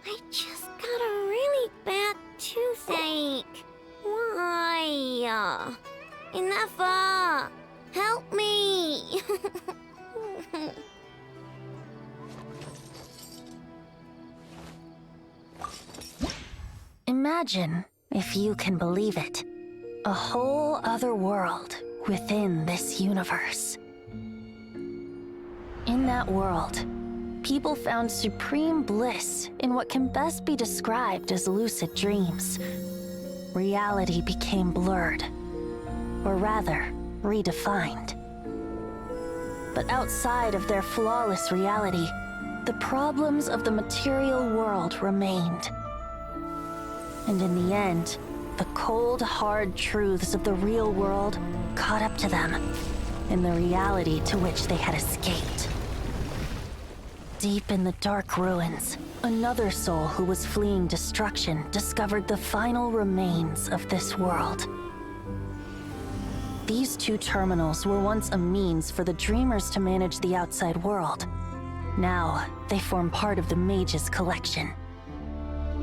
I just got a really bad toothache. Why? Enough! Help me! Imagine, if you can believe it, a whole other world within this universe. In that world, people found supreme bliss in what can best be described as lucid dreams. Reality became blurred, or rather, redefined. But outside of their flawless reality, the problems of the material world remained. And in the end, the cold, hard truths of the real world caught up to them in the reality to which they had escaped. Deep in the dark ruins, another soul who was fleeing destruction discovered the final remains of this world. These two terminals were once a means for the dreamers to manage the outside world. Now, they form part of the mage's collection.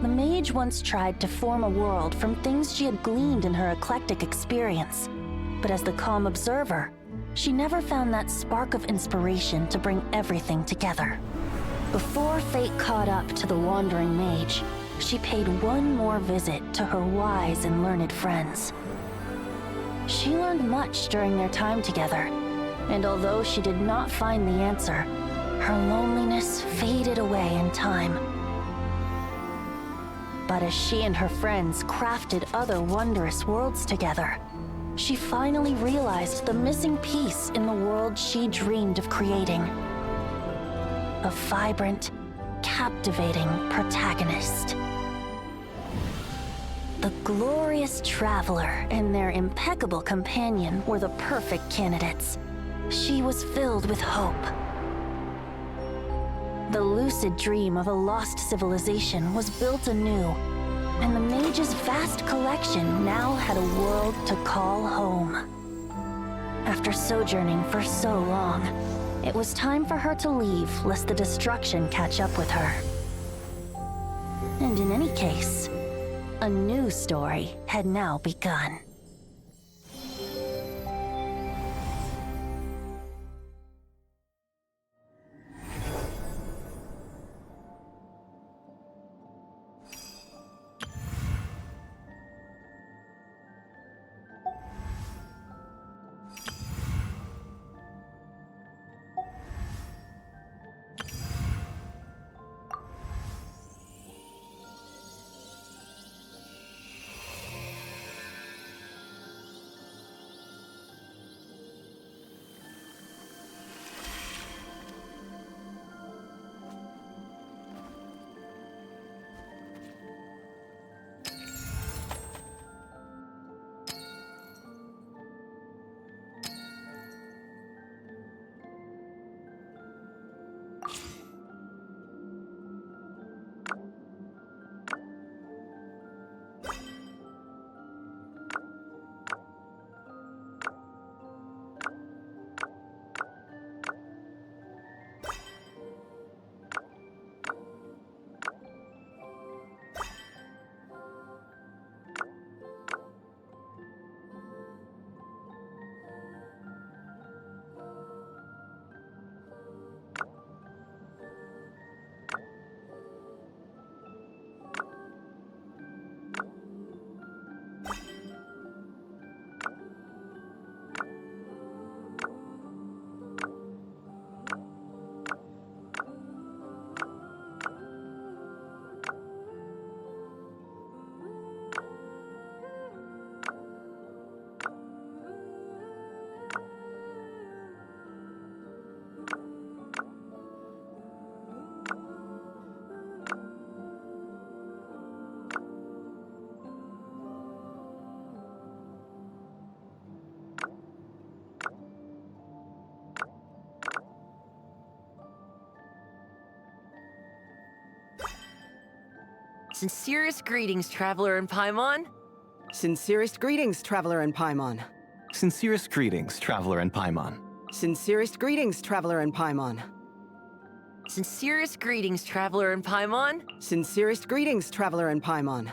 The mage once tried to form a world from things she had gleaned in her eclectic experience, but as the calm observer, she never found that spark of inspiration to bring everything together. Before fate caught up to the wandering mage, she paid one more visit to her wise and learned friends. She learned much during their time together, and although she did not find the answer, her loneliness faded away in time. But as she and her friends crafted other wondrous worlds together, she finally realized the missing piece in the world she dreamed of creating. A vibrant, captivating protagonist. The glorious traveler and their impeccable companion were the perfect candidates. She was filled with hope. The lucid dream of a lost civilization was built anew, and the mage's vast collection now had a world to call home. After sojourning for so long, it was time for her to leave lest the destruction catch up with her. And in any case, a new story had now begun. Sincerest greetings, Traveler in Paimon. Sincerest greetings, Traveler in Paimon. Sincerest greetings, Traveler in Paimon. Sincerest greetings, Traveler in Paimon. Sincerest greetings, Traveler in Paimon. Sincerest greetings, Traveler in Paimon.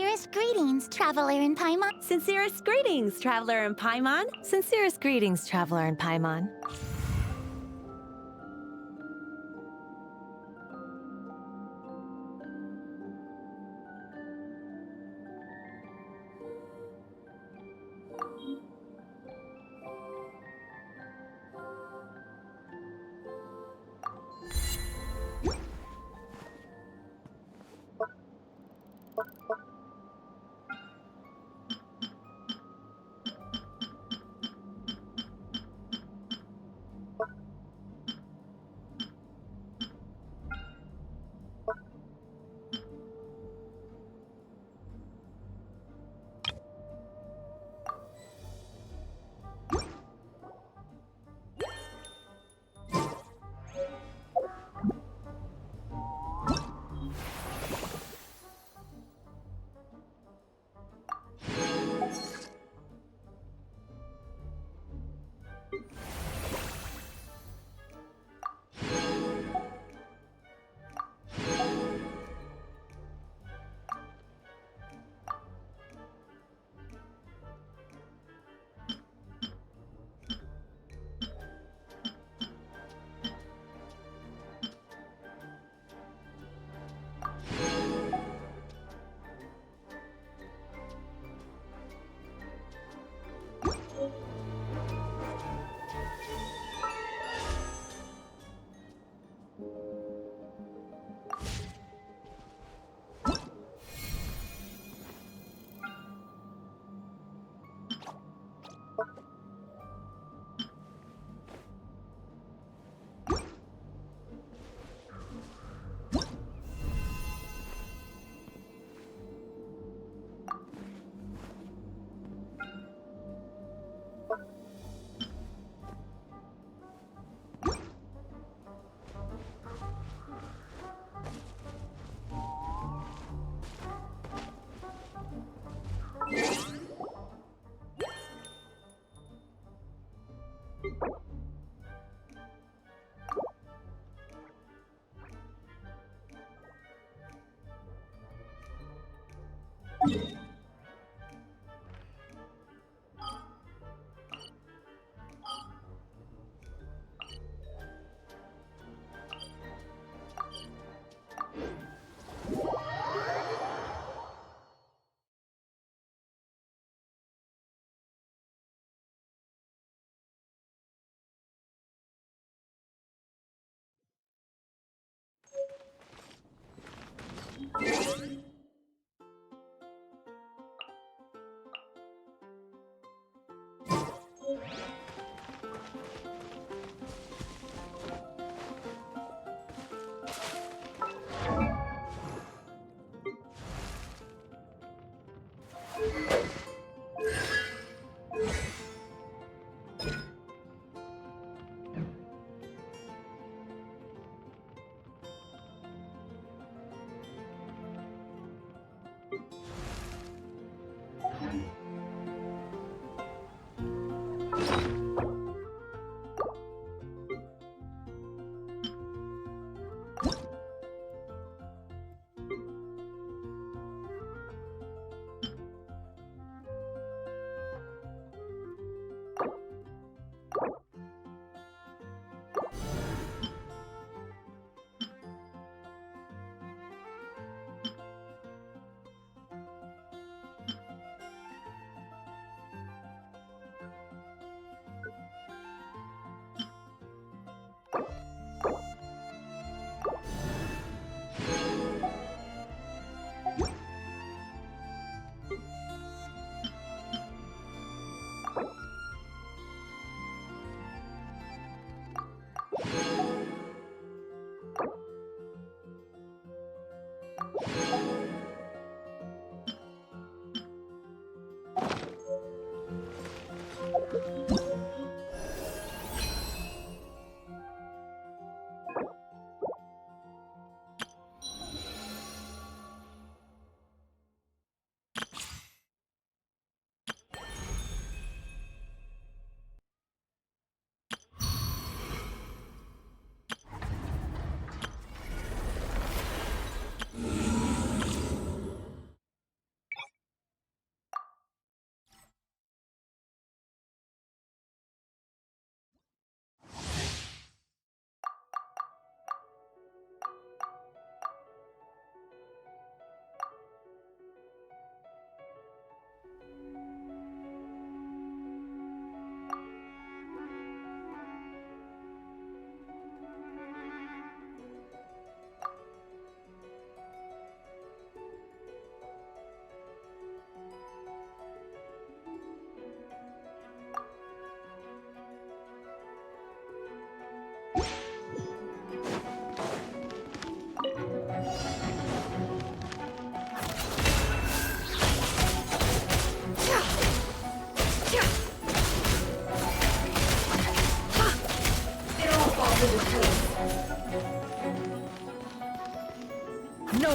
Sincerest greetings, traveler in Paimon. Sincerest greetings, traveler in Paimon. Sincerest greetings, traveler in Paimon.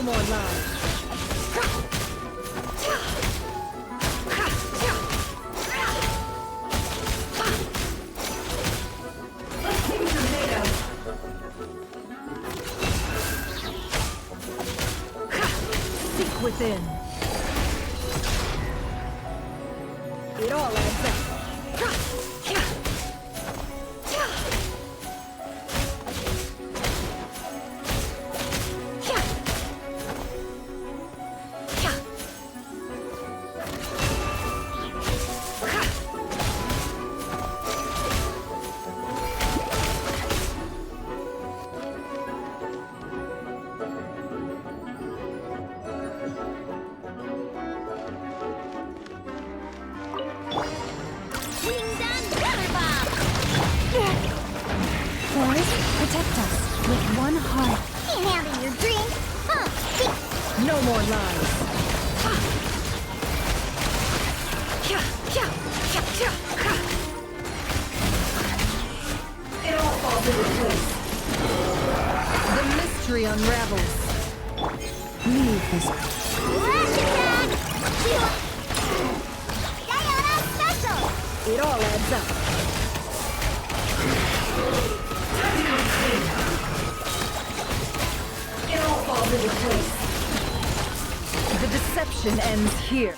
No more lies. Seek within. It all adds up. Protect us with one heart. Can't handle your dream. Huh. No more lies. It all falls into place. The mystery unravels. Leave this. Flash attack! Diana special! It all adds up. It all falls into place. The deception ends here.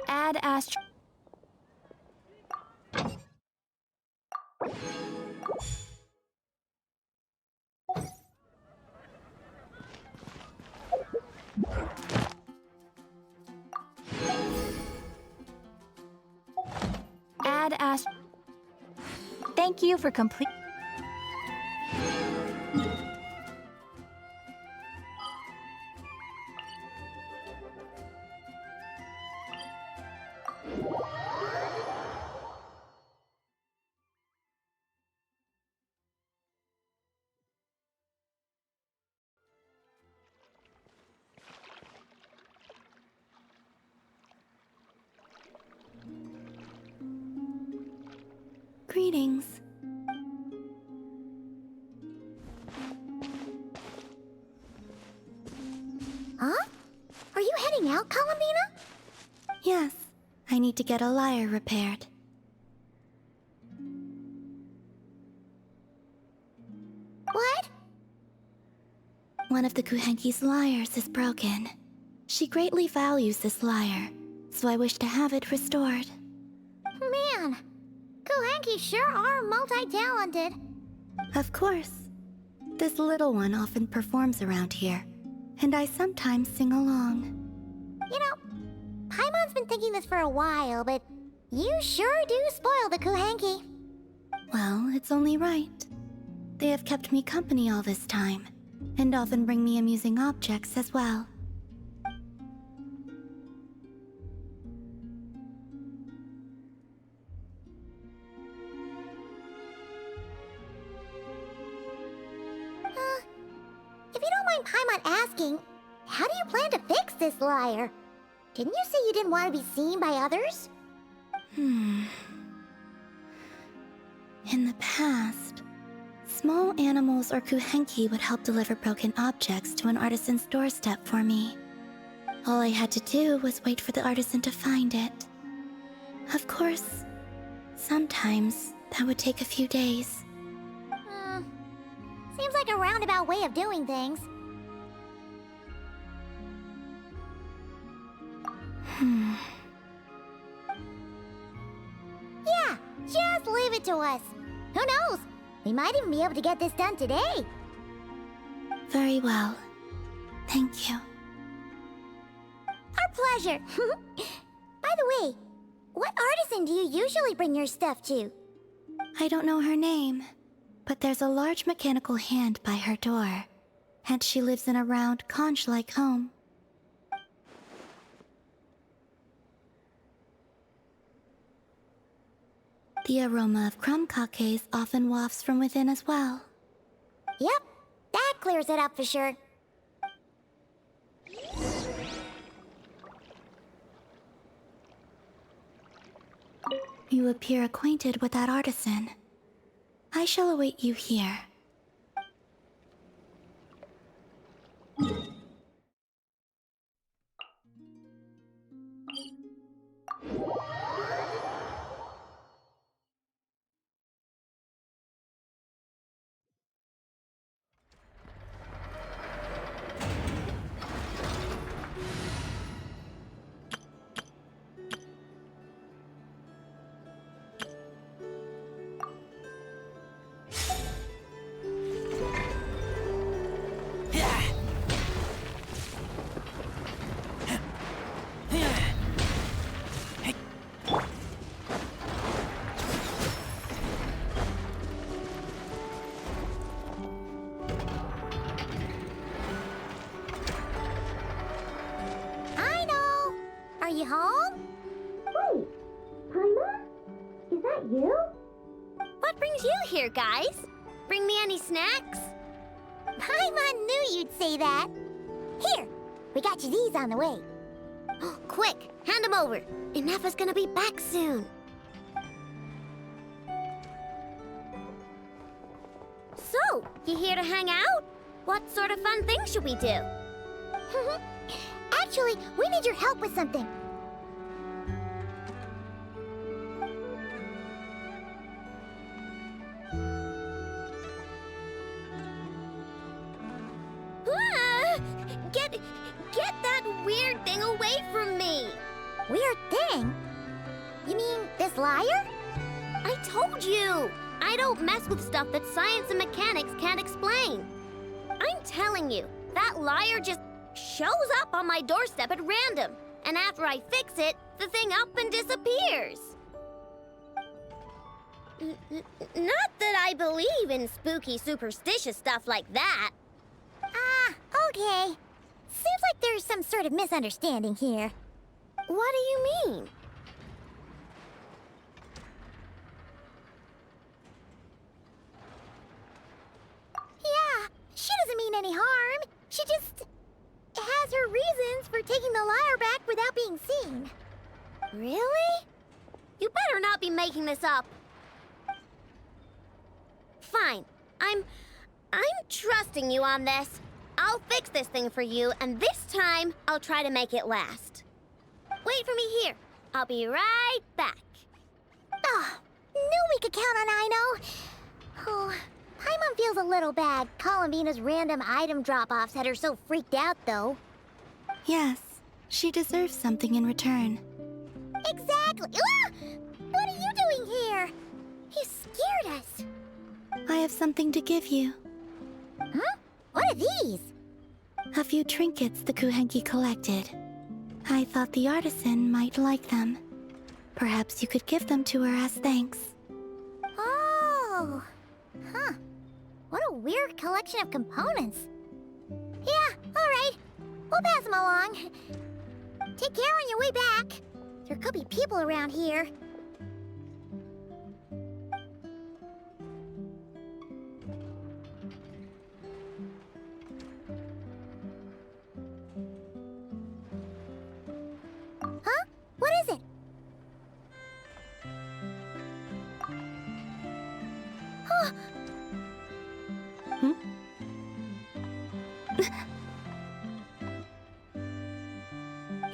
Add Astro. Add Astro. Thank you for complete. Greetings. Huh? Are you heading out, Columbina? Yes. I need to get a lyre repaired. What? One of the Kuhenki's lyres is broken. She greatly values this lyre, so I wish to have it restored. Man, Kuhenki sure are multi-talented. Of course. This little one often performs around here, and I sometimes sing along. You know, Paimon's been thinking this for a while, but you sure do spoil the Kuhenki. Well, it's only right. They have kept me company all this time, and often bring me amusing objects as well. If you don't mind Paimon asking, how do you plan to fix this lyre? Didn't you say you didn't want to be seen by others? In the past, small animals or kuhenki would help deliver broken objects to an artisan's doorstep for me. All I had to do was wait for the artisan to find it. Of course, sometimes that would take a few days. Seems like a roundabout way of doing things. Yeah, just leave it to us. Who knows? We might even be able to get this done today. Very well. Thank you. Our pleasure. By the way, what artisan do you usually bring your stuff to? I don't know her name, but there's a large mechanical hand by her door, and she lives in a round, conch-like home. The aroma of crumb cakes often wafts from within as well. Yep, that clears it up for sure. You appear acquainted with that artisan. I shall await you here. Are you home? Wait, Paimon? Is that you? What brings you here, guys? Bring me any snacks? Paimon knew you'd say that. Here, we got you these on the way. Quick, hand them over. Inepha's gonna be back soon. So, you here to hang out? What sort of fun things should we do? Actually, we need your help with something. Get that weird thing away from me! Weird thing? You mean this lyre? I told you! I don't mess with stuff that science and mechanics can't explain. I'm telling you, that lyre just shows up on my doorstep at random. And after I fix it, the thing up and disappears. Not that I believe in spooky, superstitious stuff like that. Ah, okay. Seems like there's some sort of misunderstanding here. What do you mean? Yeah, she doesn't mean any harm. She just has her reasons for taking the lyre back without being seen. Really? You better not be making this up. Fine. I'm trusting you on this. I'll fix this thing for you, and this time, I'll try to make it last. Wait for me here. I'll be right back. Oh, knew we could count on Aino. Oh, Paimon feels a little bad. Columbina's random item drop-offs had her so freaked out, though. Yes, she deserves something in return. Exactly. Ah! What are you doing here? You scared us. I have something to give you. Huh? What are these? A few trinkets the kuhenki collected. I thought the artisan might like them. Perhaps you could give them to her as thanks. Oh, Oh. Huh. What a weird collection of components. Yeah, alright. We'll pass them along. Take care on your way back. There could be people around here. Huh? What is it?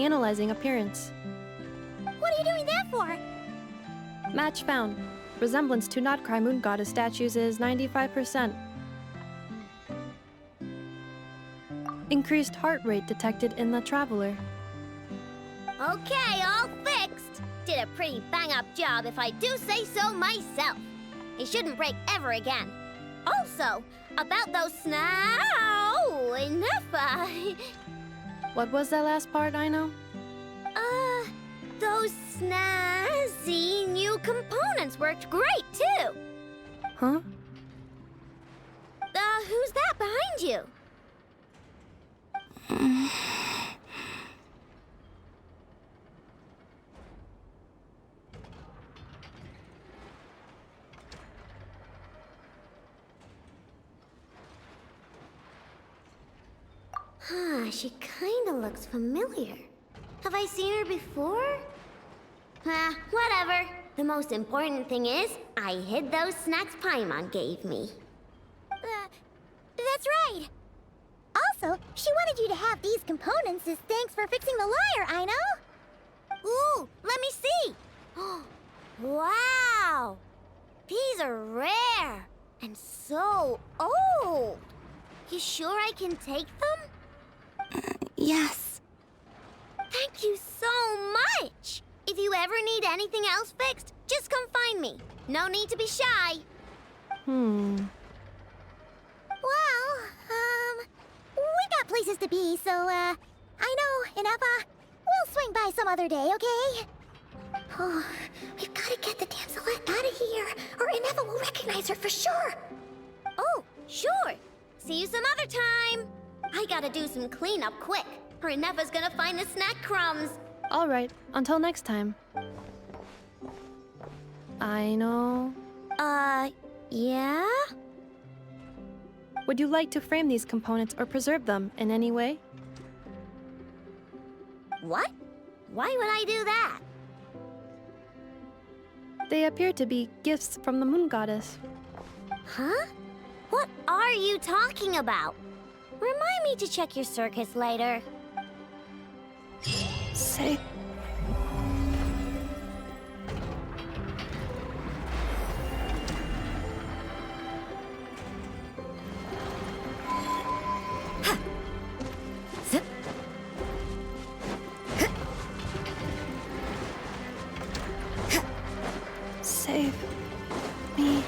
Analyzing appearance. What are you doing that for? Match found. Resemblance to not Krai moon goddess statues is 95%. Increased heart rate detected in the traveler. Okay, all fixed. Did a pretty bang-up job if I do say so myself. It shouldn't break ever again. Also, about those enough. What was that last part, I know? Those snazzy new components worked great, too. Huh? Who's that behind you? Huh, she kinda looks familiar. Have I seen her before? Whatever. The most important thing is, I hid those snacks Paimon gave me. That's right. Also, she wanted you to have these components as thanks for fixing the lyre, I know. Ooh, let me see. Wow. These are rare and so old. You sure I can take them? Yes. Thank you so much! If you ever need anything else fixed, just come find me. No need to be shy. Well, we got places to be, so, I know, Ineppa, we'll swing by some other day, okay? Oh, we've got to get the damselette out of here, or Ineppa will recognize her for sure. Oh, sure. See you some other time. I gotta do some cleanup quick, or Ineppa's gonna find the snack crumbs. Alright, until next time. I know. Yeah? Would you like to frame these components or preserve them in any way? What? Why would I do that? They appear to be gifts from the moon goddess. Huh? What are you talking about? Remind me to check your circuits later. Say... Save me.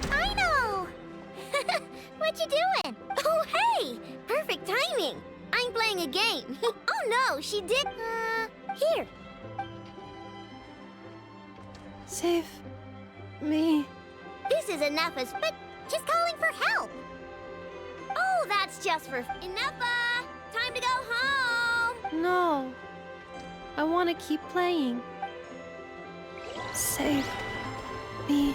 I know! What you doing? Oh, hey! Perfect timing! I'm playing a game. Oh no, she did... here. Save me. This is Ineppa's, but she's calling for help. Oh, that's just for... Ineppa! Time to go home! No. I want to keep playing. Save me.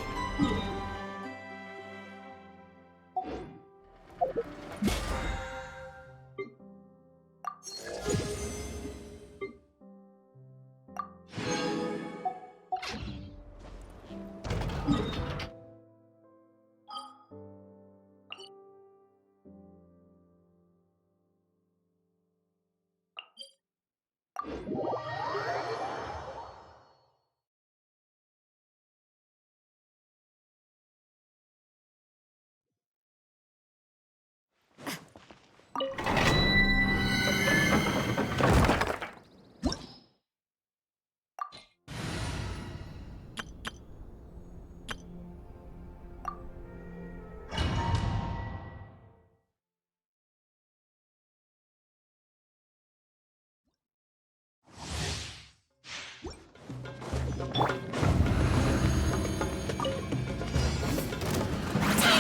Time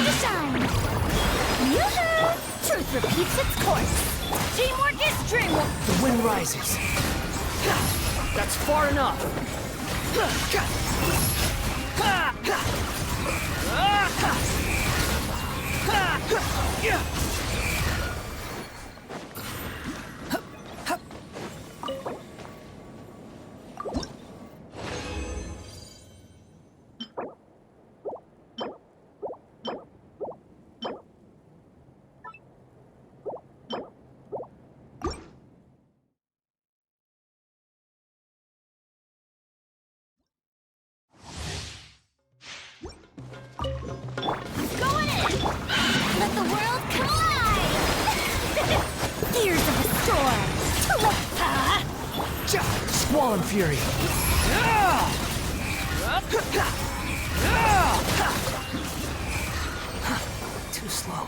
to shine! Yoo-hoo! Truth repeats its course. Teamwork is dreamwork. The wind rises. That's far enough. Going in! Let the world collide! Gears of the storm! Squall and fury. Too slow.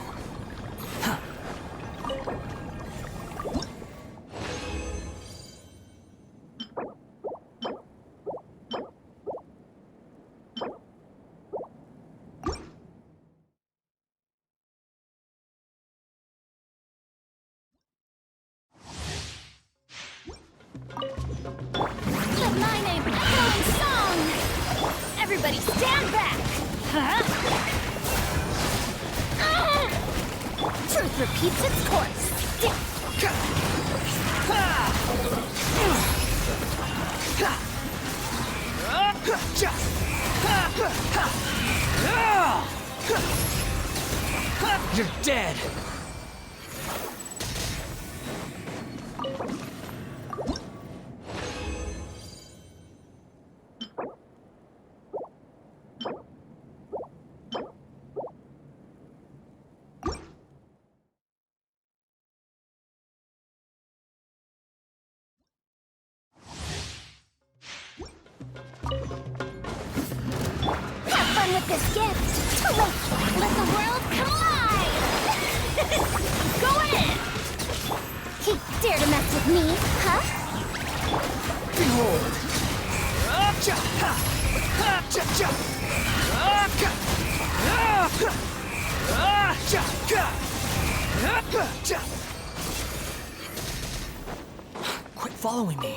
Let my name echo in song! Everybody stand back! Huh? Truth repeats its course. You're dead. Have fun with this gift! Let the world collide! Go in! Dare to mess with me, huh? Behold. Quit following me.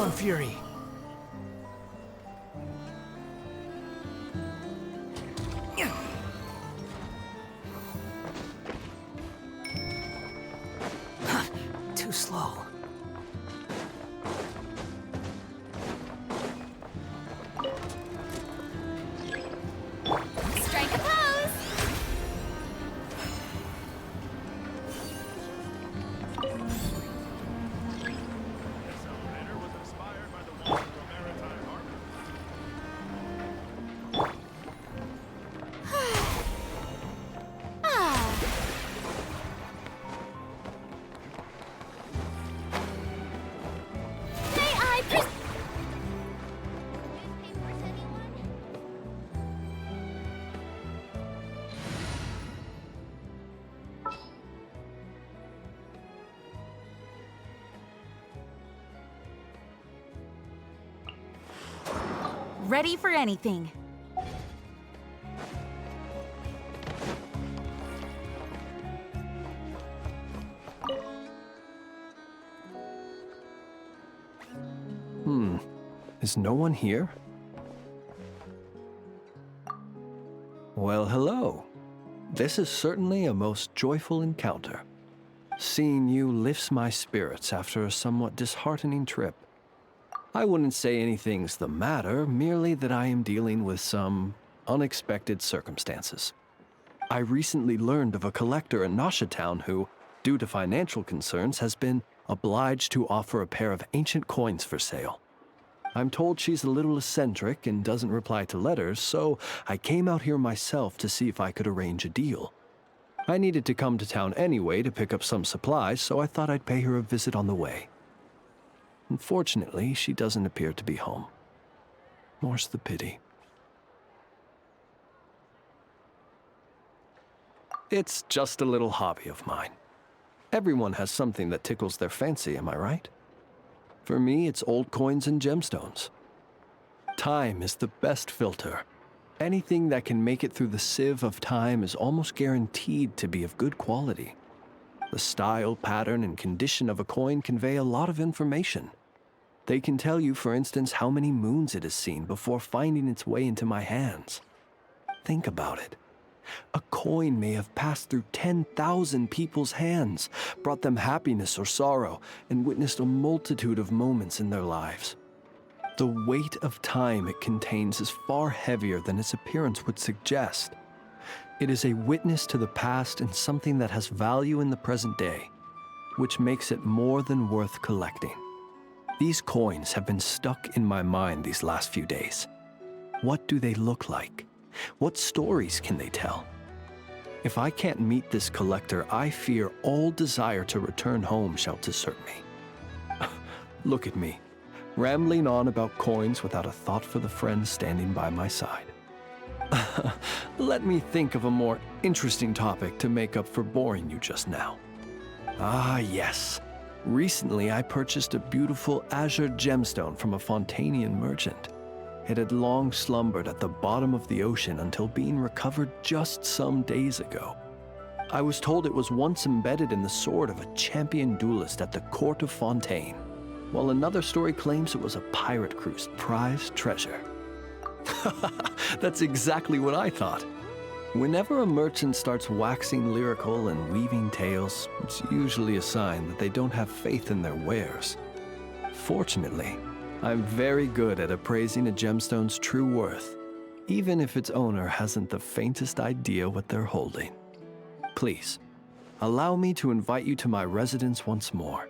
on Fury. Too slow. Strike a pose! May I Ready for anything. Is no one here? Well, hello. This is certainly a most joyful encounter. Seeing you lifts my spirits after a somewhat disheartening trip. I wouldn't say anything's the matter, merely that I am dealing with some unexpected circumstances. I recently learned of a collector in Nasha Town who, due to financial concerns, has been obliged to offer a pair of ancient coins for sale. I'm told she's a little eccentric and doesn't reply to letters, so I came out here myself to see if I could arrange a deal. I needed to come to town anyway to pick up some supplies, so I thought I'd pay her a visit on the way. Unfortunately, she doesn't appear to be home. More's the pity. It's just a little hobby of mine. Everyone has something that tickles their fancy, am I right? For me, it's old coins and gemstones. Time is the best filter. Anything that can make it through the sieve of time is almost guaranteed to be of good quality. The style, pattern, and condition of a coin convey a lot of information. They can tell you, for instance, how many moons it has seen before finding its way into my hands. Think about it. A coin may have passed through 10,000 people's hands, brought them happiness or sorrow, and witnessed a multitude of moments in their lives. The weight of time it contains is far heavier than its appearance would suggest. It is a witness to the past and something that has value in the present day, which makes it more than worth collecting. These coins have been stuck in my mind these last few days. What do they look like? What stories can they tell? If I can't meet this collector, I fear all desire to return home shall desert me. Look at me, rambling on about coins without a thought for the friend standing by my side. Let me think of a more interesting topic to make up for boring you just now. Ah, yes. Recently, I purchased a beautiful azure gemstone from a Fontanian merchant. It had long slumbered at the bottom of the ocean until being recovered just some days ago. I was told it was once embedded in the sword of a champion duelist at the court of Fontaine, while another story claims it was a pirate crew's prized treasure. That's exactly what I thought. Whenever a merchant starts waxing lyrical and weaving tales, it's usually a sign that they don't have faith in their wares. Fortunately, I'm very good at appraising a gemstone's true worth, even if its owner hasn't the faintest idea what they're holding. Please, allow me to invite you to my residence once more.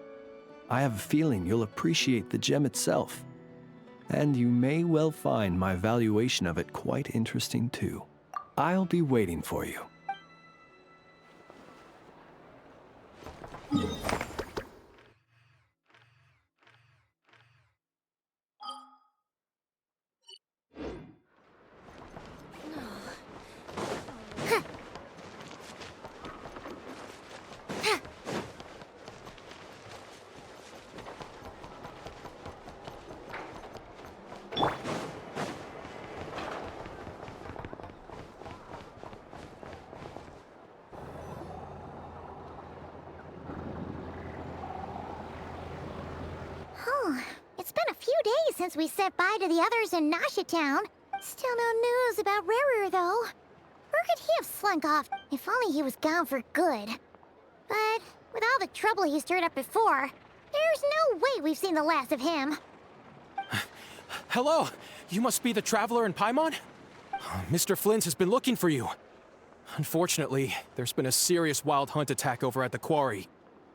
I have a feeling you'll appreciate the gem itself, and you may well find my valuation of it quite interesting too. I'll be waiting for you. It's been a few days since we said bye to the others in Nasha Town. Still no news about Rarer, though. Where could he have slunk off? If only he was gone for good. But with all the trouble he stirred up before, there's no way we've seen the last of him. Hello? You must be the traveler in Paimon? Mr. Flint has been looking for you. Unfortunately, there's been a serious wild hunt attack over at the quarry.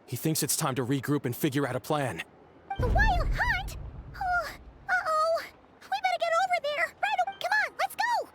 He thinks it's time to regroup and figure out a plan. The wild hunt? Oh, uh-oh. We better get over there. Right, come on, let's go.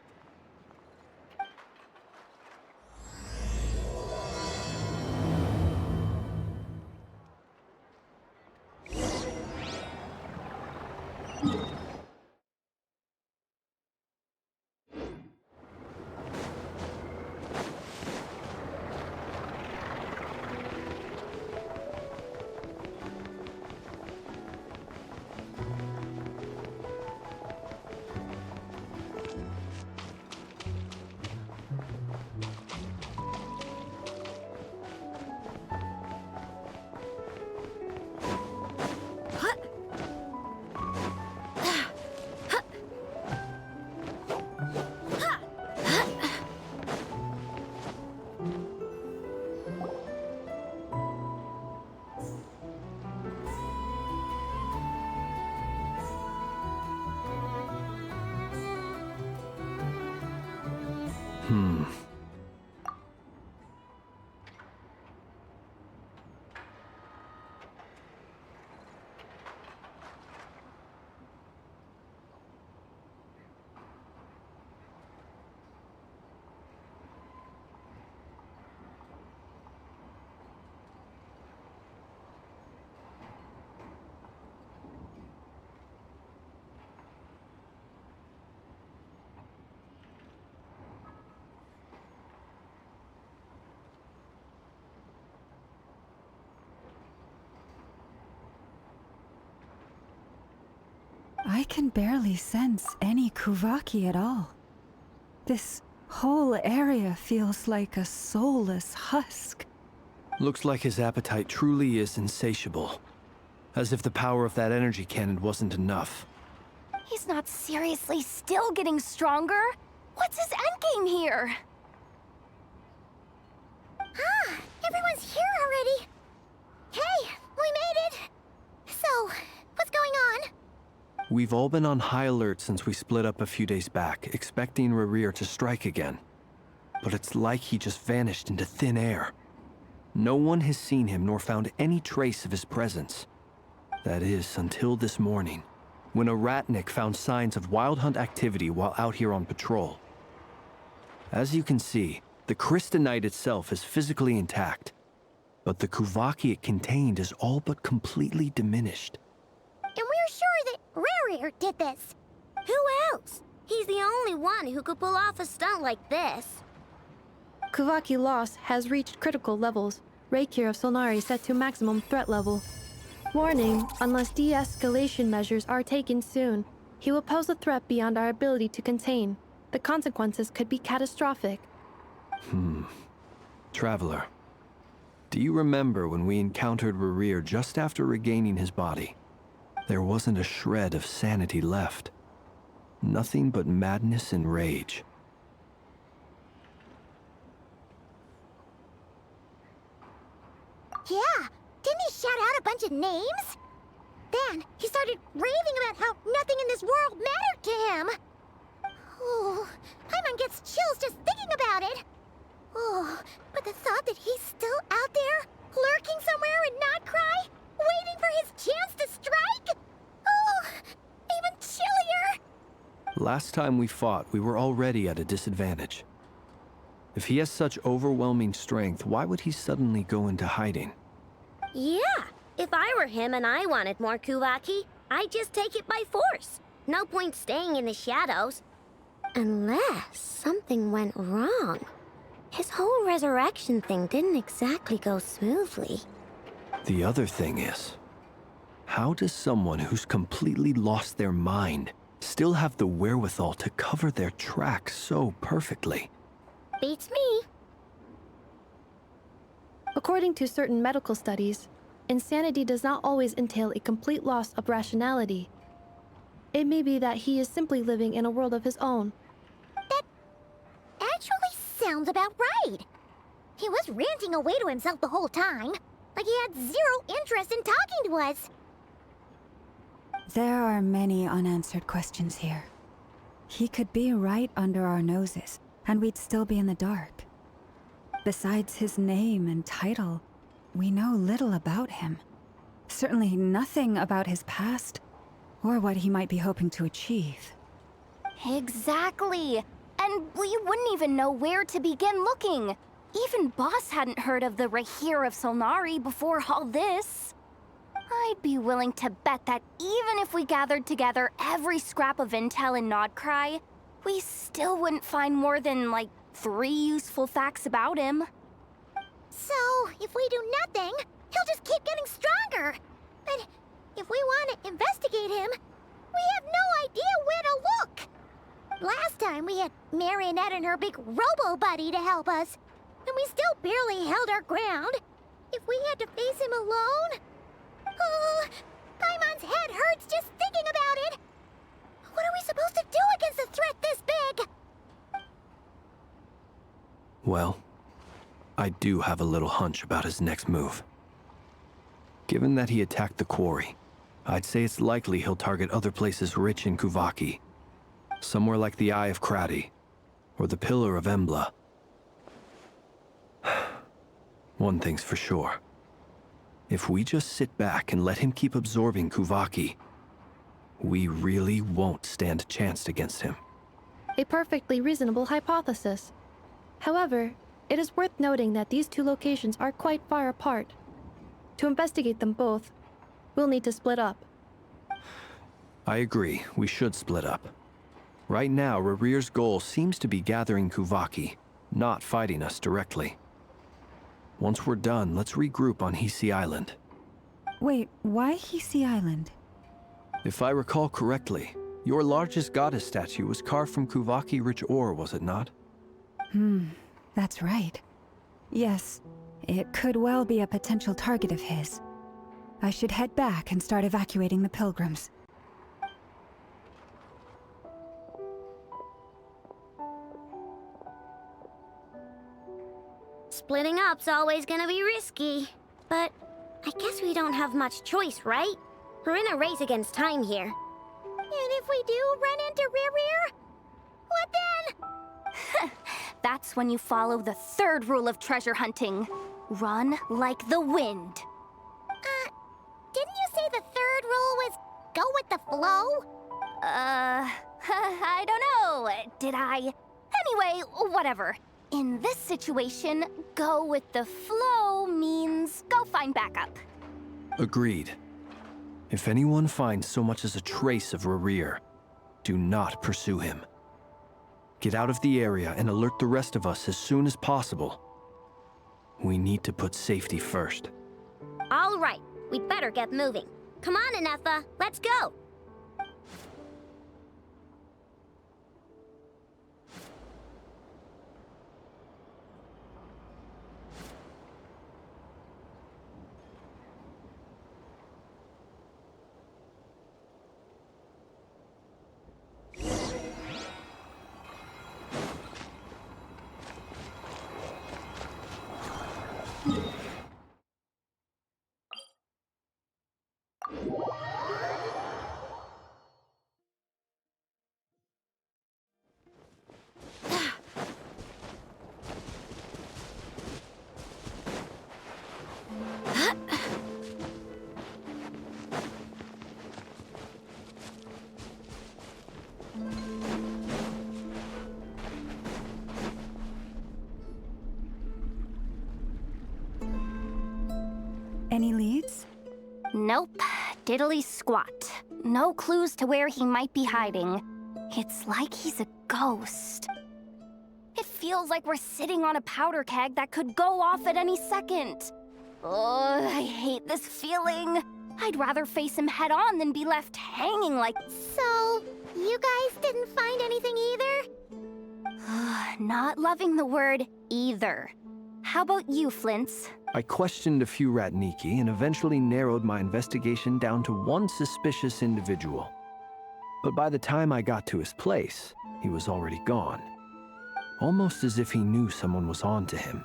I can barely sense any Kuvaki at all. This whole area feels like a soulless husk. Looks like his appetite truly is insatiable. As if the power of that energy cannon wasn't enough. He's not seriously still getting stronger? What's his endgame here? Ah, everyone's here already. Hey, we made it. So, what's going on? We've all been on high alert since we split up a few days back, expecting Rarir to strike again. But it's like he just vanished into thin air. No one has seen him nor found any trace of his presence. That is, until this morning, when a ratnik found signs of wild hunt activity while out here on patrol. As you can see, the Crystonite itself is physically intact, but the Kuvaki it contained is all but completely diminished. And we're sure that Rarir did this. Who else? He's the only one who could pull off a stunt like this. Kuvaki loss has reached critical levels. Reikir of Solnari set to maximum threat level. Warning, unless de-escalation measures are taken soon, he will pose a threat beyond our ability to contain. The consequences could be catastrophic. Traveler, do you remember when we encountered Rarir just after regaining his body? There wasn't a shred of sanity left. Nothing but madness and rage. Yeah, didn't he shout out a bunch of names? Then he started raving about how nothing in this world mattered to him. Oh, Paimon gets chills just thinking about it. Oh, but the thought that he's still out there, lurking somewhere in Not Krai, waiting for his chance to strike? Oh, even chillier. Last time we fought, we were already at a disadvantage. If he has such overwhelming strength, why would he suddenly go into hiding? Yeah, if I were him and I wanted more Kuvaki, I'd just take it by force. No point staying in the shadows. Unless something went wrong. His whole resurrection thing didn't exactly go smoothly. The other thing is, how does someone who's completely lost their mind still have the wherewithal to cover their tracks so perfectly? Beats me. According to certain medical studies, insanity does not always entail a complete loss of rationality. It may be that he is simply living in a world of his own. That actually sounds about right. He was ranting away to himself the whole time, like he had zero interest in talking to us. There are many unanswered questions here. He could be right under our noses, and we'd still be in the dark. Besides his name and title, we know little about him. Certainly nothing about his past, or what he might be hoping to achieve. Exactly. And we wouldn't even know where to begin looking. Even Boss hadn't heard of the Rahir of Solnari before all this. I'd be willing to bet that even if we gathered together every scrap of intel in Krai, we still wouldn't find more than, like, 3 useful facts about him. So, if we do nothing, he'll just keep getting stronger. And if we want to investigate him, we have no idea where to look. Last time we had Marionette and her big robo-buddy to help us, and we still barely held our ground. If we had to face him alone... Oh, Paimon's head hurts just thinking about it. What are we supposed to do against a threat this big? Well, I do have a little hunch about his next move. Given that he attacked the quarry, I'd say it's likely he'll target other places rich in Kuvaki. Somewhere like the Eye of Krai, or the Pillar of Embla. One thing's for sure. If we just sit back and let him keep absorbing Kuvaki, we really won't stand a chance against him. A perfectly reasonable hypothesis. However, it is worth noting that these two locations are quite far apart. To investigate them both, we'll need to split up. I agree, we should split up. Right now, Rarir's goal seems to be gathering Kuvaki, not fighting us directly. Once we're done, let's regroup on Hisi Island. Wait, why Hisi Island? If I recall correctly, your largest goddess statue was carved from Kuvaki-rich ore, was it not? That's right. Yes, it could well be a potential target of his. I should head back and start evacuating the pilgrims. Splitting up's always gonna be risky. But I guess we don't have much choice, right? We're in a race against time here. And if we do run into Rarir, what then? That's when you follow the 3rd rule of treasure hunting. Run like the wind. Didn't you say the 3rd rule was go with the flow? I don't know. Did I? Anyway, whatever. In this situation, go with the flow means go find backup. Agreed. If anyone finds so much as a trace of Rarir, do not pursue him. Get out of the area and alert the rest of us as soon as possible. We need to put safety first. All right, we'd better get moving. Come on, Ineffa, let's go. Any leads? Nope. Diddly squat. No clues to where he might be hiding. It's like he's a ghost. It feels like we're sitting on a powder keg that could go off at any second. Ugh, I hate this feeling. I'd rather face him head on than be left hanging like... So, you guys didn't find anything either? Not loving the word either. How about you, Flints? I questioned a few Ratniki and eventually narrowed my investigation down to one suspicious individual. But by the time I got to his place, he was already gone. Almost as if he knew someone was on to him.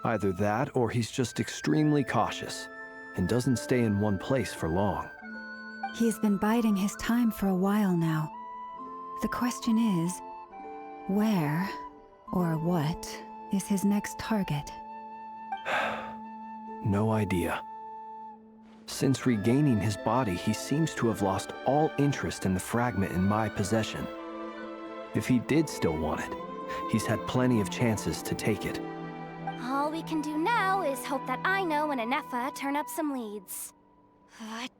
Either that, or he's just extremely cautious and doesn't stay in one place for long. He's been biding his time for a while now. The question is, where or what is his next target? No idea. Since regaining his body, he seems to have lost all interest in the fragment in my possession. If he did still want it, he's had plenty of chances to take it. All we can do now is hope that Aino and Anefa turn up some leads.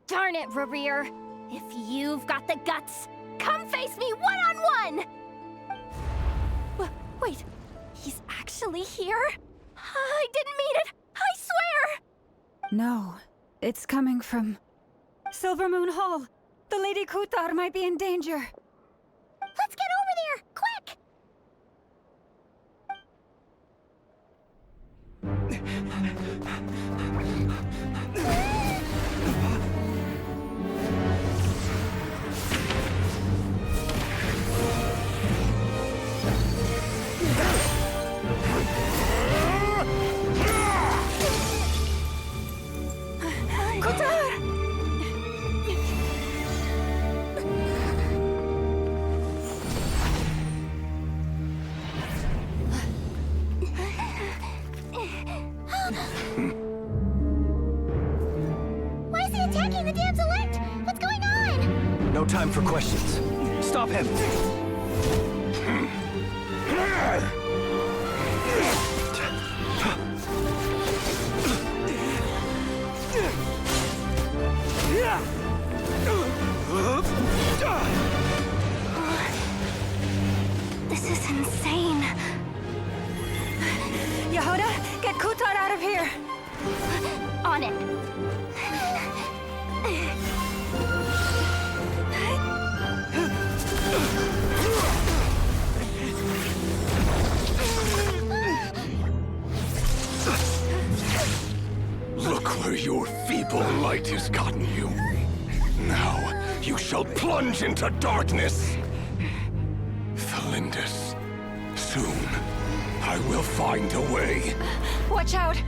Darn it, Rerir! If you've got the guts, come face me one-on-one! Wait, he's actually here? I didn't mean it! I swear! No, it's coming from Silver Moon Hall. The Lady Kutar might be in danger. Let's get over there, quick! Why is he attacking the damsel elect? What's going on? No time for questions. Stop him! This is insane. Yehuda, get Kutar out of here! On it. Look where your feeble light has gotten you. Now, you shall plunge into darkness. Thalindus, soon, I will find a way. Watch out!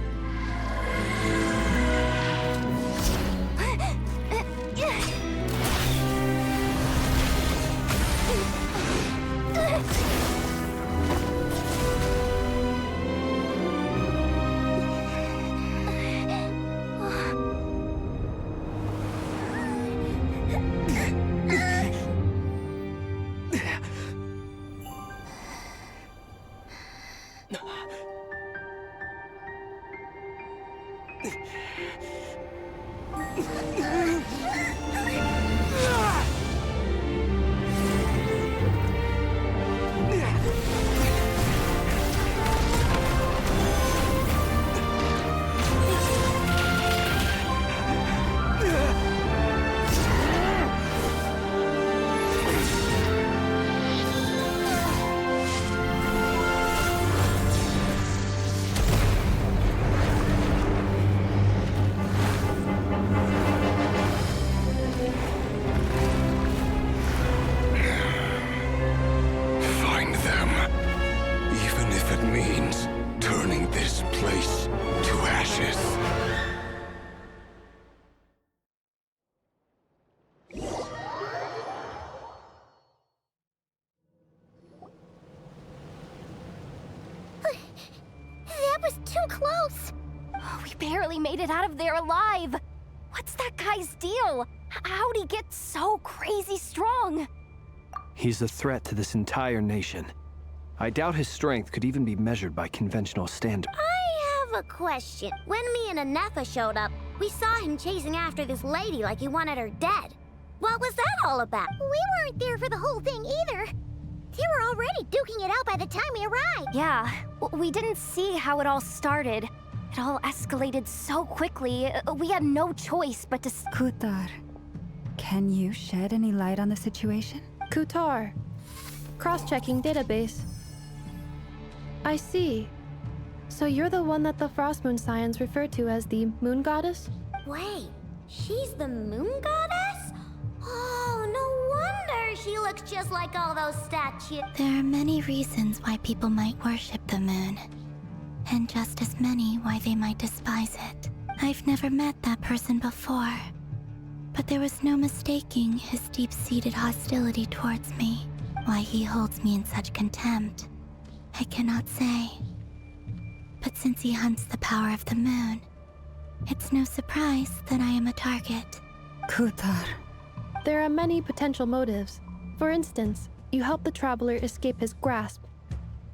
Barely made it out of there alive. What's that guy's deal? How'd he get so crazy strong? He's a threat to this entire nation. I doubt his strength could even be measured by conventional standards. I have a question. When me and Anefa showed up, we saw him chasing after this lady like he wanted her dead. What was that all about? We weren't there for the whole thing either. They were already duking it out by the time we arrived. Yeah, we didn't see how it all started. It all escalated so quickly, we had no choice but to... Kutar, can you shed any light on the situation? Kutar. Cross-checking database. I see. So you're the one that the Frost Moon Scions refer to as the Moon Goddess? Wait, she's the moon goddess? Oh, no wonder she looks just like all those statues. There are many reasons why people might worship the moon, and just as many why they might despise it. I've never met that person before, but there was no mistaking his deep-seated hostility towards me. Why he holds me in such contempt, I cannot say. But since he hunts the power of the moon, it's no surprise that I am a target. Kutar. There are many potential motives. For instance, you help the Traveler escape his grasp.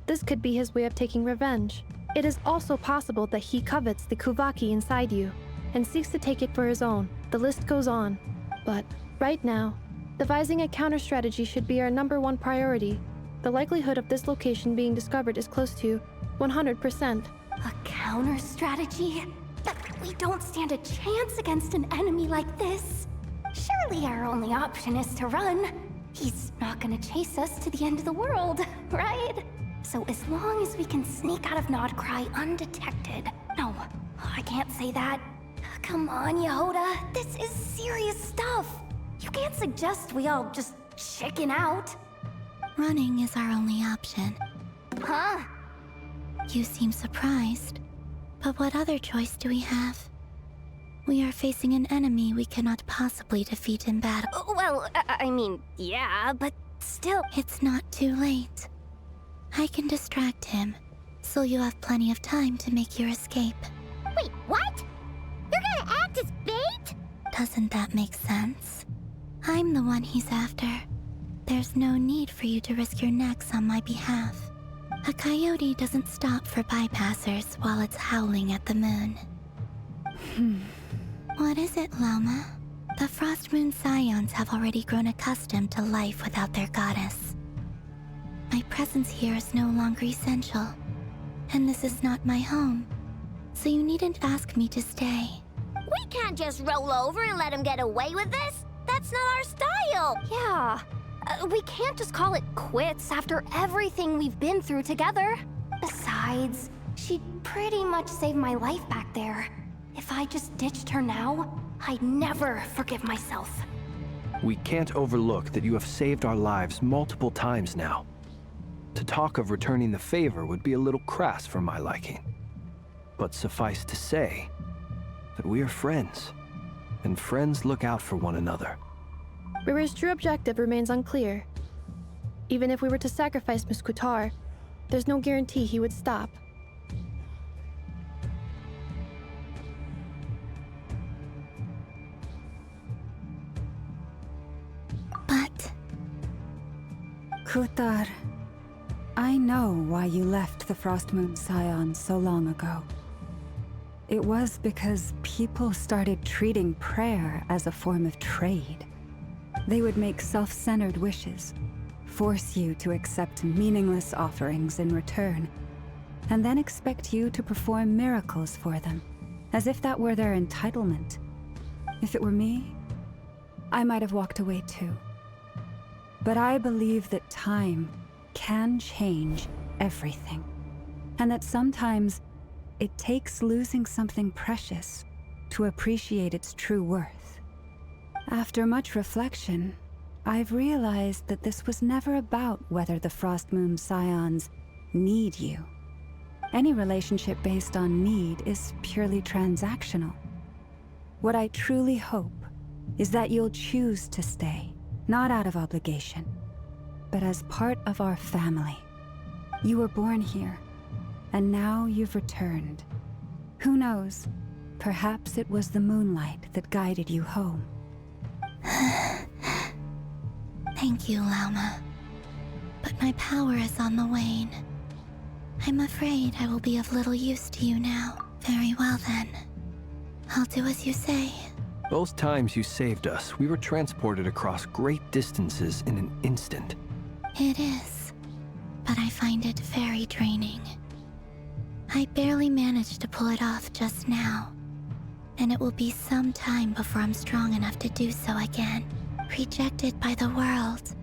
This could be his way of taking revenge. It is also possible that he covets the Kuvaki inside you and seeks to take it for his own. The list goes on. But right now, devising a counter-strategy should be our #1 priority. The likelihood of this location being discovered is close to 100%. A counter-strategy? But we don't stand a chance against an enemy like this. Surely our only option is to run. He's not gonna chase us to the end of the world, right? So as long as we can sneak out of Krai undetected... No, I can't say that. Come on, Yehoda. This is serious stuff. You can't suggest we all just chicken out. Running is our only option. Huh? You seem surprised. But what other choice do we have? We are facing an enemy we cannot possibly defeat in battle. Well, I mean, yeah, but still... It's not too late. I can distract him, so you have plenty of time to make your escape. Wait, what? You're gonna act as bait? Doesn't that make sense? I'm the one he's after. There's no need for you to risk your necks on my behalf. A coyote doesn't stop for bypassers while it's howling at the moon. What is it, Loma? The Frost Moon Scions have already grown accustomed to life without their goddess. My presence here is no longer essential, and this is not my home, so you needn't ask me to stay. We can't just roll over and let him get away with this. That's not our style. Yeah. We can't just call it quits after everything we've been through together. Besides, she'd pretty much saved my life back there. If I just ditched her now, I'd never forgive myself. We can't overlook that you have saved our lives multiple times now. To talk of returning the favor would be a little crass for my liking. But suffice to say that we are friends, and friends look out for one another. Rira's true objective remains unclear. Even if we were to sacrifice Miss Kutar, there's no guarantee he would stop. But... Kutar, I know why you left the Frost Moon Scions so long ago. It was because people started treating prayer as a form of trade. They would make self-centered wishes, force you to accept meaningless offerings in return, and then expect you to perform miracles for them, as if that were their entitlement. If it were me, I might have walked away too. But I believe that time can change everything, and that sometimes it takes losing something precious to appreciate its true worth. After much reflection, I've realized that this was never about whether the Frost Moon Scions need you. Any relationship based on need is purely transactional. What I truly hope is that you'll choose to stay, not out of obligation, but as part of our family. You were born here, and now you've returned. Who knows? Perhaps it was the moonlight that guided you home. Thank you, Lauma. But my power is on the wane. I'm afraid I will be of little use to you now. Very well then. I'll do as you say. Both times you saved us, we were transported across great distances in an instant. It is, but I find it very draining. I barely managed to pull it off just now, and it will be some time before I'm strong enough to do so again. Rejected by the world,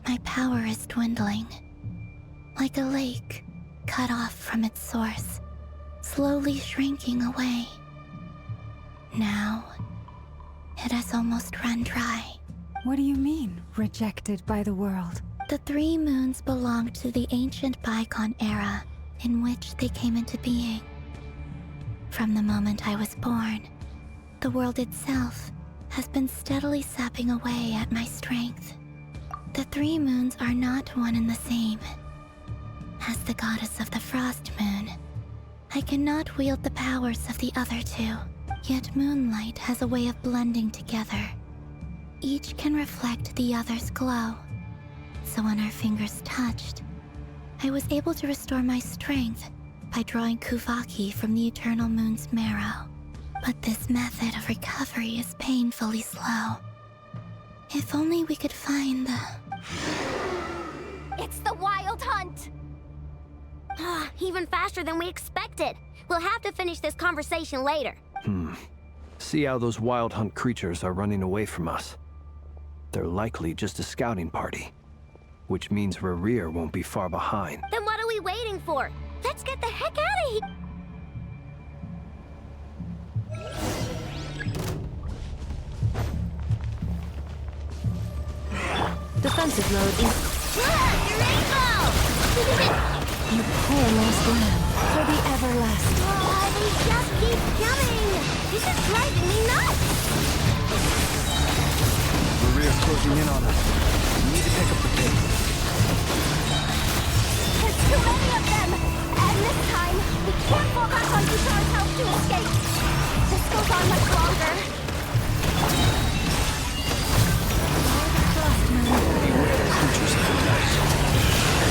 my power is dwindling. Like a lake cut off from its source. slowly shrinking away. Now, it has almost run dry. What do you mean, rejected by the world? The 3 moons belonged to the ancient bygone era in which they came into being. From the moment I was born, the world itself has been steadily sapping away at my strength. The 3 moons are not one and the same. As the goddess of the Frost Moon, I cannot wield the powers of the other 2, yet moonlight has a way of blending together. Each can reflect the other's glow, so when our fingers touched, I was able to restore my strength by drawing Kuvaki from the Eternal Moon's marrow. But this method of recovery is painfully slow. If only we could find the... It's the Wild Hunt! Even faster than we expected. We'll have to finish this conversation later. See how those Wild Hunt creatures are running away from us. They're likely just a scouting party, which means Rerir won't be far behind. Then what are we waiting for? Let's get the heck out of here! Defensive mode in... Look! Rainbow! You poor lost lamb, for the everlasting. They just keep coming! This is driving me nuts! Maria's closing in on us. We need to pick up the pace. There's too many of them! And this time, we can't fall back on Guitar's help to escape. This goes on much longer. Beware the creatures of the night.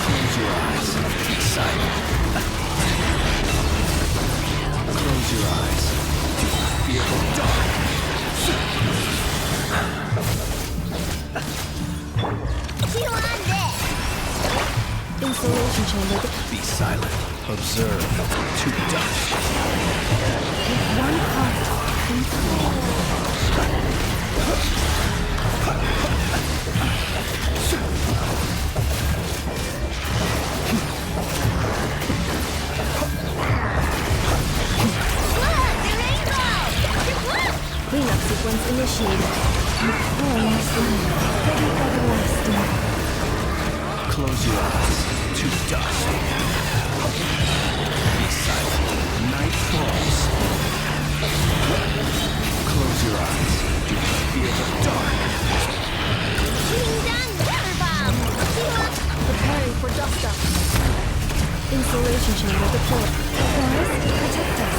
Close your eyes. Be silent. Close your eyes. Fear the dark. Chew on this! Insulation chamber. Be silent. Observe. To dust. With one heart, control. Cleanup sequence initiated. You poor lost lamb, for the everlasting. Close your eyes. To dust. Be silent. Night falls. Close your eyes. Do not fear the dark. Shooting down weather bomb! Preparing for dust up. Insulation chamber deployed. Forest, protect us.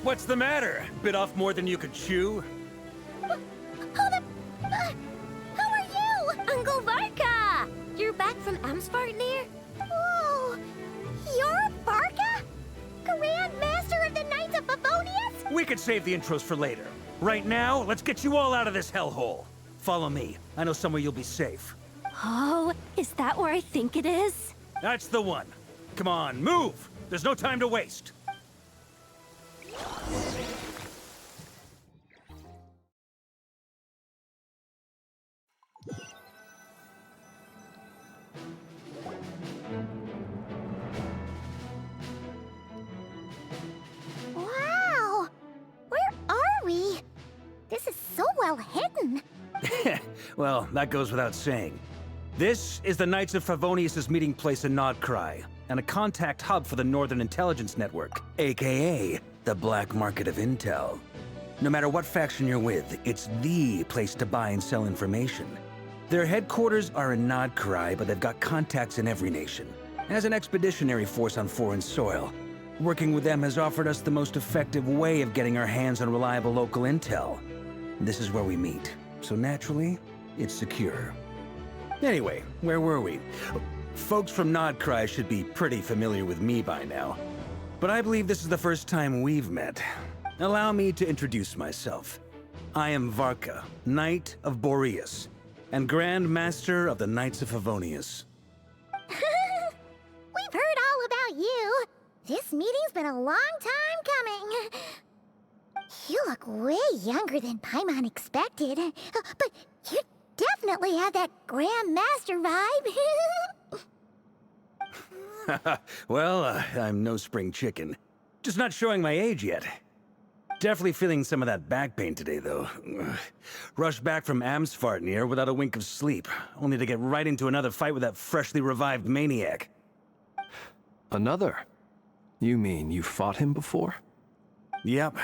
What's the matter? Bit off more than you could chew? Hold up! Who are you? Uncle Varka! You're back from Amsvartnir? Whoa! You're Varka? Grand Master of the Knights of Favonius? We could save the intros for later. Right now, let's get you all out of this hellhole. Follow me. I know somewhere you'll be safe. Oh, is that where I think it is? That's the one. Come on, move! There's no time to waste. Wow! Where are we? This is so well hidden. Well, that goes without saying. This is the Knights of Favonius' meeting place in Krai, and a contact hub for the Northern Intelligence Network, aka the Black Market of Intel. No matter what faction you're with, it's the place to buy and sell information. Their headquarters are in Krai, but they've got contacts in every nation. As an expeditionary force on foreign soil, working with them has offered us the most effective way of getting our hands on reliable local intel. This is where we meet, so naturally, it's secure. Anyway, where were we? Folks from Krai should be pretty familiar with me by now. But I believe this is the first time we've met. Allow me to introduce myself. I am Varka, Knight of Boreas, and Grand Master of the Knights of Favonius. We've heard all about you. This meeting's been a long time coming. You look way younger than Paimon expected. But you definitely have that Grand Master vibe. Well, I'm no spring chicken. Just not showing my age yet. Definitely feeling some of that back pain today, though. Rushed back from Amsfartnir without a wink of sleep, only to get right into another fight with that freshly revived maniac. Another? You mean you fought him before? Yep.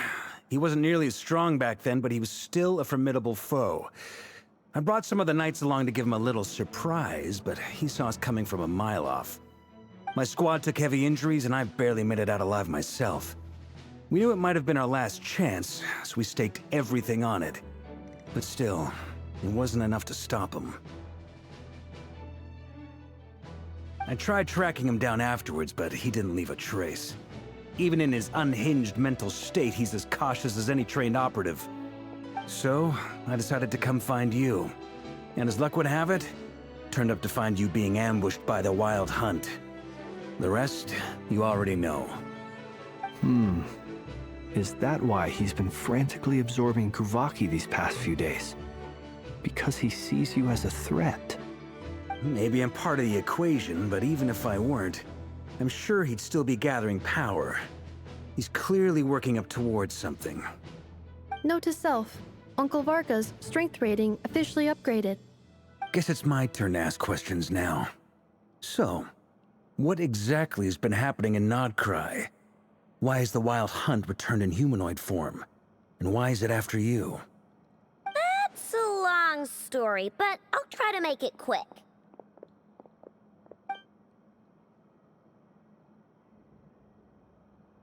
He wasn't nearly as strong back then, but he was still a formidable foe. I brought some of the knights along to give him a little surprise, but he saw us coming from a mile off. My squad took heavy injuries, and I barely made it out alive myself. We knew it might have been our last chance, so we staked everything on it. But still, it wasn't enough to stop him. I tried tracking him down afterwards, but he didn't leave a trace. Even in his unhinged mental state, he's as cautious as any trained operative. So, I decided to come find you. And as luck would have it, turned up to find you being ambushed by the Wild Hunt. The rest, you already know. Is that why he's been frantically absorbing Kuvaki these past few days? Because he sees you as a threat? Maybe I'm part of the equation, but even if I weren't, I'm sure he'd still be gathering power. He's clearly working up towards something. Note to self, Uncle Varka's strength rating officially upgraded. Guess it's my turn to ask questions now. So, what exactly has been happening in Krai? Why is the Wild Hunt returned in humanoid form? And why is it after you? That's a long story, but I'll try to make it quick.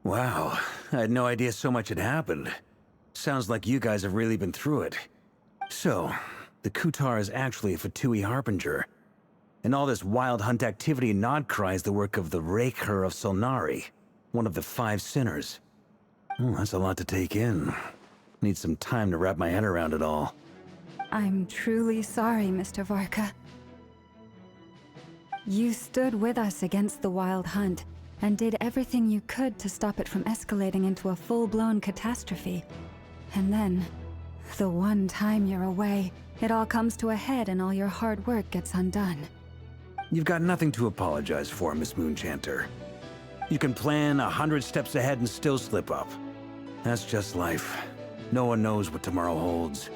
Wow, I had no idea so much had happened. Sounds like you guys have really been through it. So, the Kutar is actually a Fatui Harbinger. And all this Wild Hunt activity in Krai is the work of the Raker of Solnari, one of the 5 sinners. Oh, that's a lot to take in. Need some time to wrap my head around it all. I'm truly sorry, Mr. Varka. You stood with us against the Wild Hunt, and did everything you could to stop it from escalating into a full-blown catastrophe. And then, the one time you're away, it all comes to a head and all your hard work gets undone. You've got nothing to apologize for, Miss Moonchanter. You can plan 100 steps ahead and still slip up. That's just life. No one knows what tomorrow holds.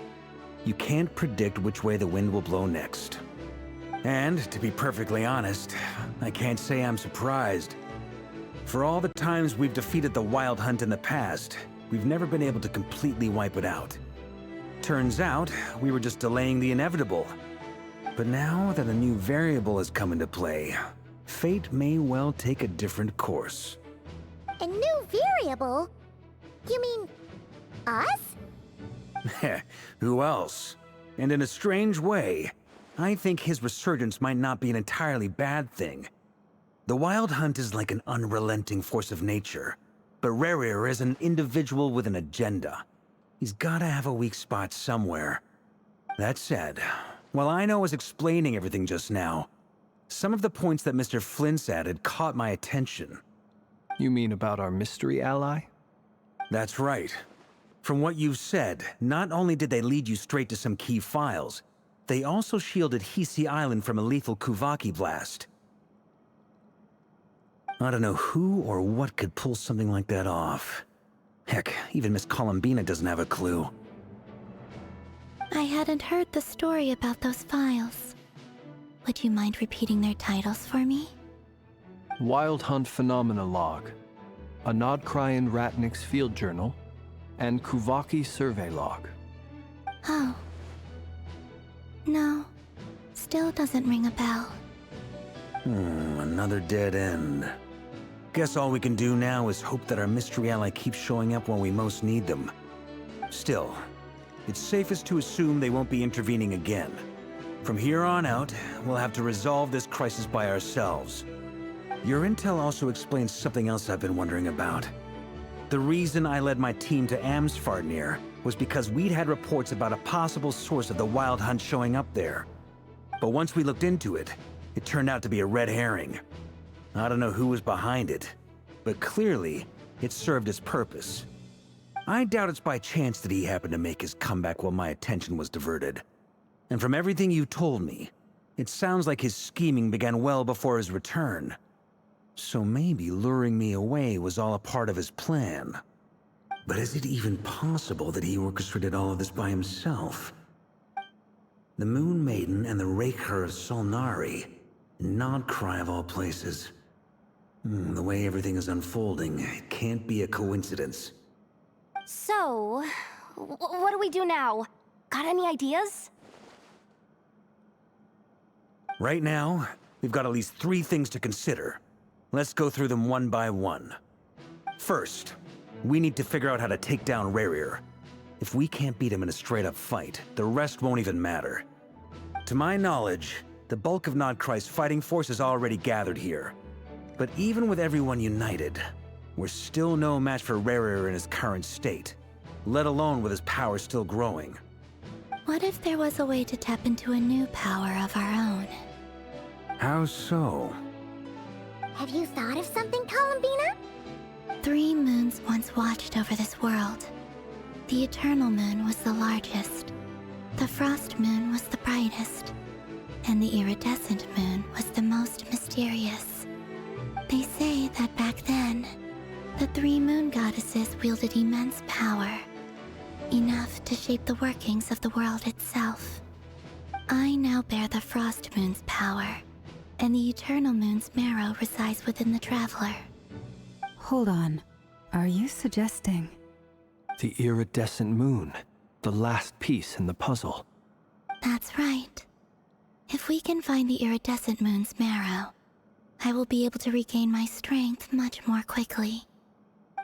You can't predict which way the wind will blow next. And, to be perfectly honest, I can't say I'm surprised. For all the times we've defeated the Wild Hunt in the past, we've never been able to completely wipe it out. Turns out, we were just delaying the inevitable. But now that a new variable has come into play, fate may well take a different course. A new variable? You mean us? Who else? And in a strange way, I think his resurgence might not be an entirely bad thing. The Wild Hunt is like an unrelenting force of nature, but Rerir is an individual with an agenda. He's gotta have a weak spot somewhere. That said, while I was explaining everything just now, some of the points that Mr. Flint's added caught my attention. You mean about our mystery ally? That's right. From what you've said, not only did they lead you straight to some key files, they also shielded Hisi Island from a lethal Kuvaki blast. I don't know who or what could pull something like that off. Heck, even Miss Columbina doesn't have a clue. I hadn't heard the story about those files. Would you mind repeating their titles for me? Wild Hunt Phenomena Log, a Nodkrayan Ratnik's Field Journal, and Kuvaki Survey Log. Oh. No. Still doesn't ring a bell. Another dead end. Guess all we can do now is hope that our mystery ally keeps showing up when we most need them. Still, it's safest to assume they won't be intervening again. From here on out, we'll have to resolve this crisis by ourselves. Your intel also explains something else I've been wondering about. The reason I led my team to Amsfarnir was because we'd had reports about a possible source of the Wild Hunt showing up there. But once we looked into it, it turned out to be a red herring. I don't know who was behind it, but clearly, it served its purpose. I doubt it's by chance that he happened to make his comeback while my attention was diverted. And from everything you told me, it sounds like his scheming began well before his return. So maybe luring me away was all a part of his plan. But is it even possible that he orchestrated all of this by himself? The Moon Maiden and the Raker of Solnari, Nod Krai of all places. The way everything is unfolding, it can't be a coincidence. So, what do we do now? Got any ideas? Right now, we've got at least 3 things to consider. Let's go through them one by one. First, we need to figure out how to take down Rerir. If we can't beat him in a straight-up fight, the rest won't even matter. To my knowledge, the bulk of Nod Krai's fighting force is already gathered here. But even with everyone united, we're still no match for Rerir in his current state, let alone with his power still growing. What if there was a way to tap into a new power of our own? How so? Have you thought of something, Columbina? 3 moons once watched over this world. The Eternal Moon was the largest. The Frost Moon was the brightest. And the Iridescent Moon was the most mysterious. They say that back then, the 3 moon goddesses wielded immense power. Enough to shape the workings of the world itself. I now bear the Frost Moon's power, and the Eternal Moon's marrow resides within the Traveler. Hold on. Are you suggesting... The iridescent moon, the last piece in the puzzle. That's right. If we can find the Iridescent Moon's marrow, I will be able to regain my strength much more quickly.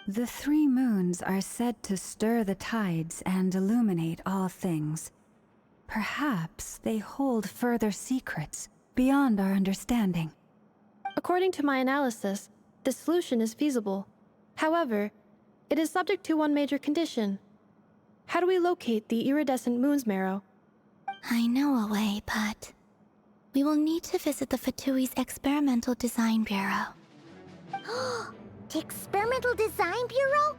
The 3 moons are said to stir the tides and illuminate all things. Perhaps they hold further secrets beyond our understanding. According to my analysis, the solution is feasible. However, it is subject to one major condition. How do we locate the Iridescent Moon's marrow? I know a way, but... we will need to visit the Fatui's Experimental Design Bureau. The Experimental Design Bureau?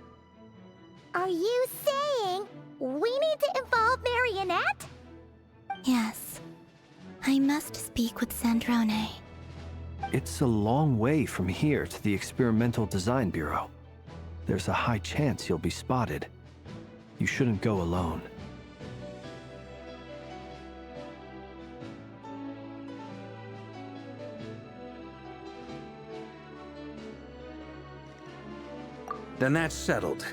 Are you saying we need to involve Marionette? Yes. I must speak with Sandrone. It's a long way from here to the Experimental Design Bureau. There's a high chance you'll be spotted. You shouldn't go alone. Then that's settled.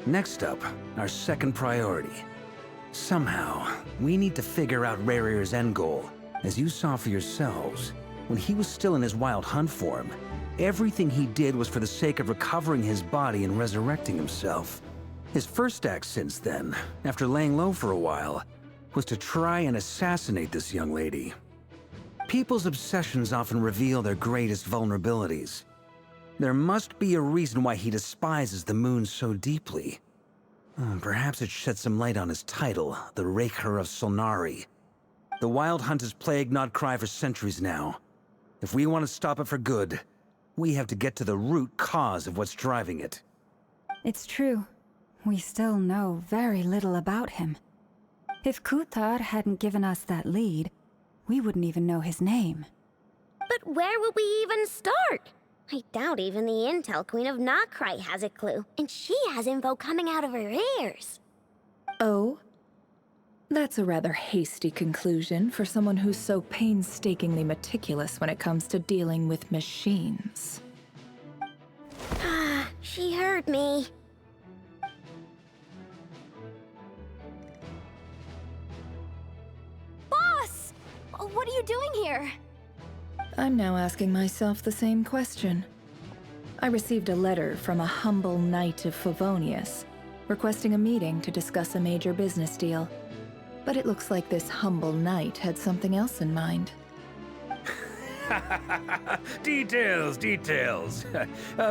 Next up, our second priority. Somehow, we need to figure out Rerir's end goal. As you saw for yourselves, when he was still in his Wild Hunt form, everything he did was for the sake of recovering his body and resurrecting himself. His first act since then, after laying low for a while, was to try and assassinate this young lady. People's obsessions often reveal their greatest vulnerabilities. There must be a reason why he despises the moon so deeply. Perhaps it sheds some light on his title, the Raker of Solnari. The Wild Hunt has plagued Nod Krai for centuries now. If we want to stop it for good, we have to get to the root cause of what's driving it. It's true. We still know very little about him. If Kuthar hadn't given us that lead, we wouldn't even know his name. But where would we even start? I doubt even the Intel Queen of Nod Krai has a clue, and she has info coming out of her ears. Oh? That's a rather hasty conclusion for someone who's so painstakingly meticulous when it comes to dealing with machines. Ah, she heard me. Boss! What are you doing here? I'm now asking myself the same question. I received a letter from a humble knight of Favonius, requesting a meeting to discuss a major business deal. But it looks like this humble knight had something else in mind. Details, details.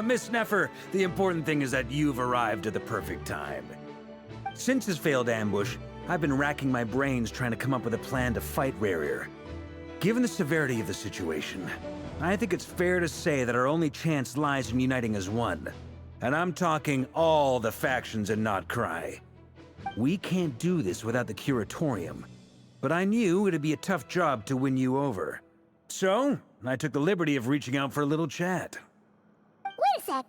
Miss Sneffer, the important thing is that you've arrived at the perfect time. Since his failed ambush, I've been racking my brains trying to come up with a plan to fight Rarier. Given the severity of the situation, I think it's fair to say that our only chance lies in uniting as one. And I'm talking all the factions in Krai. We can't do this without the Curatorium, but I knew it'd be a tough job to win you over. So, I took the liberty of reaching out for a little chat. Wait a sec.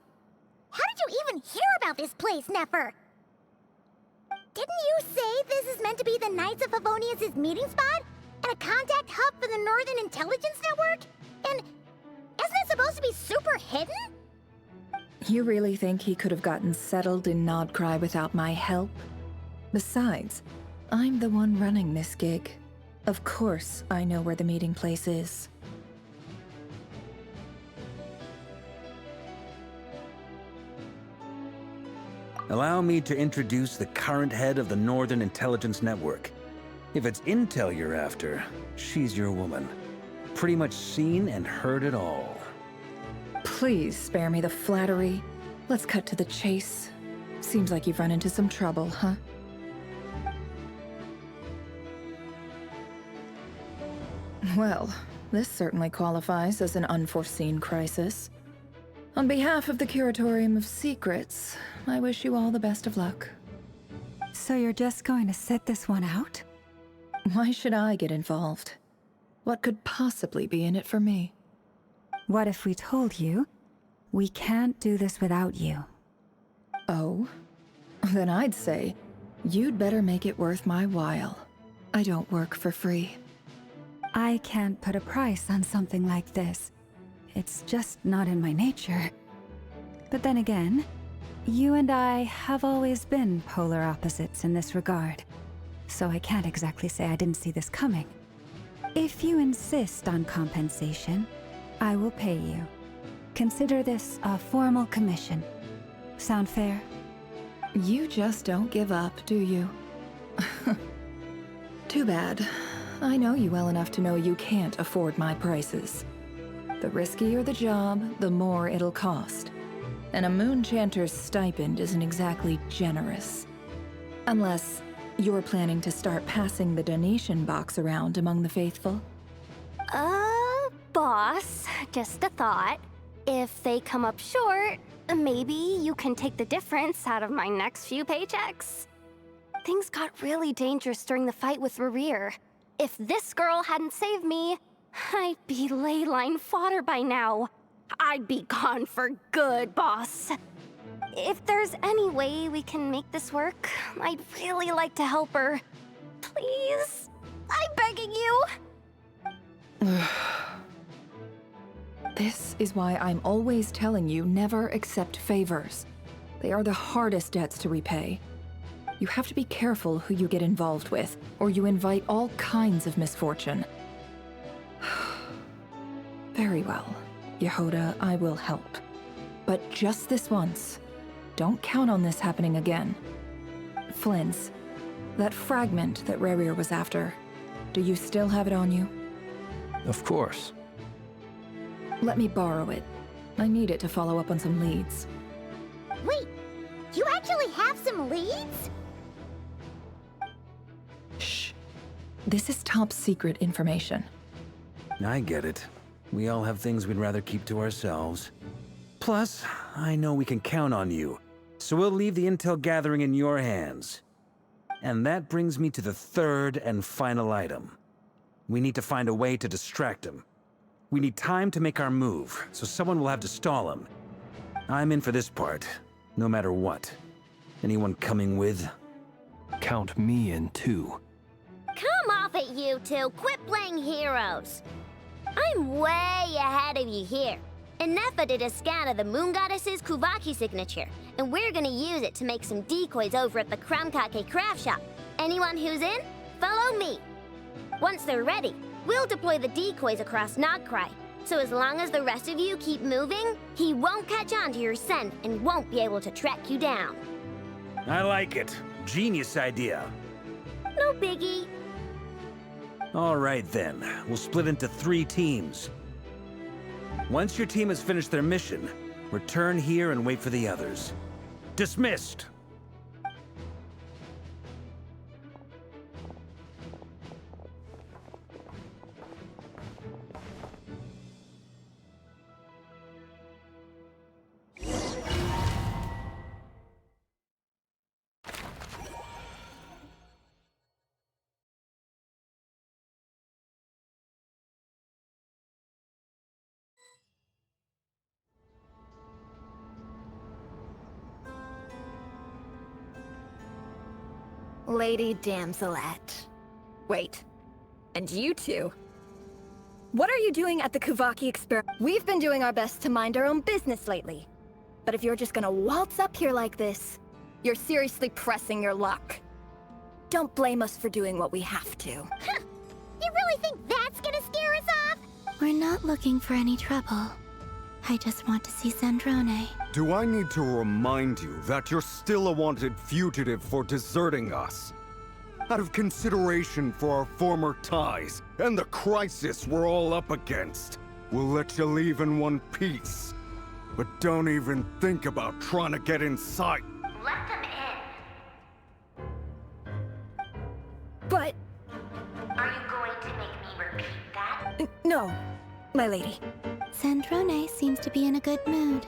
How did you even hear about this place, Nefer? Didn't you say this is meant to be the Knights of Favonius' meeting spot? And a contact hub for the Northern Intelligence Network? And isn't it supposed to be super hidden? You really think he could have gotten settled in Krai without my help? Besides, I'm the one running this gig. Of course I know where the meeting place is. Allow me to introduce the current head of the Northern Intelligence Network. If it's intel you're after, she's your woman. Pretty much seen and heard it all. Please spare me the flattery. Let's cut to the chase. Seems like you've run into some trouble, huh? Well, this certainly qualifies as an unforeseen crisis. On behalf of the Curatorium of Secrets, I wish you all the best of luck. So you're just going to sit this one out? Why should I get involved? What could possibly be in it for me? What if we told you we can't do this without you? Oh? Then I'd say you'd better make it worth my while. I don't work for free. I can't put a price on something like this. It's just not in my nature. But then again, you and I have always been polar opposites in this regard. So I can't exactly say I didn't see this coming. If you insist on compensation, I will pay you. Consider this a formal commission. Sound fair? You just don't give up, do you? Too bad. I know you well enough to know you can't afford my prices. The riskier the job, the more it'll cost. And a Moonchanter's stipend isn't exactly generous. Unless you're planning to start passing the donation box around among the faithful. Boss, just a thought. If they come up short, maybe you can take the difference out of my next few paychecks. Things got really dangerous during the fight with Rarier. If this girl hadn't saved me, I'd be ley line fodder by now. I'd be gone for good, boss. If there's any way we can make this work, I'd really like to help her. Please? I'm begging you! This is why I'm always telling you never accept favors. They are the hardest debts to repay. You have to be careful who you get involved with, or you invite all kinds of misfortune. Very well, Yehoda, I will help. But just this once. Don't count on this happening again. Flynn's, that fragment that Rarier was after, do you still have it on you? Of course. Let me borrow it. I need it to follow up on some leads. Wait, you actually have some leads? Shh. This is top secret information. I get it. We all have things we'd rather keep to ourselves. Plus, I know we can count on you, so we'll leave the intel gathering in your hands. And that brings me to the third and final item. We need to find a way to distract him. We need time to make our move, so someone will have to stall him. I'm in for this part, no matter what. Anyone coming with? Count me in too. Come off it, you two. Quit playing heroes. I'm way ahead of you here. Nefa did a scan of the Moon Goddess's Kuvaki signature, and we're gonna use it to make some decoys over at the Kramkake craft shop. Anyone who's in, follow me. Once they're ready, we'll deploy the decoys across Krai. So as long as the rest of you keep moving, he won't catch on to your scent and won't be able to track you down. I like it. Genius idea. No biggie. All right then, we'll split into 3 teams. Once your team has finished their mission, return here and wait for the others. Dismissed! Lady Damselette. Wait, and you two? What are you doing at the Kuvaki experiment? We've been doing our best to mind our own business lately. But if you're just gonna waltz up here like this, you're seriously pressing your luck. Don't blame us for doing what we have to. Huh. You really think that's gonna scare us off? We're not looking for any trouble. I just want to see Sandrone. Do I need to remind you that you're still a wanted fugitive for deserting us? Out of consideration for our former ties and the crisis we're all up against, we'll let you leave in one piece. But don't even think about trying to get inside. Let them in. But... Are you going to make me repeat that? No, my lady. Sandrone seems to be in a good mood.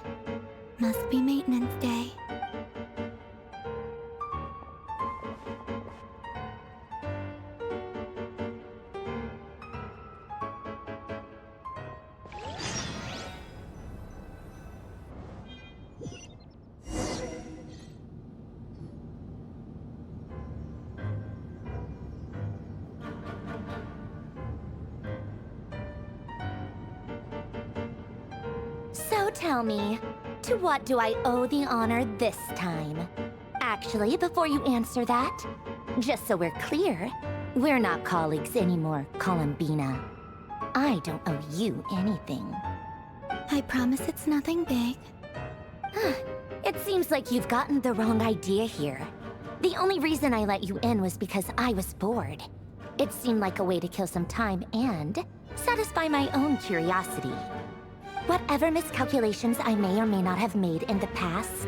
Must be maintenance day. So tell me, to what do I owe the honor this time? Actually, before you answer that, just so we're clear, we're not colleagues anymore, Columbina. I don't owe you anything. I promise it's nothing big. It seems like you've gotten the wrong idea here. The only reason I let you in was because I was bored. It seemed like a way to kill some time and satisfy my own curiosity. Whatever miscalculations I may or may not have made in the past,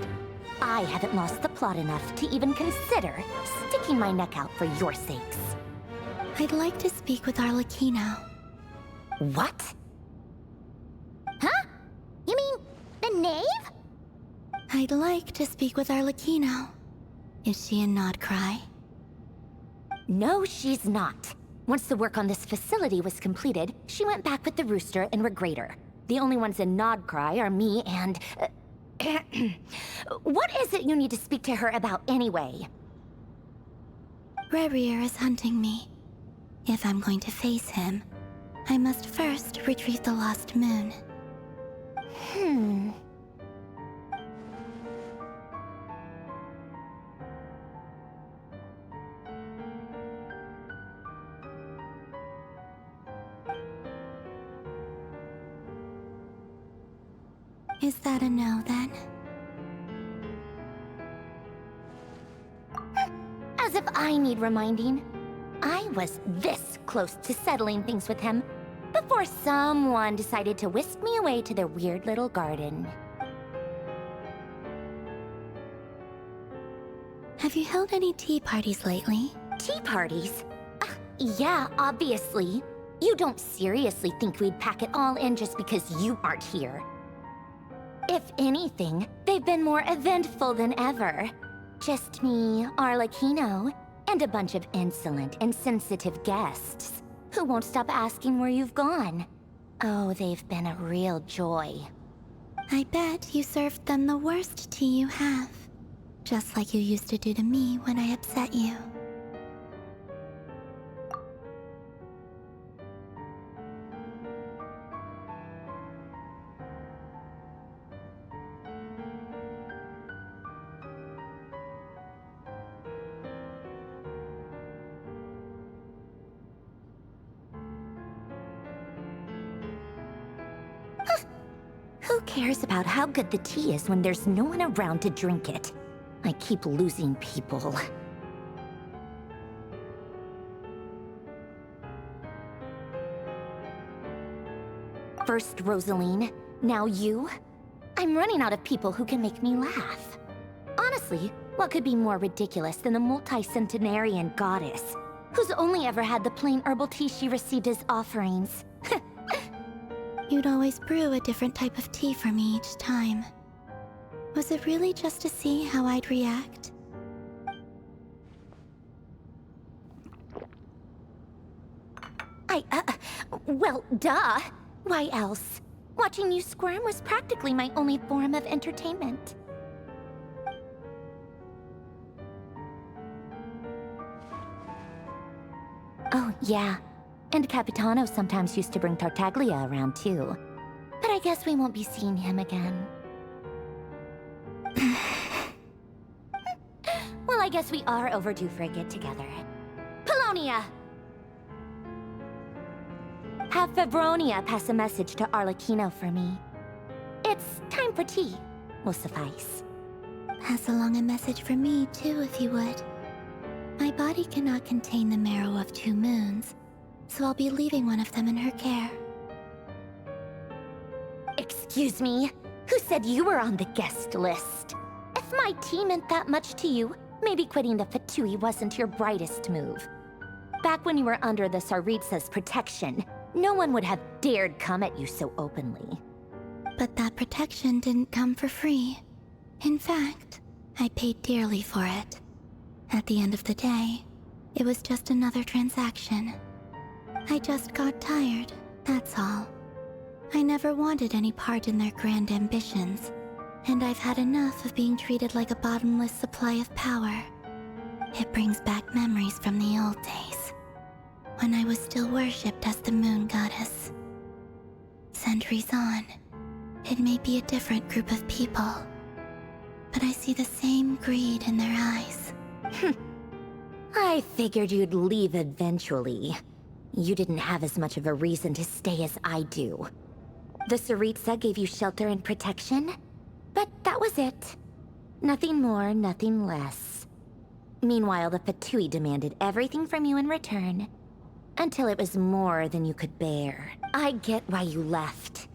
I haven't lost the plot enough to even consider sticking my neck out for your sakes. I'd like to speak with Arlecchino. What? Huh? You mean the knave? I'd like to speak with Arlecchino. Is she in Krai? No, she's not. Once the work on this facility was completed, she went back with the Rooster and Regrator. The only ones in Krai are me and... What is it you need to speak to her about anyway? Rerir is hunting me. If I'm going to face him, I must first retrieve the lost moon. Is that a no, then? As if I need reminding. I was this close to settling things with him before someone decided to whisk me away to their weird little garden. Have you held any tea parties lately? Tea parties? Yeah, obviously. You don't seriously think we'd pack it all in just because you aren't here. If anything, they've been more eventful than ever. Just me, Arlecchino, and a bunch of insolent and sensitive guests who won't stop asking where you've gone. Oh, they've been a real joy. I bet you served them the worst tea you have. Just like you used to do to me when I upset you. Who cares about how good the tea is when there's no one around to drink it? I keep losing people. First Rosaline, now you. I'm running out of people who can make me laugh. Honestly, what could be more ridiculous than a multi-centenarian goddess who's only ever had the plain herbal tea she received as offerings? You'd always brew a different type of tea for me each time. Was it really just to see how I'd react? Well, duh. Why else? Watching you squirm was practically my only form of entertainment. Oh, yeah. And Capitano sometimes used to bring Tartaglia around, too. But I guess we won't be seeing him again. Well, I guess we are overdue for a get-together. Polonia! Have Favronia pass a message to Arlecchino for me. It's time for tea. Will suffice. Pass along a message for me, too, if you would. My body cannot contain the marrow of 2 moons, so I'll be leaving one of them in her care. Excuse me? Who said you were on the guest list? If my tea meant that much to you, maybe quitting the Fatui wasn't your brightest move. Back when you were under the Tsaritsa's protection, no one would have dared come at you so openly. But that protection didn't come for free. In fact, I paid dearly for it. At the end of the day, it was just another transaction. I just got tired, that's all. I never wanted any part in their grand ambitions, and I've had enough of being treated like a bottomless supply of power. It brings back memories from the old days, when I was still worshipped as the moon goddess. Centuries on, it may be a different group of people, but I see the same greed in their eyes. I figured you'd leave eventually. You didn't have as much of a reason to stay as I do. The Tsaritsa gave you shelter and protection, but that was it. Nothing more, nothing less. Meanwhile, the Fatui demanded everything from you in return, until it was more than you could bear. I get why you left.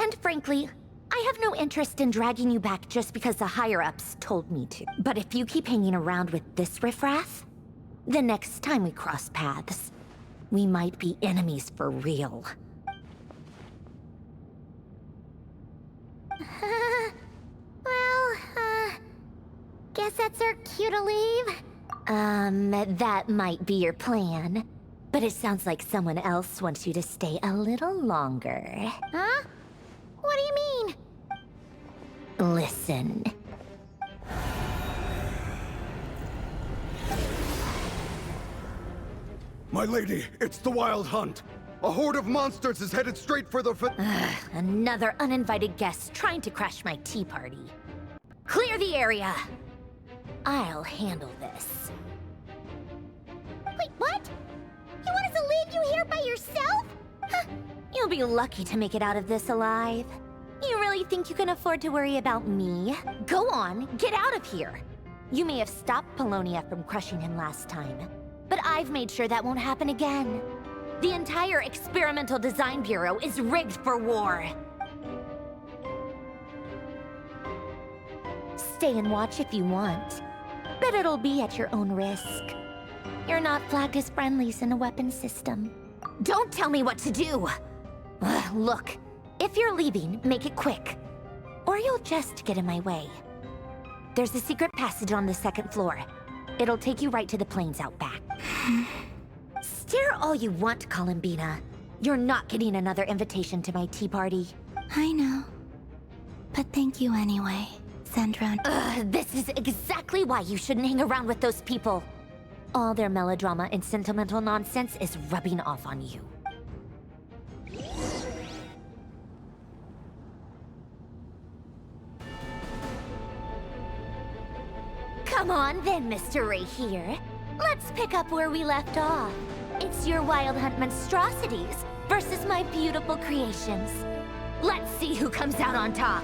And frankly, I have no interest in dragging you back just because the higher-ups told me to. But if you keep hanging around with this riffraff, the next time we cross paths, we might be enemies for real. Guess that's our cue to leave. That might be your plan. But it sounds like someone else wants you to stay a little longer. Huh? What do you mean? Listen. My lady, it's the Wild Hunt. A horde of monsters is headed straight for the Another uninvited guest trying to crash my tea party. Clear the area! I'll handle this. Wait, what? You want us to leave you here by yourself? You'll be lucky to make it out of this alive. You really think you can afford to worry about me? Go on, get out of here! You may have stopped Polonia from crushing him last time, but I've made sure that won't happen again. The entire Experimental Design Bureau is rigged for war. Stay and watch if you want, but it'll be at your own risk. You're not flagged as friendlies in the weapons system. Don't tell me what to do! Look, if you're leaving, make it quick, or you'll just get in my way. There's a secret passage on the 2nd floor. It'll take you right to the plains out back. Stare all you want, Columbina. You're not getting another invitation to my tea party. I know. But thank you anyway, Sandro. This is exactly why you shouldn't hang around with those people. All their melodrama and sentimental nonsense is rubbing off on you. Come on then, Mr. Ray here. Let's pick up where we left off. It's your Wild Hunt monstrosities versus my beautiful creations. Let's see who comes out on top.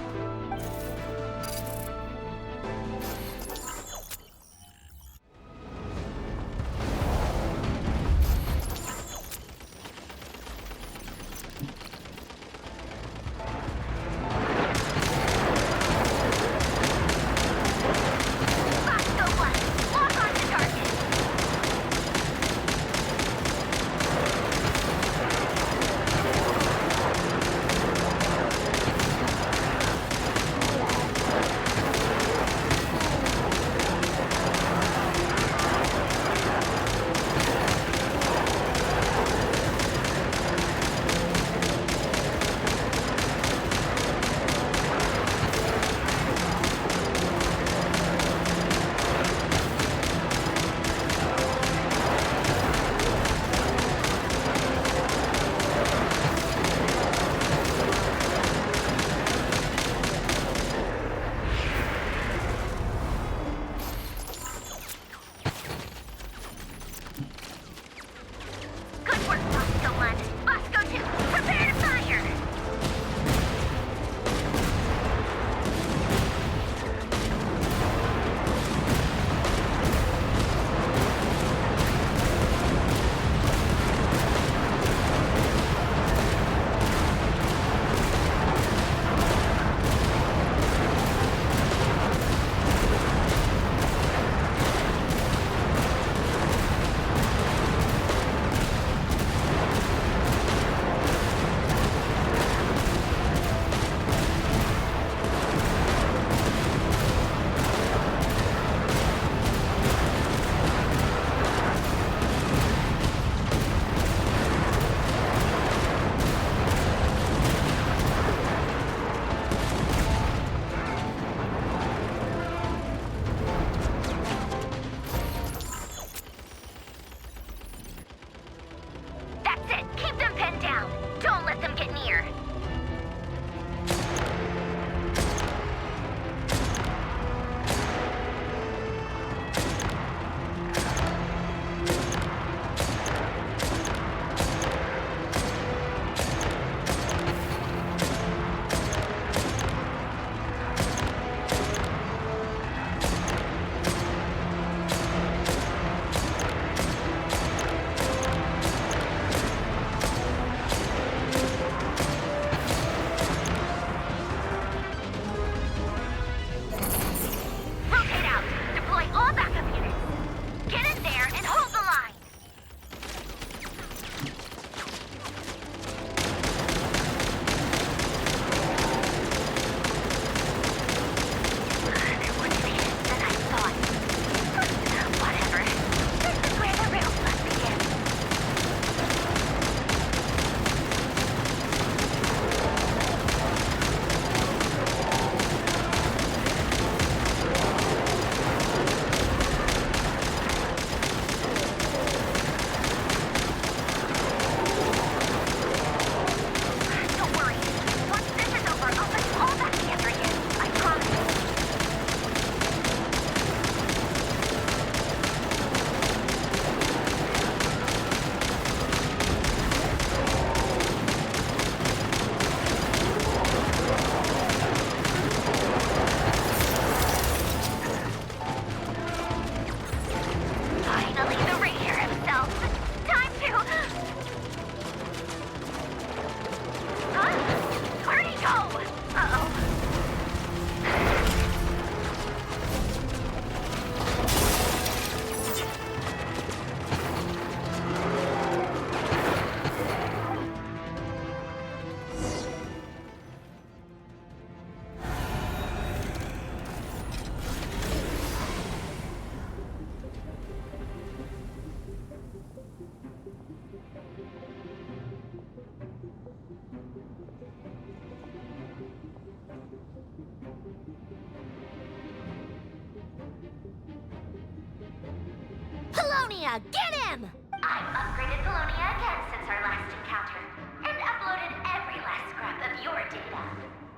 Polonia! Get him! I've upgraded Polonia again since our last encounter, and uploaded every last scrap of your data.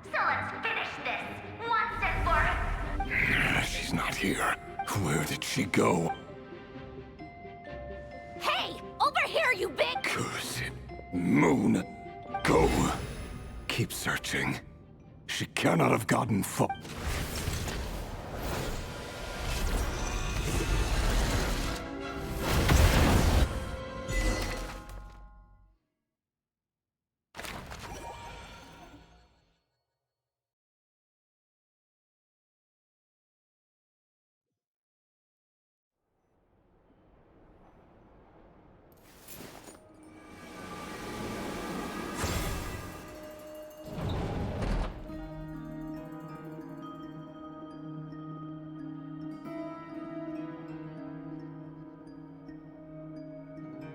So let's finish this, once and for... She's not here. Where did she go? Hey! Over here, you big... Curse it. Moon, go. Keep searching. She cannot have gotten far.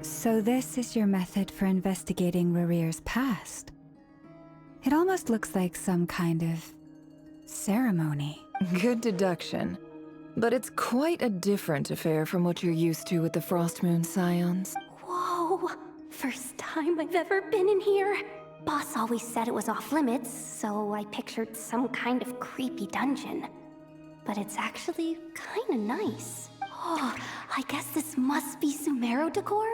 So this is your method for investigating Rarir's past? It almost looks like some kind of ceremony. Good deduction. But it's quite a different affair from what you're used to with the Frostmoon Scions. Whoa! First time I've ever been in here. Boss always said it was off limits, so I pictured some kind of creepy dungeon. But it's actually kinda nice. Oh, I guess this must be Sumero decor?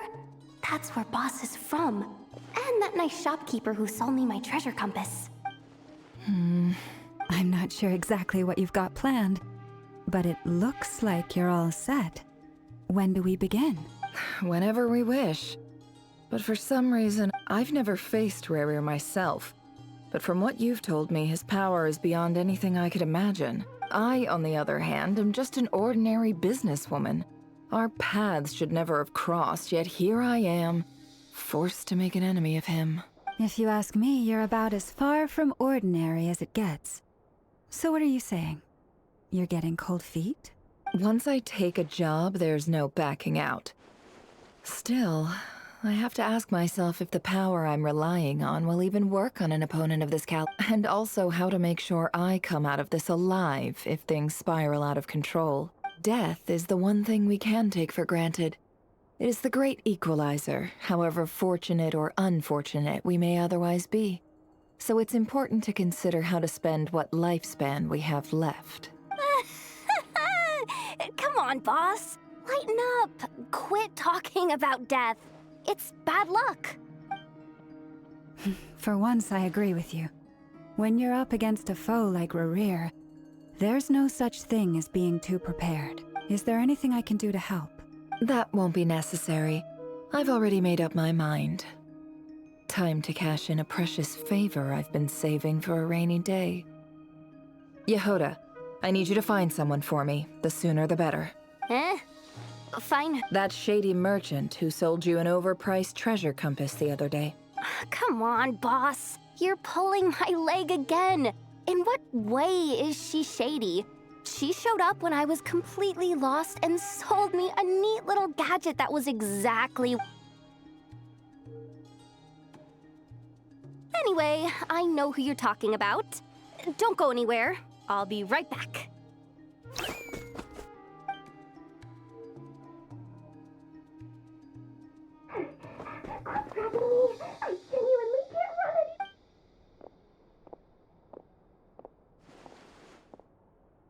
That's where Boss is from. And that nice shopkeeper who sold me my treasure compass. I'm not sure exactly what you've got planned, but it looks like you're all set. When do we begin? Whenever we wish. But for some reason, I've never faced Rarir myself. But from what you've told me, his power is beyond anything I could imagine. I, on the other hand, am just an ordinary businesswoman. Our paths should never have crossed, yet here I am, forced to make an enemy of him. If you ask me, you're about as far from ordinary as it gets. So what are you saying? You're getting cold feet? Once I take a job, there's no backing out. Still, I have to ask myself if the power I'm relying on will even work on an opponent of this caliber, and also how to make sure I come out of this alive if things spiral out of control. Death is the one thing we can take for granted. It is the great equalizer, however fortunate or unfortunate we may otherwise be. So it's important to consider how to spend what lifespan we have left. Come on, boss. Lighten up. Quit talking about death. It's bad luck. For once, I agree with you. When you're up against a foe like Rarir, there's no such thing as being too prepared. Is there anything I can do to help? That won't be necessary. I've already made up my mind. Time to cash in a precious favor I've been saving for a rainy day. Yehoda, I need you to find someone for me. The sooner the better. Fine. That shady merchant who sold you an overpriced treasure compass the other day. Come on, boss. You're pulling my leg again. In what way is she shady? She showed up when I was completely lost and sold me a neat little gadget that was exactly... Anyway, I know who you're talking about. Don't go anywhere. I'll be right back.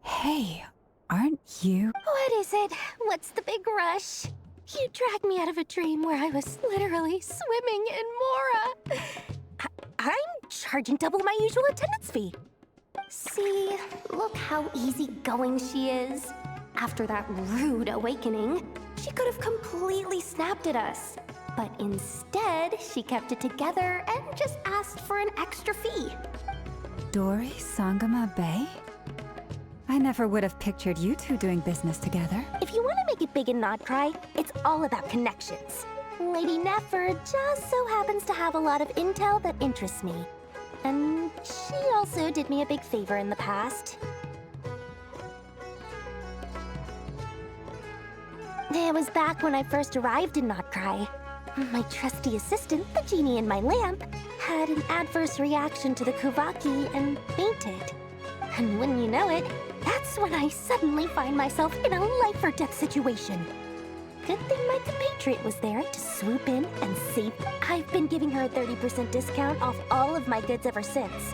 Hey, aren't you? What is it? What's the big rush? You dragged me out of a dream where I was literally swimming in Mora. I'm charging double my usual attendance fee. See, look how easygoing she is. After that rude awakening, she could have completely snapped at us. But instead, she kept it together and just asked for an extra fee. Dori Sangama Bay? I never would have pictured you two doing business together. If you want to make it big and not cry, it's all about connections. Lady Nefer just so happens to have a lot of intel that interests me. And she also did me a big favor in the past. It was back when I first arrived in Not Cry. My trusty assistant, the genie in my lamp, had an adverse reaction to the Kuvaki and fainted. And wouldn't you know it, that's when I suddenly find myself in a life-or-death situation. Good thing my compatriot was there to swoop in and save. I've been giving her a 30% discount off all of my goods ever since.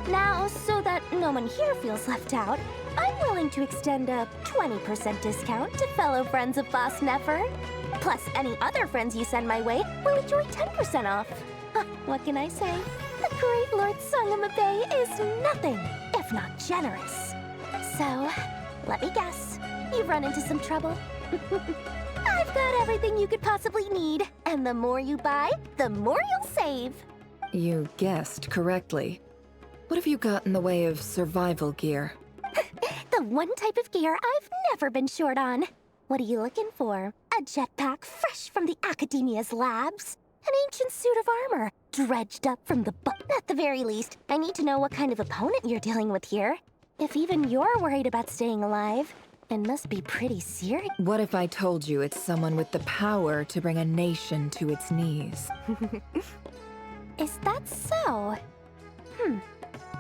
Now, so that no one here feels left out, I'm willing to extend a 20% discount to fellow friends of Boss Nefer. Plus, any other friends you send my way will enjoy 10% off. What can I say? The great Lord Sangamabe is nothing if not generous. So, let me guess. You've run into some trouble? I've got everything you could possibly need. And the more you buy, the more you'll save. You guessed correctly. What have you got in the way of survival gear? The one type of gear I've never been short on. What are you looking for? A jetpack fresh from the Academia's labs? An ancient suit of armor, dredged up from the At the very least, I need to know what kind of opponent you're dealing with here. If even you're worried about staying alive, it must be pretty serious. What if I told you it's someone with the power to bring a nation to its knees? Is that so?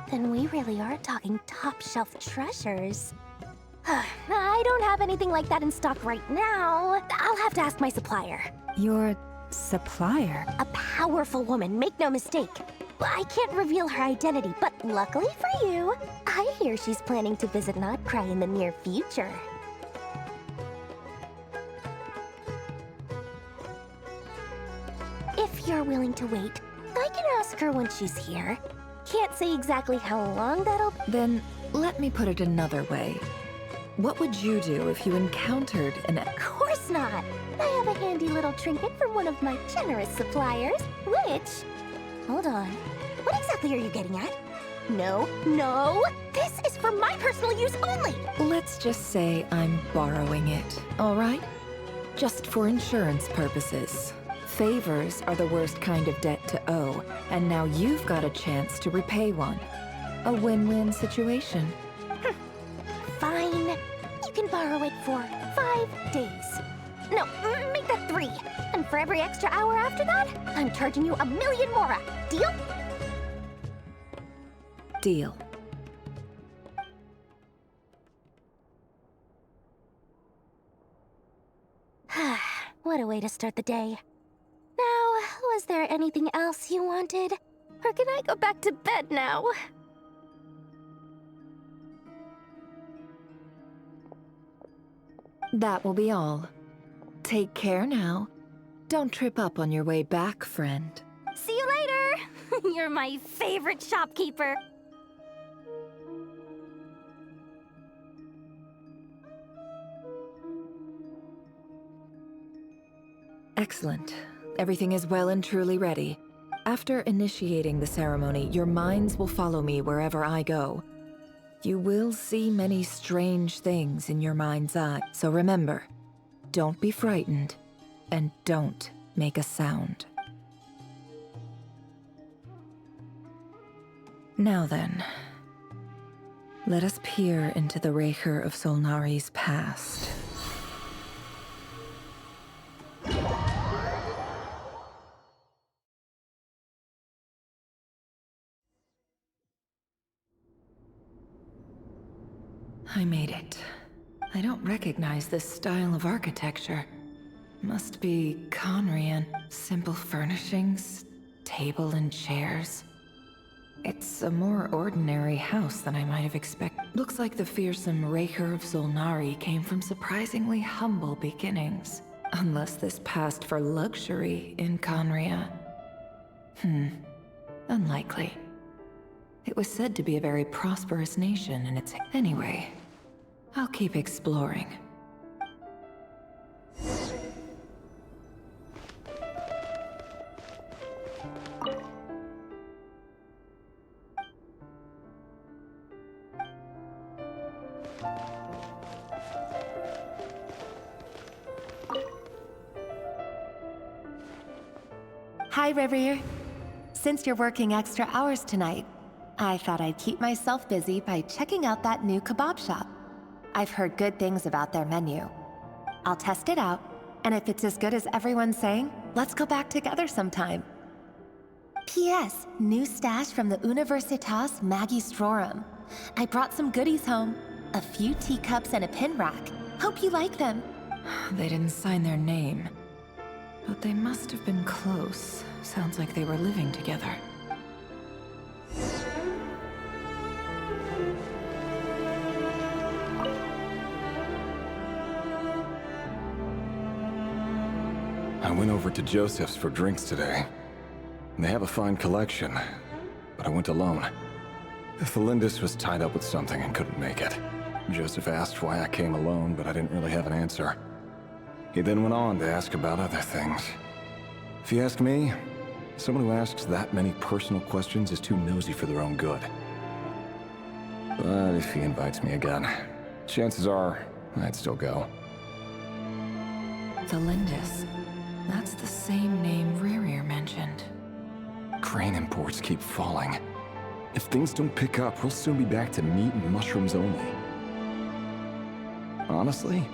Then we really are talking top-shelf treasures. I don't have anything like that in stock right now. I'll have to ask my supplier. Your supplier? A powerful woman, make no mistake. I can't reveal her identity, but luckily for you, I hear she's planning to visit Krai in the near future. If you're willing to wait, I can ask her when she's here. Can't say exactly how long that'll be. Then let me put it another way. What would you do if you encountered an... Of course not! I have a handy little trinket from one of my generous suppliers, which... Hold on. What exactly are you getting at? No, no! This is for my personal use only! Let's just say I'm borrowing it, all right? Just for insurance purposes. Favors are the worst kind of debt to owe, and now you've got a chance to repay one. A win-win situation. Fine. You can borrow it for 5 days. No, make that 3. And for every extra hour after that, I'm charging you 1,000,000 mora. Deal? Deal. What a way to start the day. Now, was there anything else you wanted? Or can I go back to bed now? That will be all. Take care now. Don't trip up on your way back, friend. See you later! You're my favorite shopkeeper. Excellent. Everything is well and truly ready. After initiating the ceremony, your minds will follow me wherever I go. You will see many strange things in your mind's eye. So remember, don't be frightened, and don't make a sound. Now then, let us peer into the Raker of Solnari's past. I made it. I don't recognize this style of architecture. Must be Conrian. Simple furnishings, table and chairs. It's a more ordinary house than I might have expected. Looks like the fearsome Raker of Solnari came from surprisingly humble beginnings. Unless this passed for luxury in Conria. Unlikely. It was said to be a very prosperous nation in its... Anyway, I'll keep exploring. Hi, River. Since you're working extra hours tonight, I thought I'd keep myself busy by checking out that new kebab shop. I've heard good things about their menu. I'll test it out, and if it's as good as everyone's saying, let's go back together sometime. P.S. New stash from the Universitas Magistrorum. I brought some goodies home. A few teacups and a pin rack. Hope you like them. They didn't sign their name. But they must have been close. Sounds like they were living together. I went over to Joseph's for drinks today. They have a fine collection, but I went alone. Thelindis was tied up with something and couldn't make it. Joseph asked why I came alone, but I didn't really have an answer. He then went on to ask about other things. If you ask me, someone who asks that many personal questions is too nosy for their own good. But if he invites me again, chances are I'd still go. Thelindis. That's the same name Rerir mentioned. Crane imports keep falling. If things don't pick up, we'll soon be back to meat and mushrooms only. Honestly,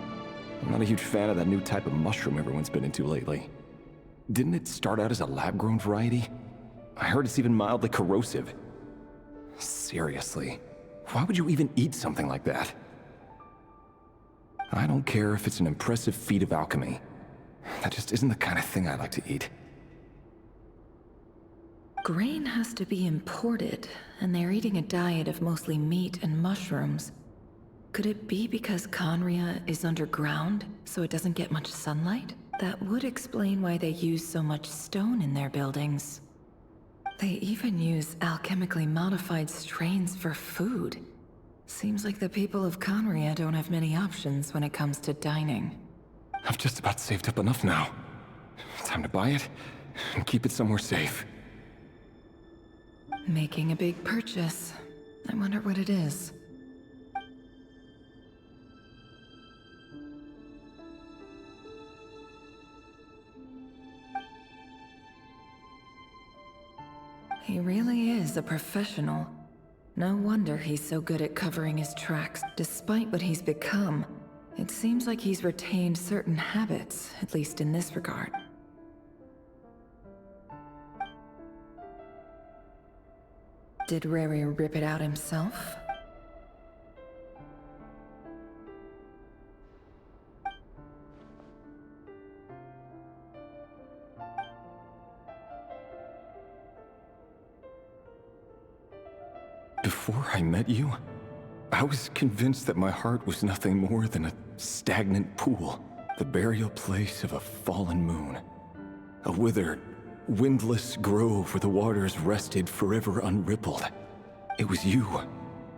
I'm not a huge fan of that new type of mushroom everyone's been into lately. Didn't it start out as a lab-grown variety? I heard it's even mildly corrosive. Seriously, why would you even eat something like that? I don't care if it's an impressive feat of alchemy. That just isn't the kind of thing I like to eat. Grain has to be imported, and they're eating a diet of mostly meat and mushrooms. Could it be because Conria is underground, so it doesn't get much sunlight? That would explain why they use so much stone in their buildings. They even use alchemically modified strains for food. Seems like the people of Conria don't have many options when it comes to dining. I've just about saved up enough now. Time to buy it and keep it somewhere safe. Making a big purchase. I wonder what it is. He really is a professional. No wonder he's so good at covering his tracks. Despite what he's become, it seems like he's retained certain habits, at least in this regard. Did Rerir rip it out himself? Before I met you, I was convinced that my heart was nothing more than a stagnant pool, the burial place of a fallen moon. A withered, windless grove where the waters rested forever unrippled. It was you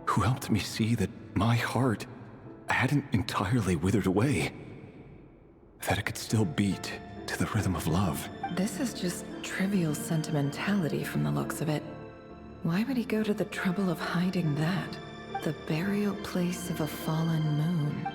who helped me see that my heart hadn't entirely withered away. That it could still beat to the rhythm of love. This is just trivial sentimentality from the looks of it. Why would he go to the trouble of hiding that? The burial place of a fallen moon.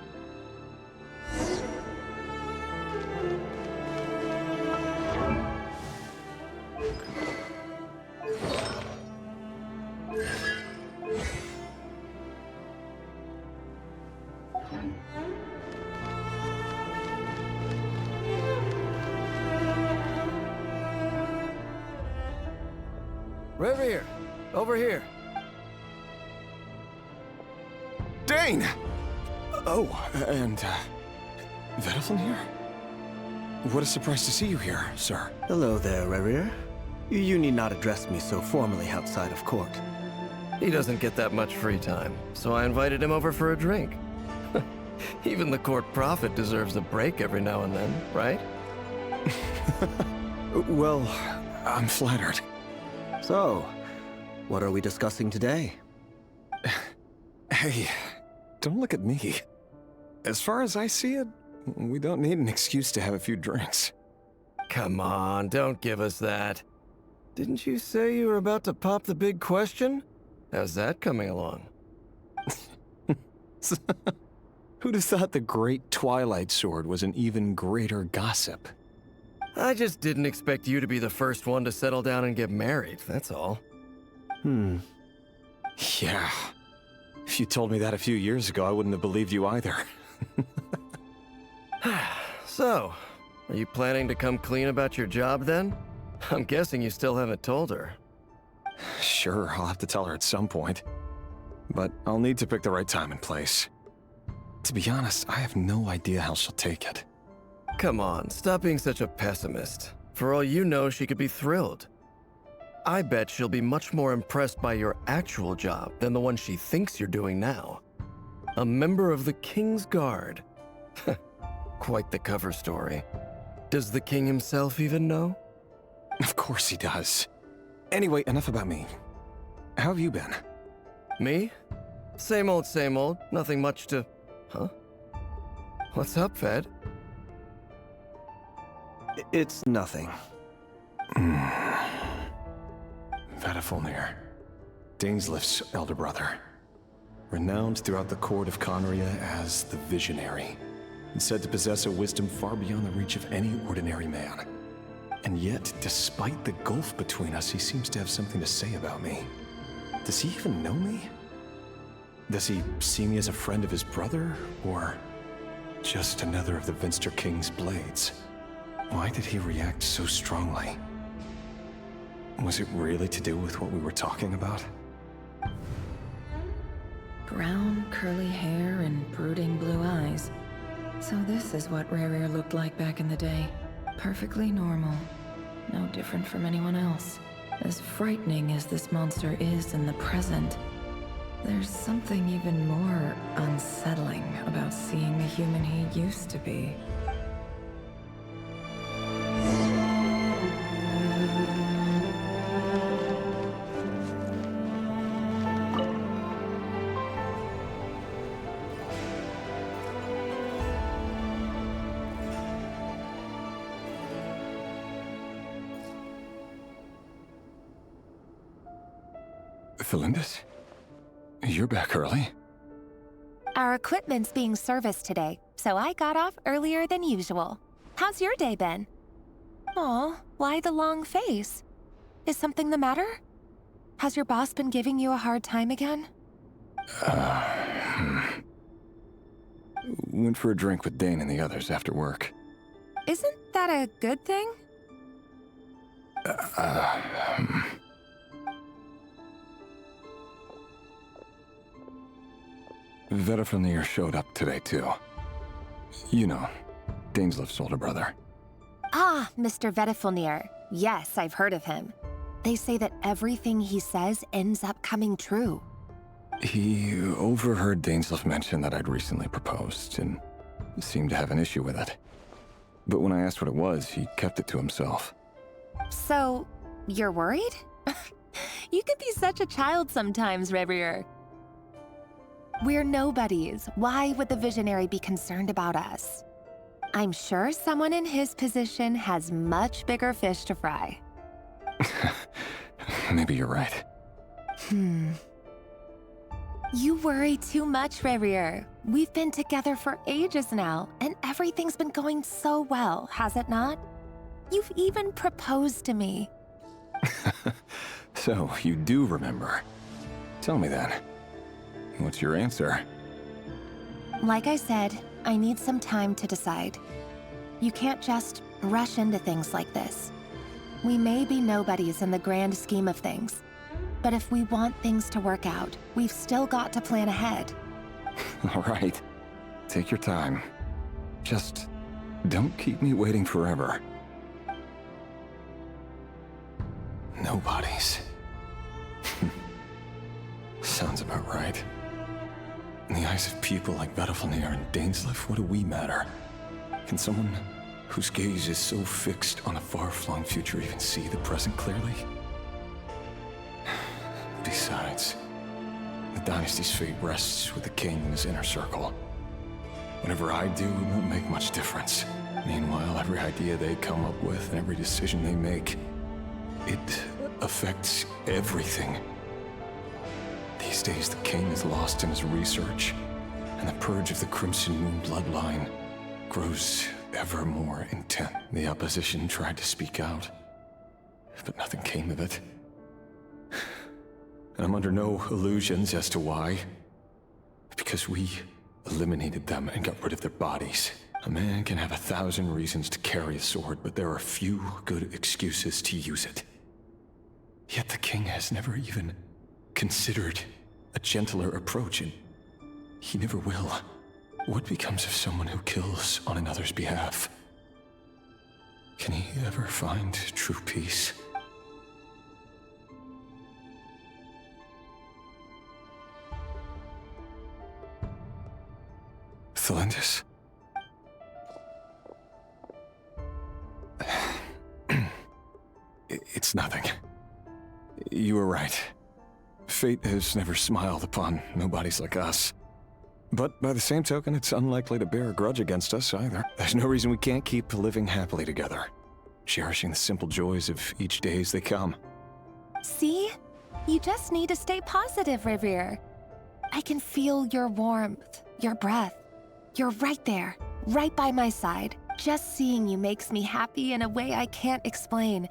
Rerir, over here. Dane! Oh, and, Vedelfin here? What a surprise to see you here, sir. Hello there, Rerir. You need not address me so formally outside of court. He doesn't get that much free time, so I invited him over for a drink. Even the court prophet deserves a break every now and then, right? Well, I'm flattered. So, what are we discussing today? Hey, don't look at me. As far as I see it, we don't need an excuse to have a few drinks. Come on, don't give us that. Didn't you say you were about to pop the big question? How's that coming along? Who'd have thought the great Twilight Sword was an even greater gossip? I just didn't expect you to be the first one to settle down and get married, that's all. Yeah. If you told me that a few years ago, I wouldn't have believed you either. So, are you planning to come clean about your job then? I'm guessing you still haven't told her. Sure, I'll have to tell her at some point. But I'll need to pick the right time and place. To be honest, I have no idea how she'll take it. Come on, stop being such a pessimist. For all you know, she could be thrilled. I bet she'll be much more impressed by your actual job than the one she thinks you're doing now. A member of the King's Guard. Quite the cover story. Does the king himself even know? Of course he does. Anyway, enough about me. How have you been? Me? Same old, same old. Nothing much to... Huh? What's up, Fed? It's nothing. Vedifulnir, Daneslif's elder brother. Renowned throughout the court of Conria as the Visionary, and said to possess a wisdom far beyond the reach of any ordinary man. And yet, despite the gulf between us, he seems to have something to say about me. Does he even know me? Does he see me as a friend of his brother, or just another of the Vinster King's blades? Why did he react so strongly? Was it really to do with what we were talking about? Brown, curly hair and brooding blue eyes. So this is what Rerir looked like back in the day. Perfectly normal. No different from anyone else. As frightening as this monster is in the present, there's something even more unsettling about seeing the human he used to be. Felindis? You're back early? Our equipment's being serviced today, so I got off earlier than usual. How's your day been? Aw, why the long face? Is something the matter? Has your boss been giving you a hard time again? Went for a drink with Dane and the others after work. Isn't that a good thing? Vedifulnir showed up today, too. You know, Daneslif's older brother. Ah, Mr. Vedifulnir. Yes, I've heard of him. They say that everything he says ends up coming true. He overheard Daneslif mention that I'd recently proposed, and seemed to have an issue with it. But when I asked what it was, he kept it to himself. So, you're worried? You can be such a child sometimes, Rerir. We're nobodies. Why would the Visionary be concerned about us? I'm sure someone in his position has much bigger fish to fry. Maybe you're right. You worry too much, Rerir. We've been together for ages now, and everything's been going so well, has it not? You've even proposed to me. So, you do remember. Tell me then. What's your answer? Like I said, I need some time to decide. You can't just rush into things like this. We may be nobodies in the grand scheme of things, but if we want things to work out, we've still got to plan ahead. All right. Take your time. Just don't keep me waiting forever. Nobodies. Sounds about right. In the eyes of people like Vedifulnir and Daneslif, what do we matter? Can someone whose gaze is so fixed on a far-flung future even see the present clearly? Besides, the dynasty's fate rests with the king and his inner circle. Whatever I do, it won't make much difference. Meanwhile, every idea they come up with and every decision they make, it affects everything. These days, the king is lost in his research, and the purge of the Crimson Moon bloodline grows ever more intense. The opposition tried to speak out, but nothing came of it. And I'm under no illusions as to why. Because we eliminated them and got rid of their bodies. A man can have 1,000 reasons to carry a sword, but there are few good excuses to use it. Yet the king has never even considered a gentler approach, and he never will. What becomes of someone who kills on another's behalf? Can he ever find true peace? Thelindis? It's nothing. You were right. Fate has never smiled upon nobodies like us. But by the same token, it's unlikely to bear a grudge against us either. There's no reason we can't keep living happily together, cherishing the simple joys of each day as they come. See? You just need to stay positive, Revere. I can feel your warmth, your breath. You're right there, right by my side. Just seeing you makes me happy in a way I can't explain.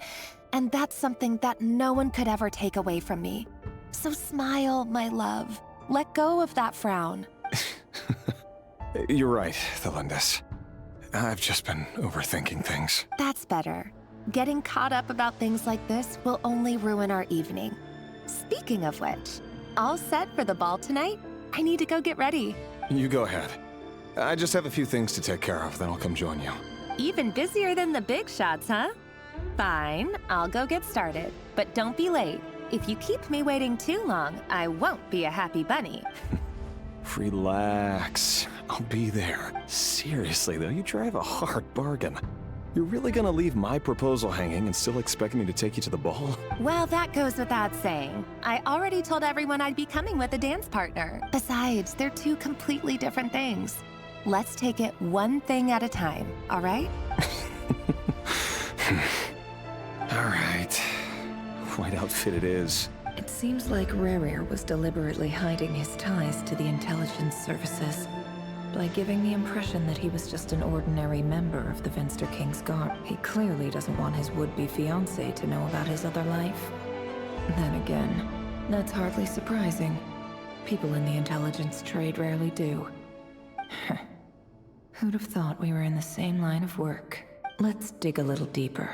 And that's something that no one could ever take away from me. So smile, my love. Let go of that frown. You're right, Thelindis. I've just been overthinking things. That's better. Getting caught up about things like this will only ruin our evening. Speaking of which, all set for the ball tonight? I need to go get ready. You go ahead. I just have a few things to take care of, then I'll come join you. Even busier than the big shots, huh? Fine, I'll go get started. But don't be late. If you keep me waiting too long, I won't be a happy bunny. Relax. I'll be there. Seriously, though, you drive a hard bargain. You're really gonna leave my proposal hanging and still expect me to take you to the ball? Well, that goes without saying. I already told everyone I'd be coming with a dance partner. Besides, they're two completely different things. Let's take it one thing at a time, all right? All right. White outfit it is. It seems like Rerir was deliberately hiding his ties to the intelligence services by giving the impression that he was just an ordinary member of the Venster King's Guard. He clearly doesn't want his would-be fiancée to know about his other life. Then again, that's hardly surprising. People in the intelligence trade rarely do. Who'd have thought we were in the same line of work? Let's dig a little deeper.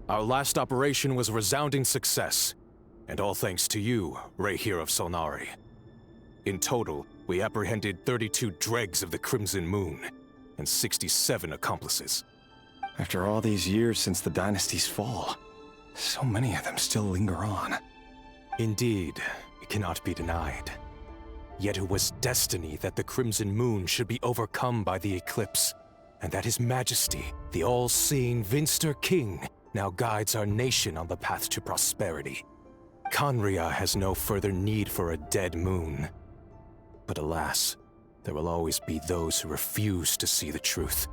Our last operation was a resounding success, and all thanks to you, Rehir of Solnari. In total, we apprehended 32 dregs of the Crimson Moon, and 67 accomplices. After all these years since the dynasty's fall, so many of them still linger on. Indeed, it cannot be denied. Yet it was destiny that the Crimson Moon should be overcome by the eclipse, and that His Majesty, the all-seeing Venster King, now guides our nation on the path to prosperity. Conria has no further need for a dead moon. But alas, there will always be those who refuse to see the truth,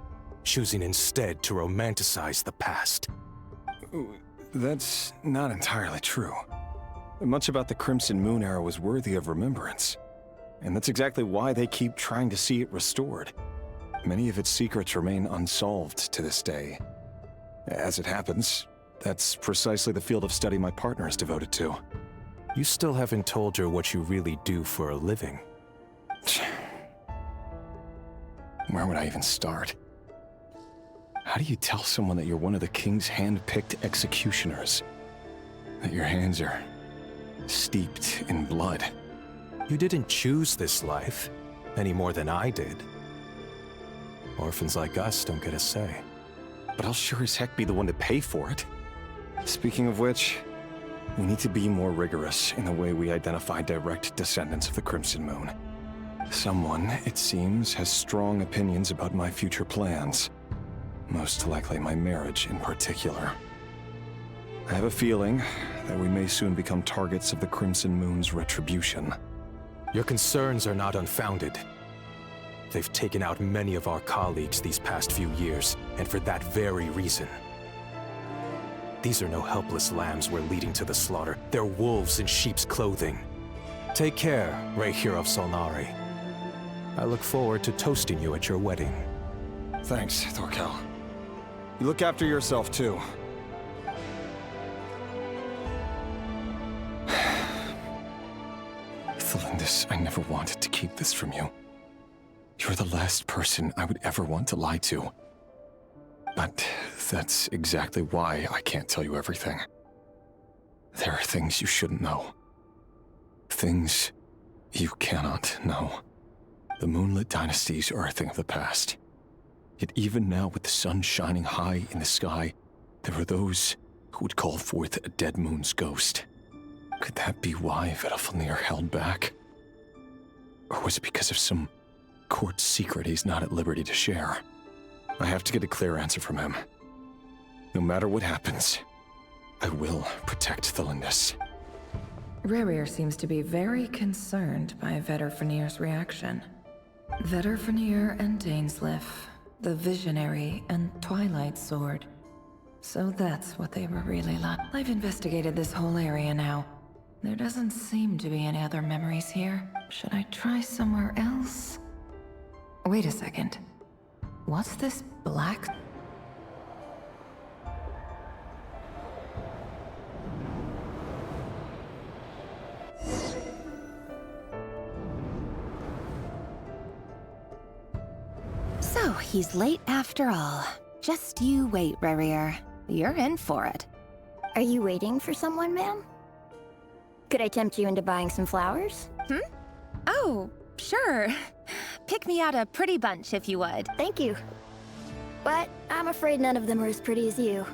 choosing instead to romanticize the past. That's not entirely true. Much about the Crimson Moon era was worthy of remembrance, and that's exactly why they keep trying to see it restored. Many of its secrets remain unsolved to this day. As it happens, that's precisely the field of study my partner is devoted to. You still haven't told her what you really do for a living. Where would I even start? How do you tell someone that you're one of the King's hand-picked executioners? That your hands are steeped in blood? You didn't choose this life, any more than I did. Orphans like us don't get a say. But I'll sure as heck be the one to pay for it. Speaking of which, we need to be more rigorous in the way we identify direct descendants of the Crimson Moon. Someone, it seems, has strong opinions about my future plans. Most likely my marriage in particular. I have a feeling that we may soon become targets of the Crimson Moon's retribution. Your concerns are not unfounded. They've taken out many of our colleagues these past few years, and for that very reason. These are no helpless lambs we're leading to the slaughter. They're wolves in sheep's clothing. Take care, Rehir of Solnari. I look forward to toasting you at your wedding. Thanks, Thorkel. You look after yourself, too. Thelindis, I never wanted to keep this from you. You're the last person I would ever want to lie to. But that's exactly why I can't tell you everything. There are things you shouldn't know. Things you cannot know. The moonlit dynasties are a thing of the past. Yet even now, with the sun shining high in the sky, there are those who would call forth a dead moon's ghost. Could that be why Vedalfnir held back? Or was it because of some court secret he's not at liberty to share? I have to get a clear answer from him. No matter what happens, I will protect the Lindis. Rerir seems to be very concerned by Vedalfnir's reaction. Vedalfnir and Dainsleif, the Visionary and Twilight Sword. So that's what they were really like. I've investigated this whole area now. There doesn't seem to be any other memories here. Should I try somewhere else? Wait a second. What's this black? So, he's late after all. Just you wait, Rerir. You're in for it. Are you waiting for someone, ma'am? Could I tempt you into buying some flowers? Oh, sure. Pick me out a pretty bunch if you would. Thank you. But I'm afraid none of them are as pretty as you.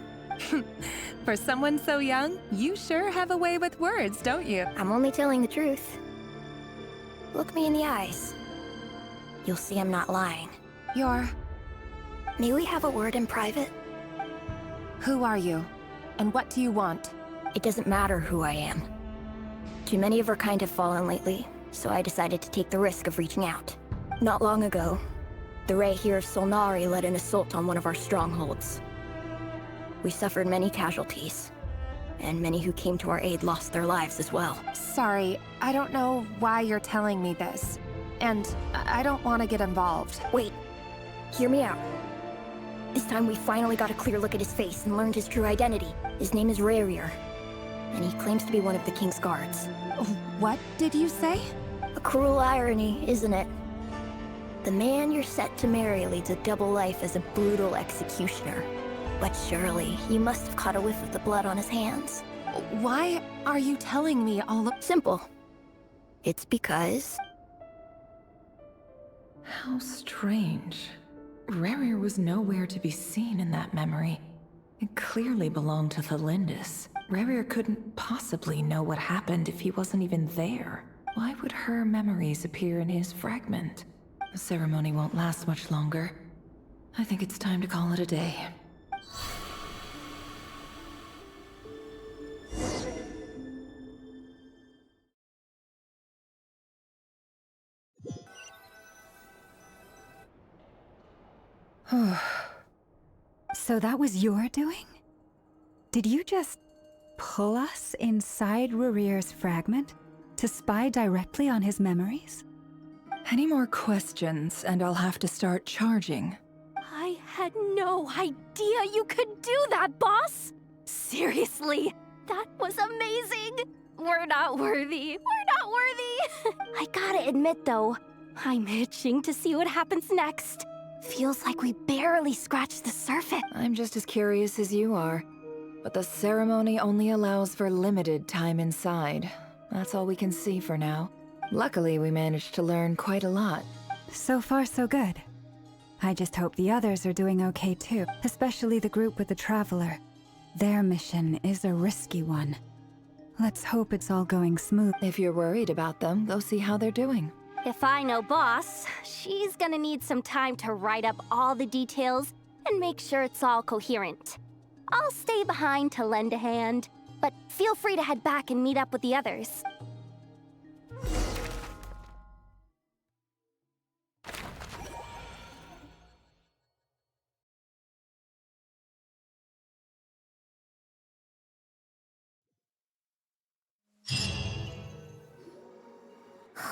For someone so young, you sure have a way with words, don't you? I'm only telling the truth. Look me in the eyes. You'll see I'm not lying. May we have a word in private? Who are you? And what do you want? It doesn't matter who I am. Too many of our kind have fallen lately, so I decided to take the risk of reaching out. Not long ago, the Ray here of Solnari led an assault on one of our strongholds. We suffered many casualties, and many who came to our aid lost their lives as well. Sorry, I don't know why you're telling me this. And I don't want to get involved. Wait, hear me out. This time we finally got a clear look at his face and learned his true identity. His name is Rerir, and he claims to be one of the King's guards. What did you say? A cruel irony, isn't it? The man you're set to marry leads a double life as a brutal executioner. But surely, you must have caught a whiff of the blood on his hands. Why are you telling me all of— Simple. It's because— How strange. Rerir was nowhere to be seen in that memory. It clearly belonged to the Lindis. Rerir couldn't possibly know what happened if he wasn't even there. Why would her memories appear in his fragment? The ceremony won't last much longer. I think it's time to call it a day. So that was your doing? Did you just pull us inside Rerir's fragment to spy directly on his memories? Any more questions, and I'll have to start charging. I had no idea you could do that, boss! Seriously, that was amazing! We're not worthy. We're not worthy! I gotta admit, though, I'm itching to see what happens next. Feels like we barely scratched the surface. I'm just as curious as you are. But the ceremony only allows for limited time inside. That's all we can see for now. Luckily, we managed to learn quite a lot. So far, so good. I just hope the others are doing okay too, especially the group with the Traveler. Their mission is a risky one. Let's hope it's all going smooth. If you're worried about them, go see how they're doing. If I know Boss, she's gonna need some time to write up all the details and make sure it's all coherent. I'll stay behind to lend a hand, but feel free to head back and meet up with the others.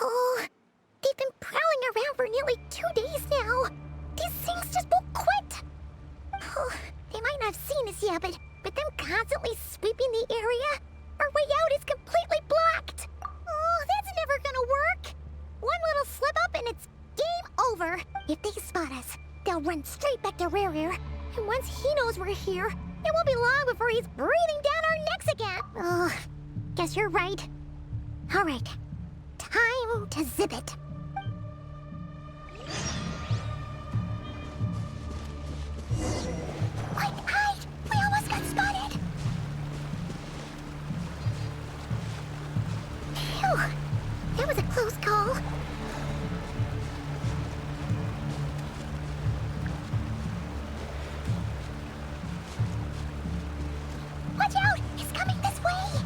Oh, they've been prowling around for nearly 2 days now. These things just won't quit. Oh, they might not have seen us yet, but them constantly sweeping the area, our way out is completely blocked. Oh, that's never gonna work. One little slip up and it's game over. If they spot us, they'll run straight back to Rerir. And once he knows we're here, it won't be long before he's breathing down our necks again. Oh, Guess you're right. All right. Time to zip it. Quick, hide! We almost got spotted! Phew. That was a close call. Watch out! He's coming this way!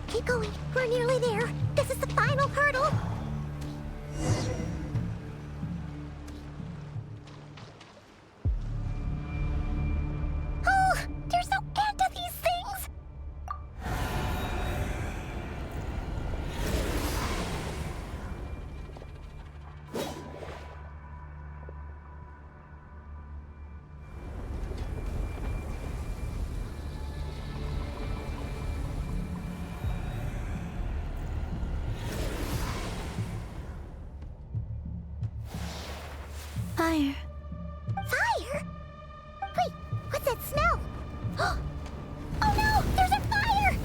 Keep going. We're nearly there. This is the final hurdle. Oh, they're so into these things. Fire. Fire? Wait, what's that smell? Oh no, there's a fire!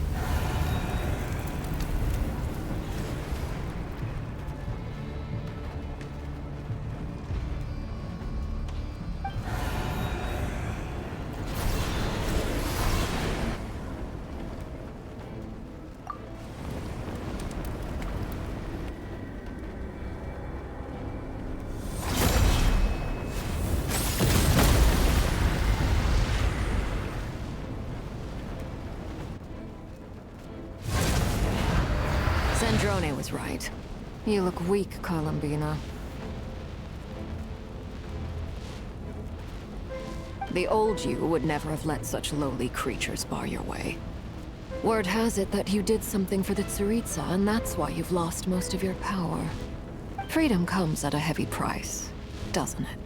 Sandrone was right. You look weak, Columbina. The old you would never have let such lowly creatures bar your way. Word has it that you did something for the Tsaritsa, and that's why you've lost most of your power. Freedom comes at a heavy price, doesn't it?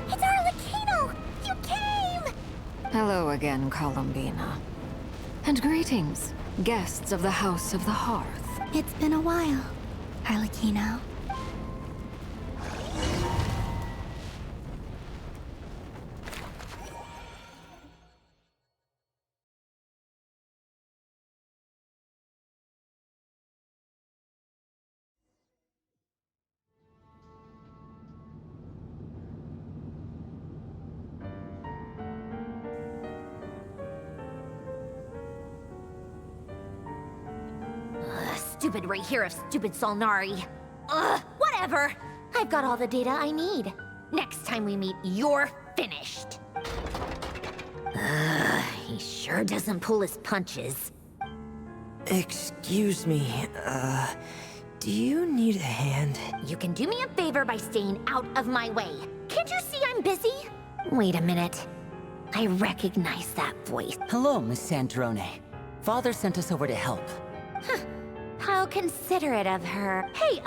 It's Arlecchino! You came! Hello again, Columbina. And greetings, guests of the House of the Hearth. It's been a while, Arlecchino. Stupid right here of stupid Solnari. Ugh, whatever. I've got all the data I need. Next time we meet, you're finished. He sure doesn't pull his punches. Excuse me, do you need a hand? You can do me a favor by staying out of my way. Can't you see I'm busy? Wait a minute. I recognize that voice. Hello, Miss Sandrone. Father sent us over to help. Huh. How considerate of her. Hey,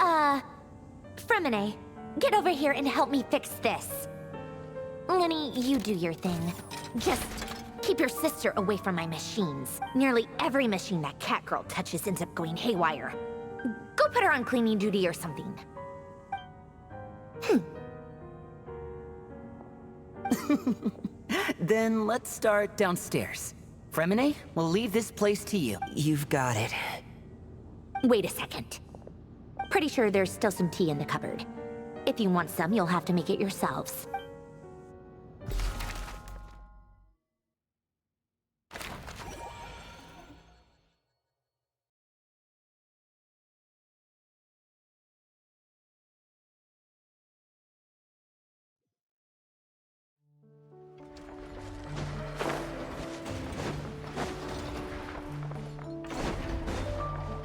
Fremine, get over here and help me fix this. Lenny, you do your thing. Just keep your sister away from my machines. Nearly every machine that Catgirl touches ends up going haywire. Go put her on cleaning duty or something. Then let's start downstairs. Fremine, we'll leave this place to you. You've got it. Wait a second. Pretty sure there's still some tea in the cupboard. If you want some, you'll have to make it yourselves.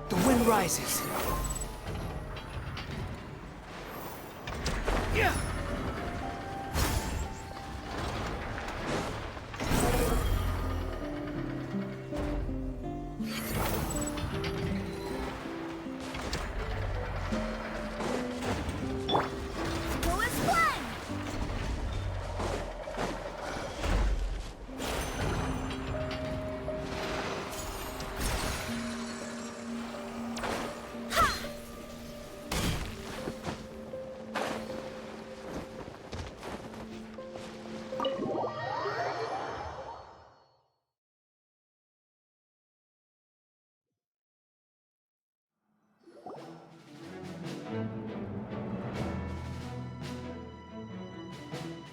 The wind rises. Yeah.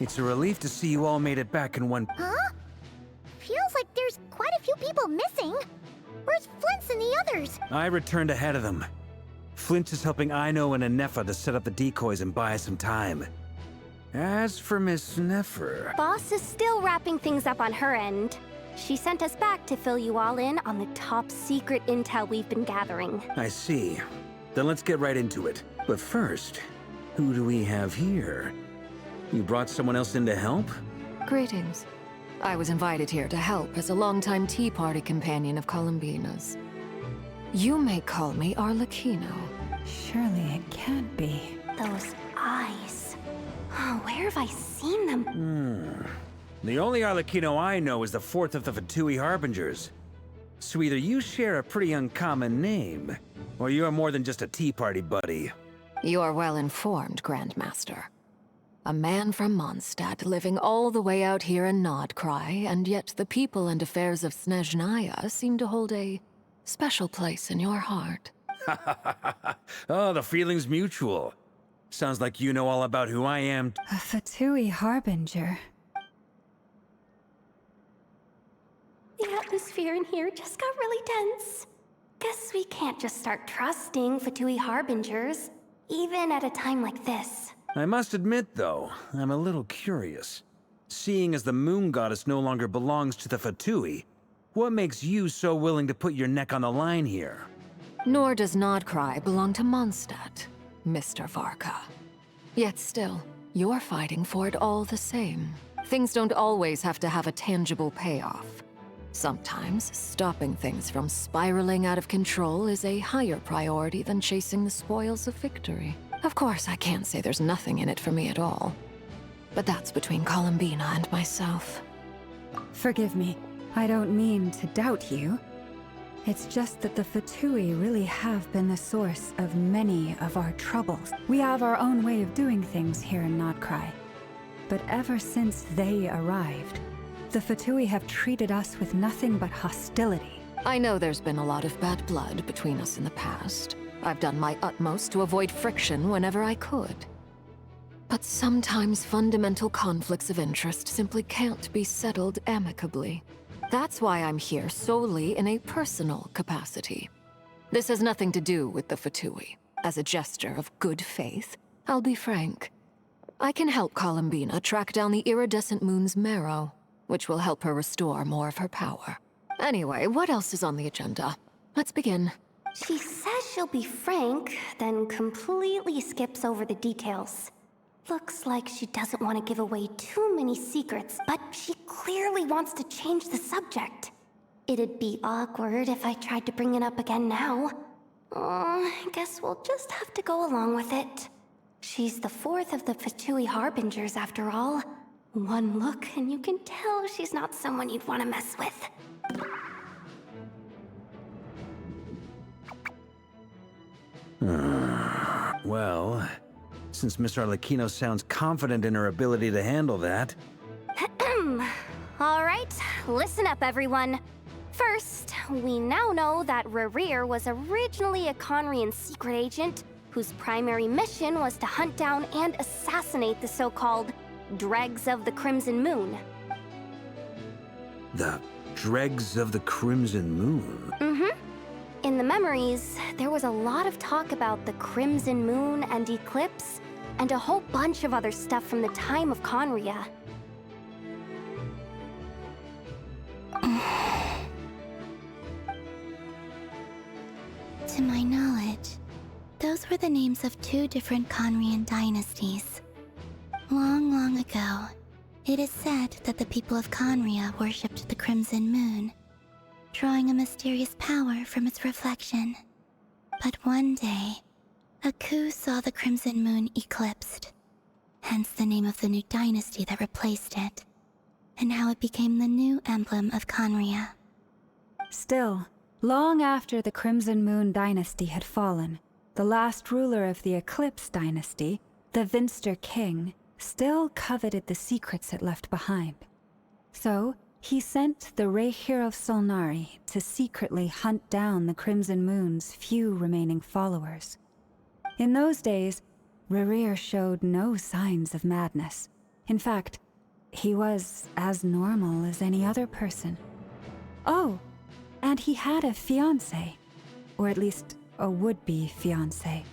It's a relief to see you all made it back in one... Huh? Feels like there's quite a few people missing. Where's Flint's and the others? I returned ahead of them. Flint is helping Aino and Anefa to set up the decoys and buy some time. As for Miss Nefer... Boss is still wrapping things up on her end. She sent us back to fill you all in on the top secret intel we've been gathering. I see. Then let's get right into it. But first, who do we have here? You brought someone else in to help? Greetings. I was invited here to help as a longtime Tea Party companion of Columbina's. You may call me Arlecchino. Surely it can't be. Those eyes. Oh, where have I seen them? The only Arlecchino I know is the fourth of the Fatui Harbingers. So either you share a pretty uncommon name, or you're more than just a Tea Party buddy. You are well informed, Grandmaster. A man from Mondstadt living all the way out here in Krai, and yet the people and affairs of Snezhnaya seem to hold a special place in your heart. Oh, the feeling's mutual. Sounds like you know all about who I am. A Fatui Harbinger. The atmosphere in here just got really tense. Guess we can't just start trusting Fatui Harbingers, even at a time like this. I must admit, though, I'm a little curious. Seeing as the Moon Goddess no longer belongs to the Fatui, what makes you so willing to put your neck on the line here? Nor does Krai belong to Mondstadt, Mr. Varka. Yet still, you're fighting for it all the same. Things don't always have to have a tangible payoff. Sometimes, stopping things from spiraling out of control is a higher priority than chasing the spoils of victory. Of course, I can't say there's nothing in it for me at all. But that's between Columbina and myself. Forgive me. I don't mean to doubt you. It's just that the Fatui really have been the source of many of our troubles. We have our own way of doing things here in Krai. But ever since they arrived, the Fatui have treated us with nothing but hostility. I know there's been a lot of bad blood between us in the past. I've done my utmost to avoid friction whenever I could. But sometimes fundamental conflicts of interest simply can't be settled amicably. That's why I'm here solely in a personal capacity. This has nothing to do with the Fatui. As a gesture of good faith, I'll be frank. I can help Columbina track down the iridescent moon's marrow, which will help her restore more of her power. Anyway, what else is on the agenda? Let's begin. She says she'll be frank, then completely skips over the details. Looks like she doesn't want to give away too many secrets, but she clearly wants to change the subject. It'd be awkward if I tried to bring it up again now. I guess we'll just have to go along with it. She's the fourth of the Fatui Harbingers, after all. One look and you can tell she's not someone you'd want to mess with. Well, since Miss Arlecchino sounds confident in her ability to handle that... Alright, listen up everyone. First, we now know that Rerir was originally a Conrian secret agent whose primary mission was to hunt down and assassinate the so-called Dregs of the Crimson Moon. The Dregs of the Crimson Moon? In the memories, there was a lot of talk about the Crimson Moon and Eclipse, and a whole bunch of other stuff from the time of Conria. To my knowledge, those were the names of two different Conrian dynasties. Long, long ago, it is said that the people of Conria worshipped the Crimson Moon, drawing a mysterious power from its reflection. But one day, a coup saw the Crimson Moon eclipsed, hence the name of the new dynasty that replaced it, and how it became the new emblem of Conria. Still, long after the Crimson Moon dynasty had fallen, the last ruler of the Eclipse dynasty, the Vinster King, still coveted the secrets it left behind. So, he sent the Rehir of Solnari to secretly hunt down the Crimson Moon's few remaining followers. In those days, Rerir showed no signs of madness, In fact, he was as normal as any other person. Oh, and he had a fiancé, or at least a would-be fiancé,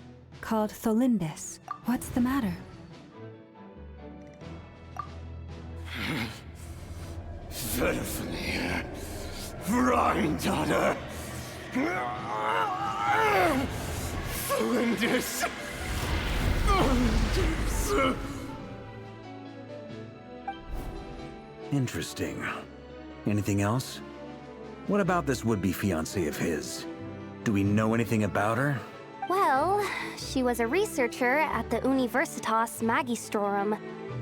called Tholindis. What's the matter? Verfnir, Freindaughter, Tholindis. Interesting. Anything else? What about this would-be fiancé of his? Do we know anything about her? Well, she was a researcher at the Universitas Magistrorum,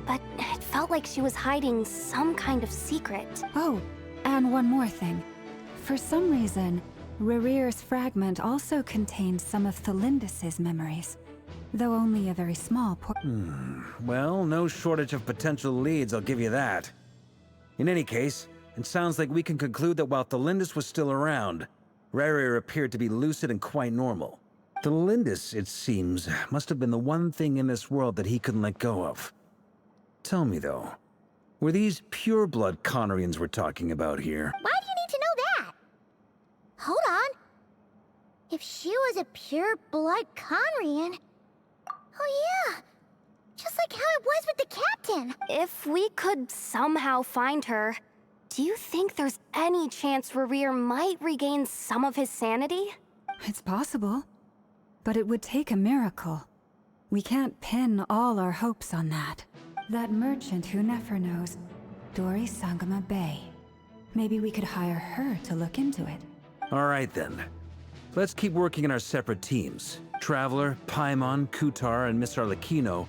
but it felt like she was hiding some kind of secret. Oh, and one more thing. For some reason, Rerir's fragment also contains some of Tholindis' memories, though only a very small portion. Well, no shortage of potential leads, I'll give you that. In any case, it sounds like we can conclude that while Tholindis was still around, Rerir appeared to be lucid and quite normal. Tholindis, it seems, must have been the one thing in this world that he couldn't let go of. Tell me, though, were these pure-blood Conorians we're talking about here? Why do you need to know that? Hold on. If she was a pure-blood Conrian... Oh yeah! Just like how it was with the captain! If we could somehow find her, do you think there's any chance Rerir might regain some of his sanity? It's possible, but it would take a miracle. We can't pin all our hopes on that. That merchant who Nefer knows, Dori Sangama Bay. Maybe we could hire her to look into it. All right, then. Let's keep working in our separate teams. Traveler, Paimon, Kutar, and Miss Arlecchino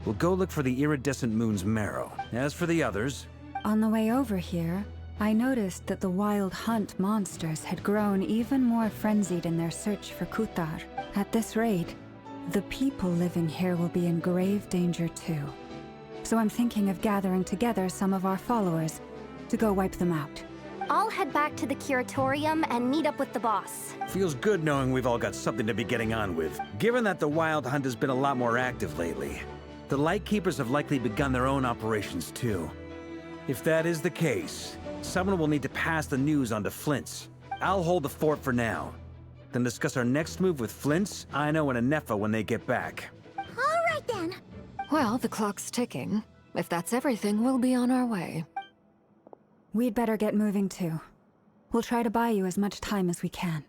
will go look for the iridescent moon's marrow. As for the others... On the way over here, I noticed that the Wild Hunt monsters had grown even more frenzied in their search for Kutar. At this rate, the people living here will be in grave danger too. So I'm thinking of gathering together some of our followers to go wipe them out. I'll head back to the Curatorium and meet up with the boss. Feels good knowing we've all got something to be getting on with, given that the Wild Hunt has been a lot more active lately. The Lightkeepers have likely begun their own operations too. If that is the case, someone will need to pass the news on to Flint's. I'll hold the fort for now, then discuss our next move with Flint's, Aino, and Anefa when they get back. All right then. Well, the clock's ticking. If that's everything, we'll be on our way. We'd better get moving too. We'll try to buy you as much time as we can.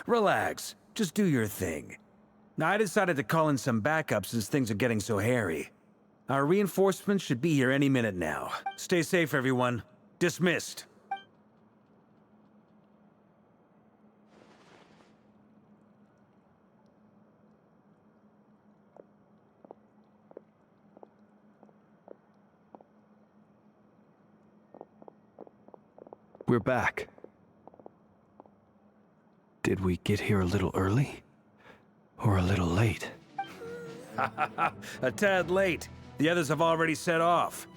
Relax. Just do your thing. I decided to call in some backup since things are getting so hairy. Our reinforcements should be here any minute now. Stay safe, everyone. Dismissed. We're back. Did we get here a little early? Or a little late? A tad late. The others have already set off.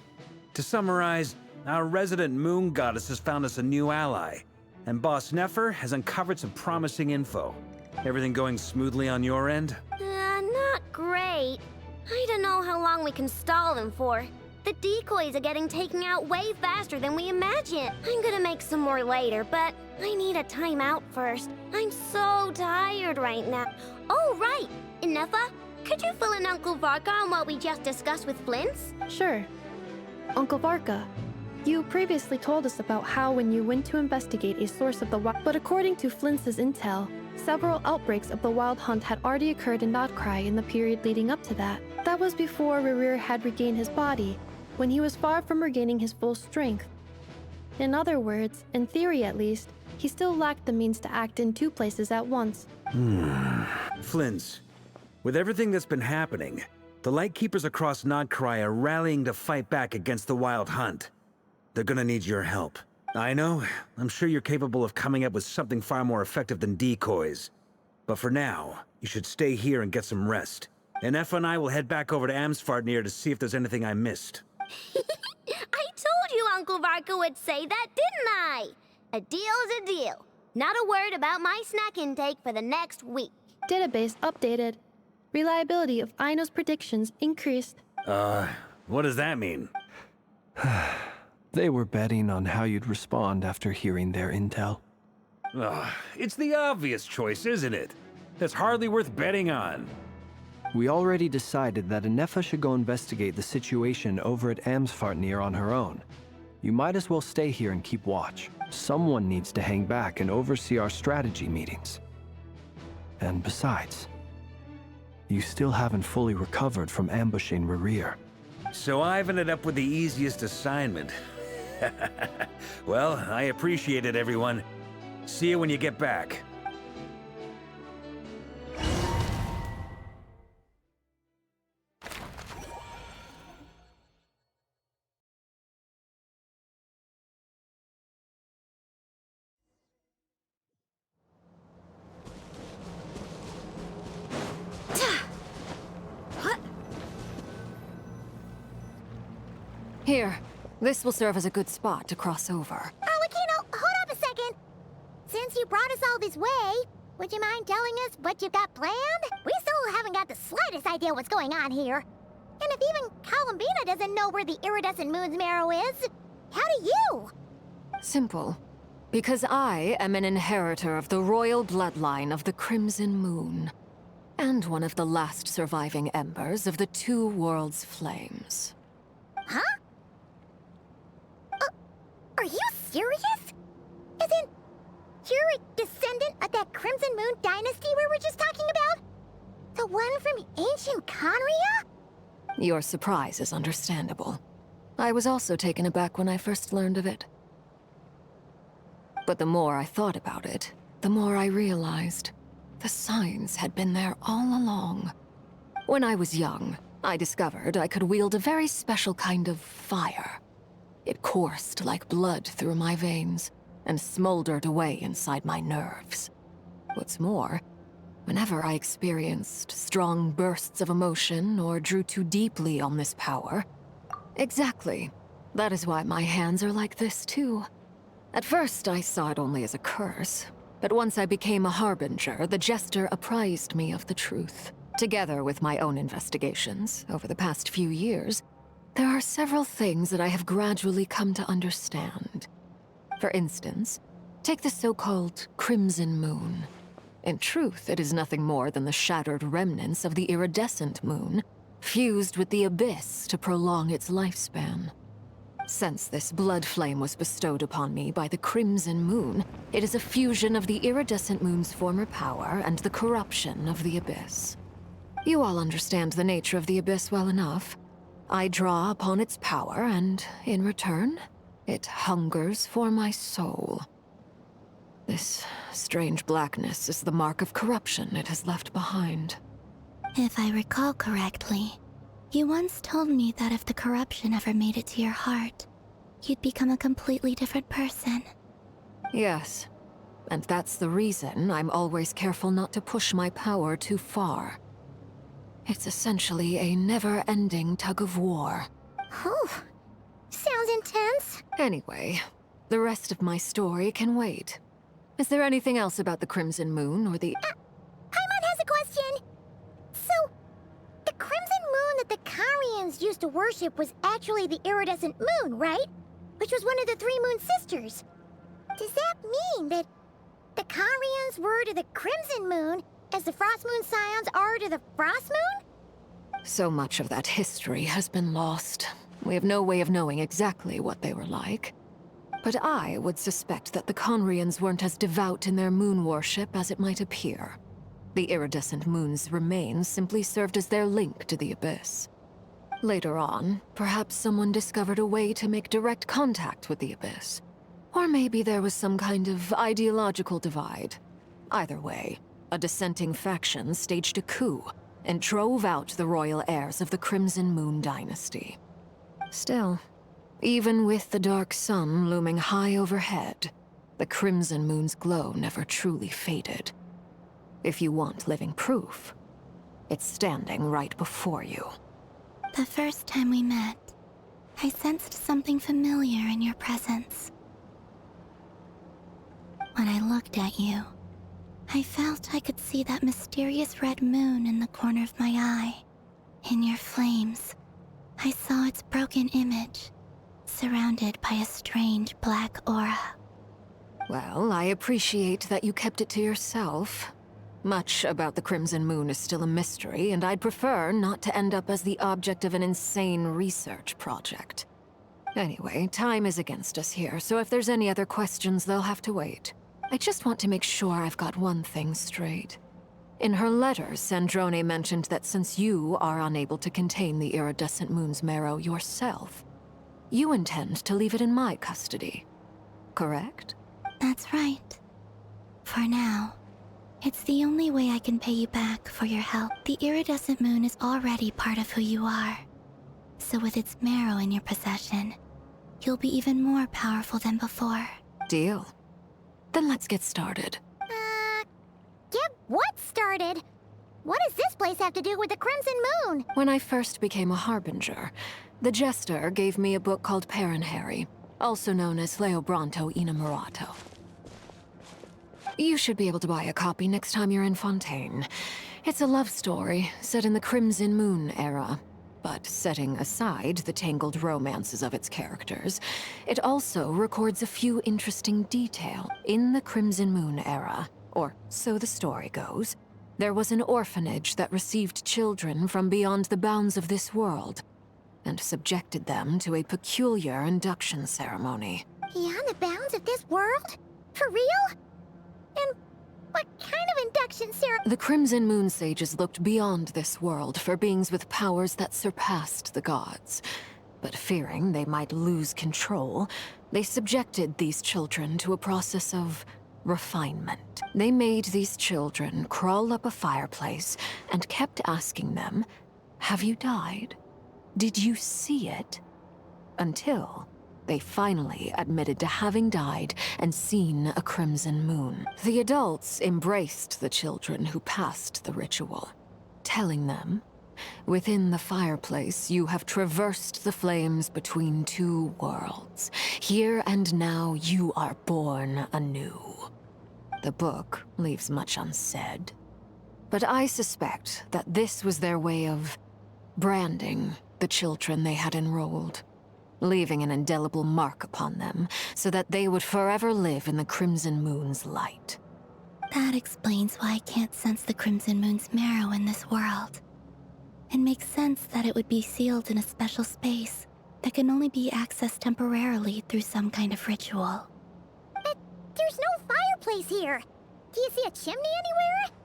To summarize, our resident moon goddess has found us a new ally, and Boss Nefer has uncovered some promising info. Everything going smoothly on your end? Not great. I don't know how long we can stall them for. The decoys are getting taken out way faster than we imagined. I'm gonna make some more later, but I need a timeout first. I'm so tired right now. Oh, right! Inefa, could you fill in Uncle Varka on what we just discussed with Flint's? Sure. Uncle Varka, you previously told us about how when you went to investigate a source of the wild... But according to Flint's intel, several outbreaks of the Wild Hunt had already occurred in Krai in the period leading up to that. That was before Rerir had regained his body, when he was far from regaining his full strength. In other words, in theory at least, he still lacked the means to act in two places at once. Flint's, with everything that's been happening, the Lightkeepers across Krai are rallying to fight back against the Wild Hunt. They're gonna need your help. I know, I'm sure you're capable of coming up with something far more effective than decoys. But for now, you should stay here and get some rest. And Efa and I will head back over to Amsfartnir to see if there's anything I missed. I told you Uncle Varka would say that, didn't I? A deal's a deal. Not a word about my snack intake for the next week. Database updated. Reliability of Aino's predictions increased. What does that mean? They were betting on how you'd respond after hearing their intel. It's the obvious choice, isn't it? That's hardly worth betting on. We already decided that Anefa should go investigate the situation over at Amsfartnir on her own. You might as well stay here and keep watch. Someone needs to hang back and oversee our strategy meetings. And besides, you still haven't fully recovered from ambushing Rerir. So I've ended up with the easiest assignment. Well, I appreciate it, everyone. See you when you get back. Here, this will serve as a good spot to cross over. Alikino, hold up a second. Since you brought us all this way, would you mind telling us what you've got planned? We still haven't got the slightest idea what's going on here. And if even Columbina doesn't know where the iridescent moon's marrow is, how do you? Simple. Because I am an inheritor of the royal bloodline of the Crimson Moon, and one of the last surviving embers of the Two Worlds' flames. Huh? Are you serious? Isn't you're a descendant of that Crimson Moon dynasty we were just talking about? The one from ancient Conria? Your surprise is understandable. I was also taken aback when I first learned of it. But the more I thought about it, the more I realized the signs had been there all along. When I was young, I discovered I could wield a very special kind of fire. It coursed like blood through my veins and smoldered away inside my nerves. What's more, whenever I experienced strong bursts of emotion or drew too deeply on this power... Exactly. That is why my hands are like this too. At first, I saw it only as a curse, but once I became a harbinger, the Jester apprised me of the truth. Together with my own investigations over the past few years, there are several things that I have gradually come to understand. For instance, take the so-called Crimson Moon. In truth, it is nothing more than the shattered remnants of the iridescent moon, fused with the abyss to prolong its lifespan. Since this blood flame was bestowed upon me by the Crimson Moon, it is a fusion of the iridescent moon's former power and the corruption of the abyss. You all understand the nature of the abyss well enough. I draw upon its power, and in return, it hungers for my soul. This strange blackness is the mark of corruption it has left behind. If I recall correctly, you once told me that if the corruption ever made it to your heart, you'd become a completely different person. Yes, and that's the reason I'm always careful not to push my power too far. It's essentially a never-ending tug-of-war. Whew. Sounds intense. Anyway, the rest of my story can wait. Is there anything else about the Crimson Moon or the... Paimon has a question. So, the Crimson Moon that the Karians used to worship was actually the iridescent moon, right? Which was one of the three moon sisters. Does that mean that the Karians were to the Crimson Moon as the Frost Moon Scions are to the Frost Moon? So much of that history has been lost. We have no way of knowing exactly what they were like. But I would suspect that the Conrians weren't as devout in their moon worship as it might appear. The iridescent moon's remains simply served as their link to the abyss. Later on, perhaps someone discovered a way to make direct contact with the abyss. Or maybe there was some kind of ideological divide. Either way, a dissenting faction staged a coup and drove out the royal heirs of the Crimson Moon dynasty. Still, even with the dark sun looming high overhead, the Crimson Moon's glow never truly faded. If you want living proof, it's standing right before you. The first time we met, I sensed something familiar in your presence. When I looked at you, I felt I could see that mysterious red moon in the corner of my eye, in your flames, I saw its broken image, surrounded by a strange black aura. Well, I appreciate that you kept it to yourself. Much about the Crimson Moon is still a mystery, and I'd prefer not to end up as the object of an insane research project. Anyway, time is against us here, so if there's any other questions, they'll have to wait. I just want to make sure I've got one thing straight. In her letter, Sandrone mentioned that since you are unable to contain the iridescent moon's marrow yourself, you intend to leave it in my custody. Correct? That's right. For now. It's the only way I can pay you back for your help. The iridescent moon is already part of who you are. So with its marrow in your possession, you'll be even more powerful than before. Deal. Then let's get started. Get what started? What does this place have to do with the Crimson Moon? When I first became a Harbinger, the Jester gave me a book called Paranhari, also known as Leobranto Inamorato. You should be able to buy a copy next time you're in Fontaine. It's a love story set in the Crimson Moon era. But setting aside the tangled romances of its characters, it also records a few interesting details. In the Crimson Moon era, or so the story goes, there was an orphanage that received children from beyond the bounds of this world, and subjected them to a peculiar induction ceremony. Beyond the bounds of this world? For real? And what kind of induction ceremony? The Crimson Moon sages looked beyond this world for beings with powers that surpassed the gods. But fearing they might lose control, they subjected these children to a process of refinement. They made these children crawl up a fireplace and kept asking them, "Have you died? Did you see it?" Until they finally admitted to having died and seen a crimson moon. The adults embraced the children who passed the ritual, telling them, "Within the fireplace, you have traversed the flames between two worlds. Here and now, you are born anew." The book leaves much unsaid, but I suspect that this was their way of branding the children they had enrolled, leaving an indelible mark upon them so that they would forever live in the Crimson Moon's light. That explains why I can't sense the Crimson Moon's marrow in this world. It makes sense that it would be sealed in a special space that can only be accessed temporarily through some kind of ritual. But there's no fireplace here. Do you see a chimney anywhere?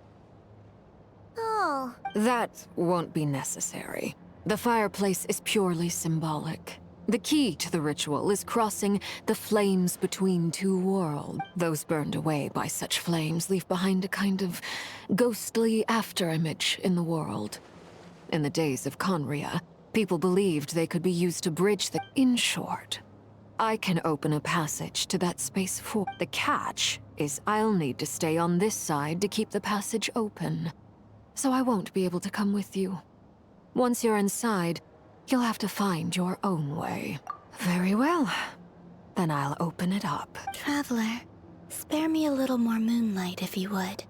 Oh. That won't be necessary. The fireplace is purely symbolic. The key to the ritual is crossing the flames between two worlds. Those burned away by such flames leave behind a kind of ghostly afterimage in the world. In the days of Conria, people believed they could be used to bridge the... In short, I can open a passage to that space for... The catch is I'll need to stay on this side to keep the passage open, so I won't be able to come with you. Once you're inside, you'll have to find your own way. Very well. Then I'll open it up. Traveler, spare me a little more moonlight if you would.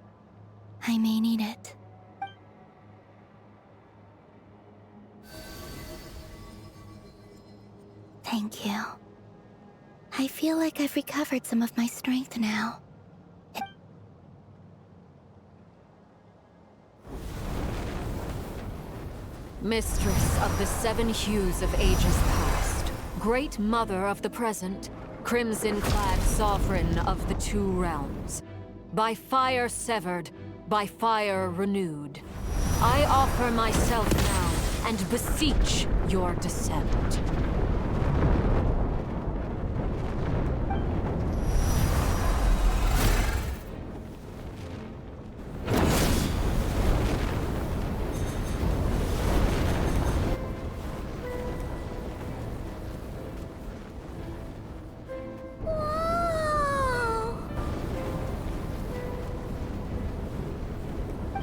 I may need it. Thank you. I feel like I've recovered some of my strength now. Mistress of the seven hues of ages past, great mother of the present, crimson-clad sovereign of the two realms, by fire severed, by fire renewed, I offer myself now and beseech your descent.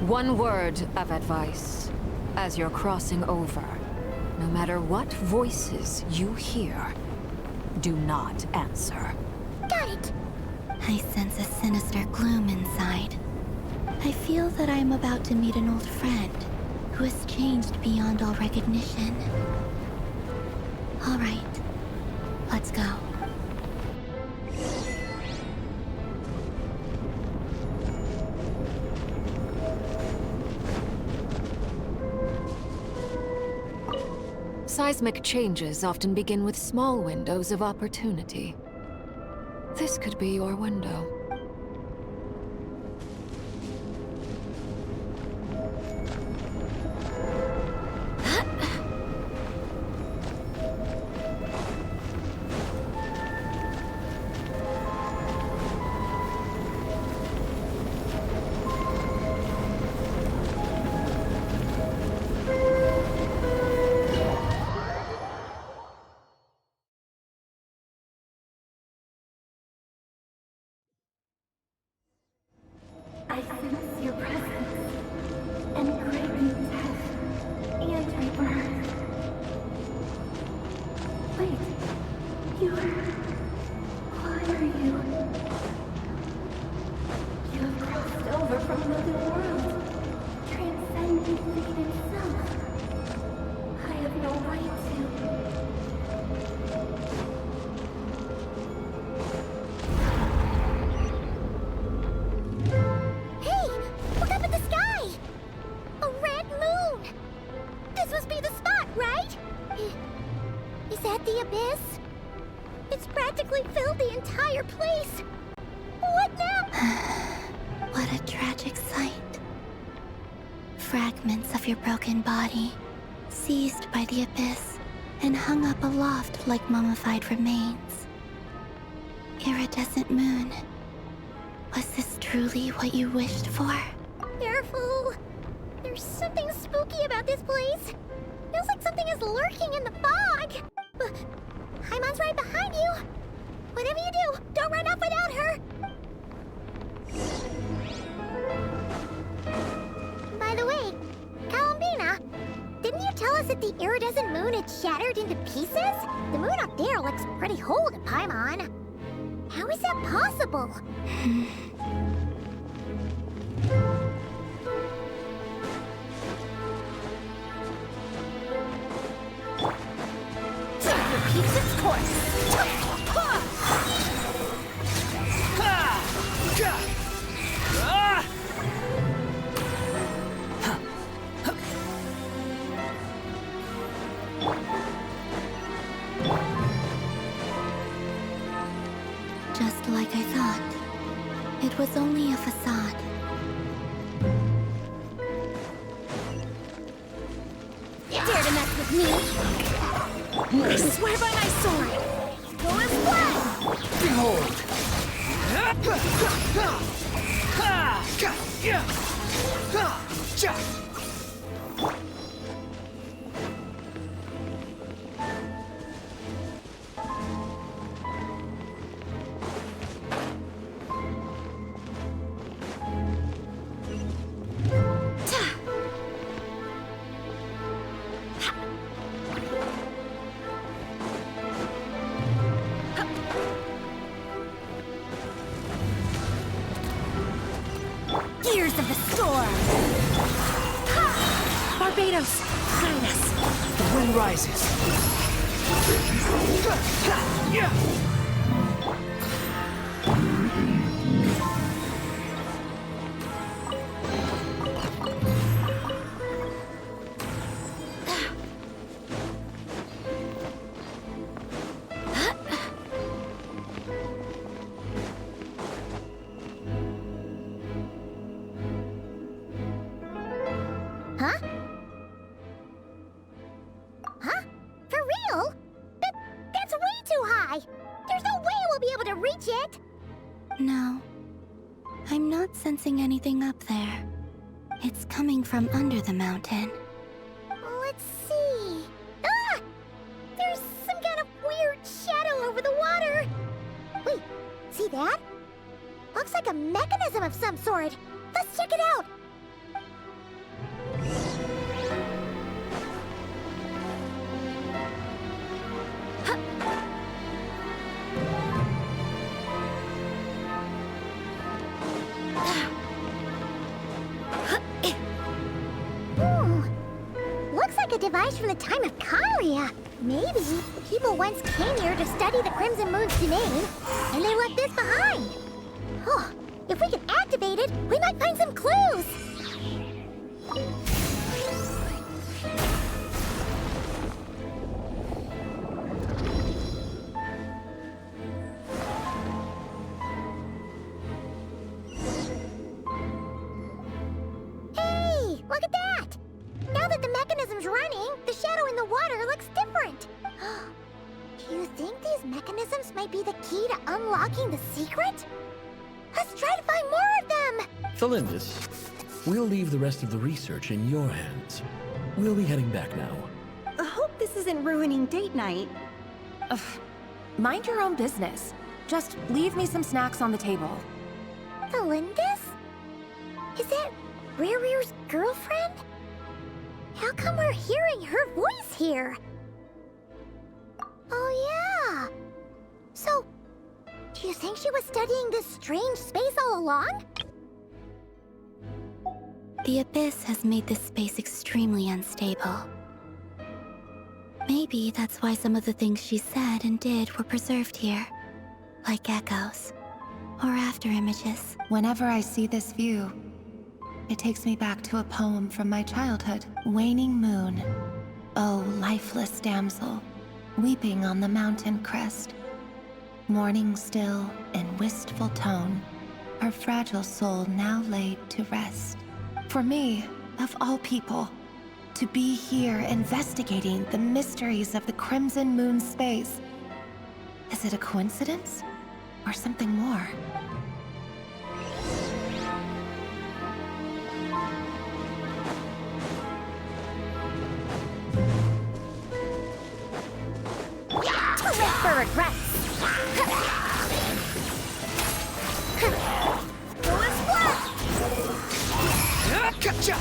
One word of advice. As you're crossing over, no matter what voices you hear, do not answer. Got it! I sense a sinister gloom inside. I feel that I am about to meet an old friend who has changed beyond all recognition. All right. Let's go. Seismic changes often begin with small windows of opportunity. This could be your window. I sense your presence and craving death and rebirth. Wait, why are you? You have crossed over from another world, transcending fate itself. I have no right to. Hey! Look up at the sky! A red moon! This must be the spot, right? Is that the abyss? It's practically filled the entire place! What now? What a tragic sight. Fragments of your broken body, seized by the abyss, and hung up aloft like mummified remains. Iridescent moon. Was this truly what you wished for? Careful! There's something spooky about this place. Feels like something is lurking in the fog. Paimon's right behind you. Whatever you do, don't run off without her. By the way, Columbina, didn't you tell us that the iridescent moon had shattered into pieces? The moon up there looks pretty whole to Paimon. How is that possible? Repeats its course. Just like I thought. It was only a facade. Dare to mess with me? I swear by my sword! Go as one! Behold! Gears of the storm! Barbados, guide us. The wind rises. Huh? Huh? For real? That's way too high! There's no way we'll be able to reach it! No. I'm not sensing anything up there. It's coming from under the mountain. Let's see... Ah! There's some kind of weird shadow over the water! Wait, see that? Looks like a mechanism of some sort! Let's check it out! Looks like a device finished from the time of Krai. Maybe people once came here to study the Crimson Moon's domain, and they left this behind. Oh, if we can activate it, we might find some clues. Hey, look at that! Now that the mechanism's running, the shadow in the water looks different. Do you think these mechanisms might be the key to unlocking the secret? Let's try to find more of them! Felindis, we'll leave the rest of the research in your hands. We'll be heading back now. I hope this isn't ruining date night. Ugh. Mind your own business. Just leave me some snacks on the table. Felindis? Is that Rere's girlfriend? How come we're hearing her voice here? Oh yeah! So, do you think she was studying this strange space all along? The Abyss has made this space extremely unstable. Maybe that's why some of the things she said and did were preserved here. Like echoes. Or after images. Whenever I see this view, it takes me back to a poem from my childhood. Waning moon, oh lifeless damsel, weeping on the mountain crest. Mourning still in wistful tone, her fragile soul now laid to rest. For me, of all people, to be here investigating the mysteries of the Crimson Moon space. Is it a coincidence? Or something more? Too late for regrets! Gotcha!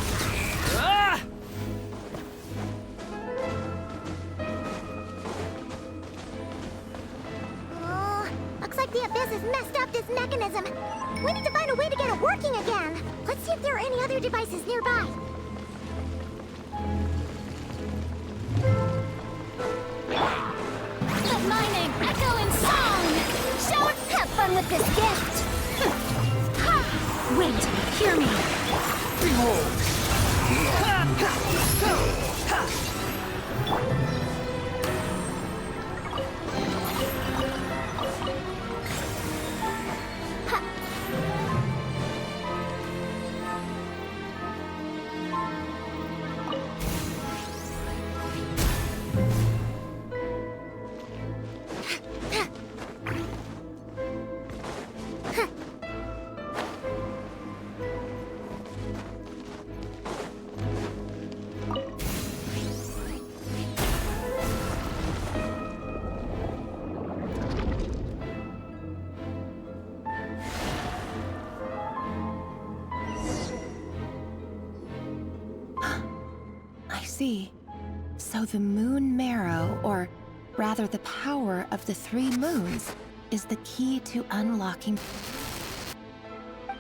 Oh, looks like the Abyss has messed up this mechanism. We need to find a way to get it working again. Let's see if there are any other devices nearby. But my name echo in song! Have fun with this gift! Wait, hear me. Behold! So the moon marrow, or rather the power of the 3 moons, is the key to unlocking.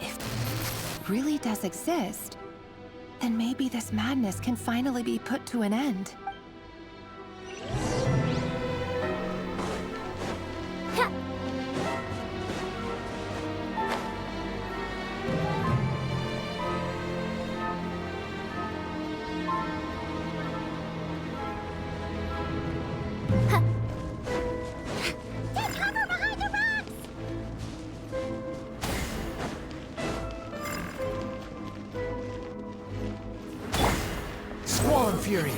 If it really does exist, then maybe this madness can finally be put to an end. Fury.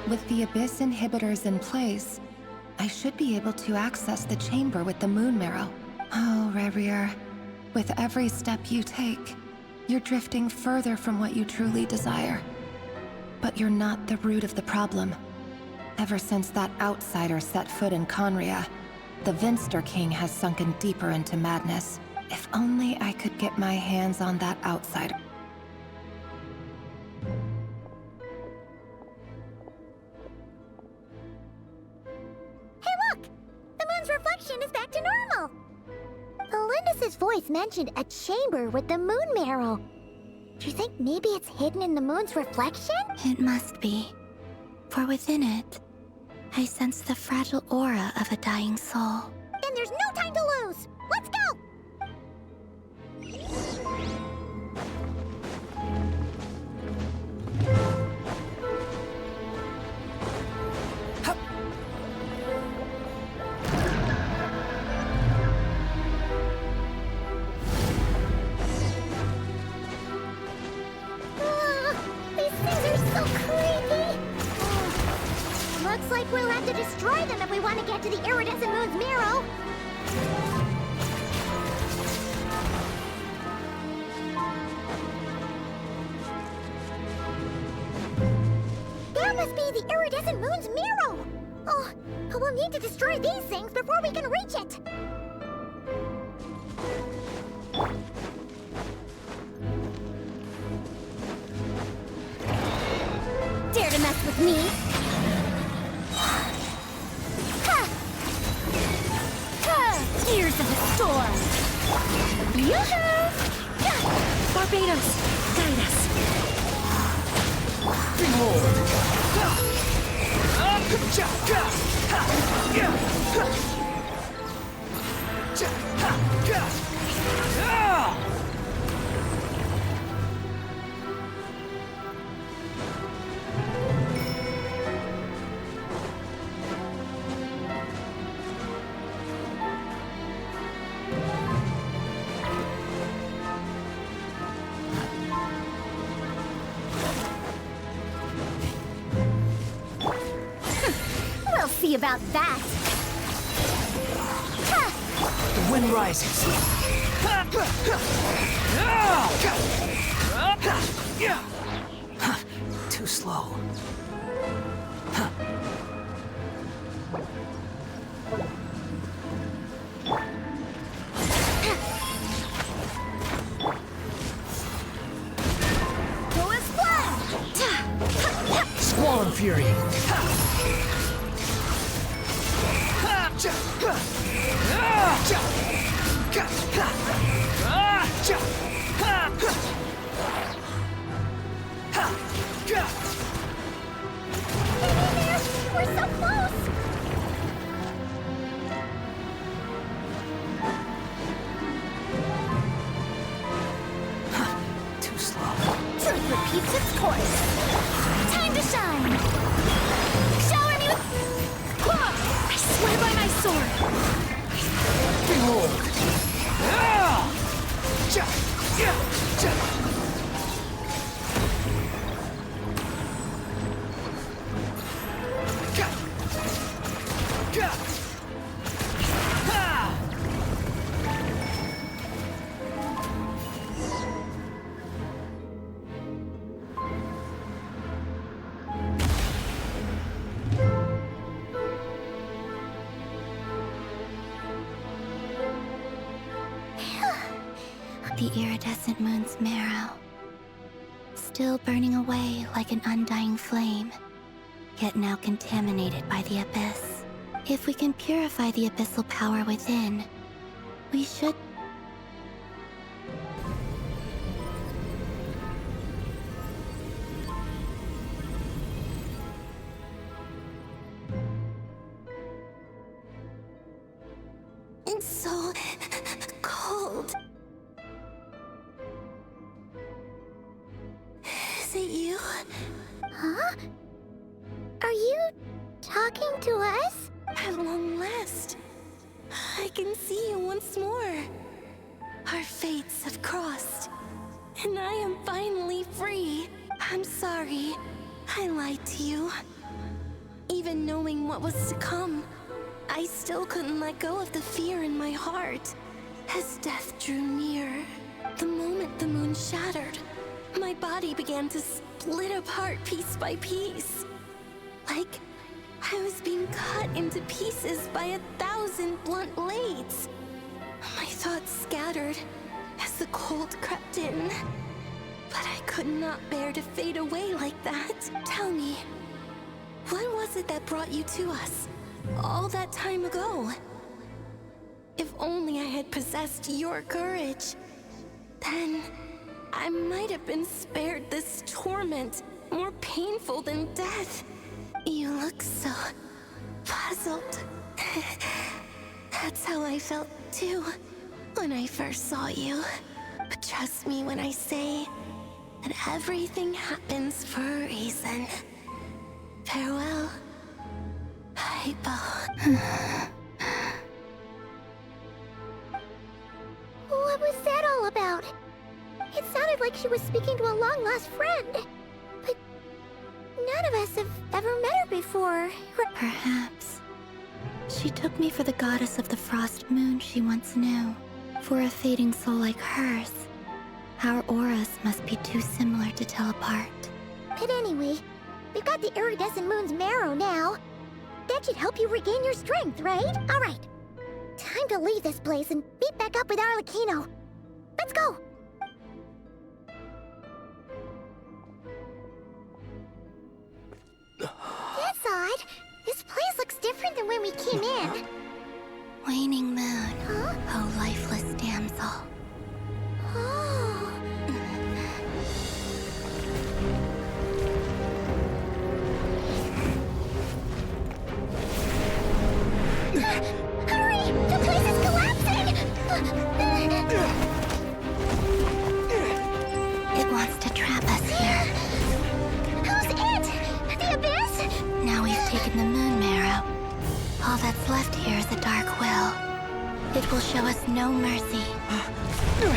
With the Abyss inhibitors in place, I should be able to access the chamber with the moon marrow. Oh, Rerir. With every step you take, you're drifting further from what you truly desire. But you're not the root of the problem. Ever since that outsider set foot in Conria, the Vinster King has sunken deeper into madness. If only I could get my hands on that outsider. Hey look! The moon's reflection is back to normal! Elindis' voice mentioned a chamber with the moon marrow. Do you think maybe it's hidden in the moon's reflection? It must be. For within it, I sense the fragile aura of a dying soul. Then there's no time to lose! Let's go! These things are so creepy! Looks like we'll have to destroy them if we want to get to the iridescent moon's marrow. That must be the iridescent moon's marrow! Oh, we'll need to destroy these things before we can reach it! Dare to mess with me? Ha! Ha! Tears of the storm! Yoo-hoo! Barbados, guide us. We'll see about that! Ha! The wind rises. Too slow. Go as planned! Squall Fury. We're so close! Too slow. Truth repeats its course. Time to shine! Shower me with... I swear by my sword! Behold! The iridescent moon's marrow, still burning away like an undying flame, yet now contaminated by the abyss. If we can purify the abyssal power within, we should... It's so cold. Is it you? Huh? Are you talking to us? At long last, I can see you once more. Our fates have crossed, and I am finally free. I'm sorry, I lied to you. Even knowing what was to come, I still couldn't let go of the fear in my heart. As death drew near, the moment the moon shattered, my body began to split apart piece by piece. Like I was being cut into pieces by 1,000 blunt blades. My thoughts scattered as the cold crept in. But I could not bear to fade away like that. Tell me, what was it that brought you to us all that time ago? If only I had possessed your courage, then I might have been spared this torment more painful than death. You look so puzzled. That's how I felt too when I first saw you. But trust me when I say that everything happens for a reason. Farewell, Hypo. What was that all about? It sounded like she was speaking to a long-lost friend. But none of us have ever met her before. Perhaps she took me for the goddess of the frost moon she once knew. For a fading soul like hers, our auras must be too similar to tell apart. But anyway, we've got the iridescent moon's marrow now. That should help you regain your strength, right? All right. Time to leave this place and meet back up with Arlecchino. Let's go! That's odd. This place looks different than when we came in. Waning moon, oh lifeless damsel. Oh. Hurry! The place is collapsing! It wants to trap us here. Who's it? The Abyss? Now we've taken the moon marrow. All that's left here is a dark will. It will show us no mercy. Give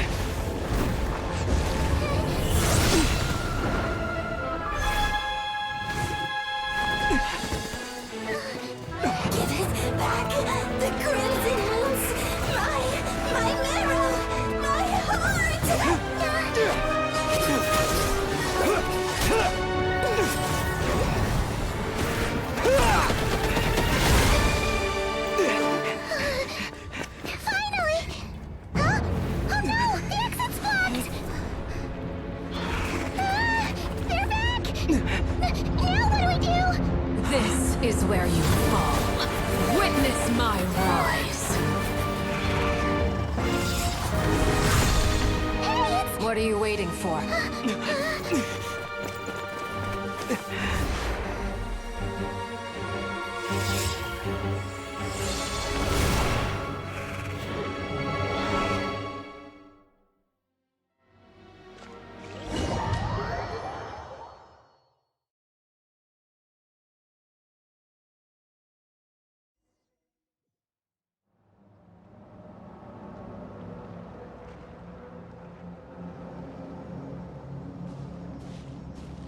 it back! The crimson moons! My marrow! My heart! Finally! Huh? Oh no! The exit's blocked! They're back! Now what do we do? This is where you fall. Witness my rise. What are you waiting for?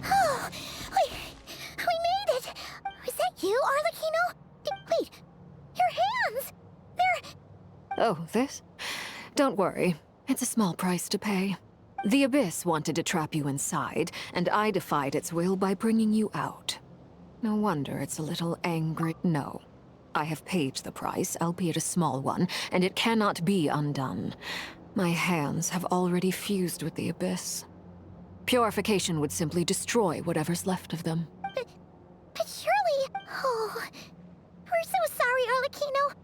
Oh, we made it! Is that you, Arlecchino? Wait, your hands! They're... Oh, this? Don't worry. It's a small price to pay. The Abyss wanted to trap you inside, and I defied its will by bringing you out. No wonder it's a little angry. No. I have paid the price, albeit a small one, and it cannot be undone. My hands have already fused with the Abyss. Purification would simply destroy whatever's left of them. But surely... Oh... We're so sorry, Arlecchino.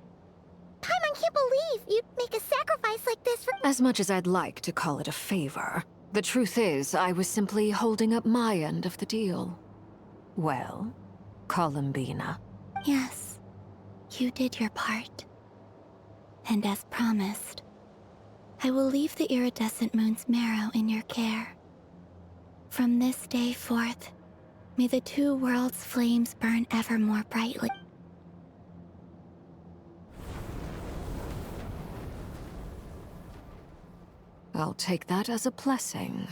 Paimon can't believe you'd make a sacrifice like this for... As much as I'd like to call it a favor, the truth is I was simply holding up my end of the deal. Well, Columbina. Yes, you did your part. And as promised, I will leave the iridescent moon's marrow in your care. From this day forth, may the two worlds' flames burn ever more brightly. I'll take that as a blessing.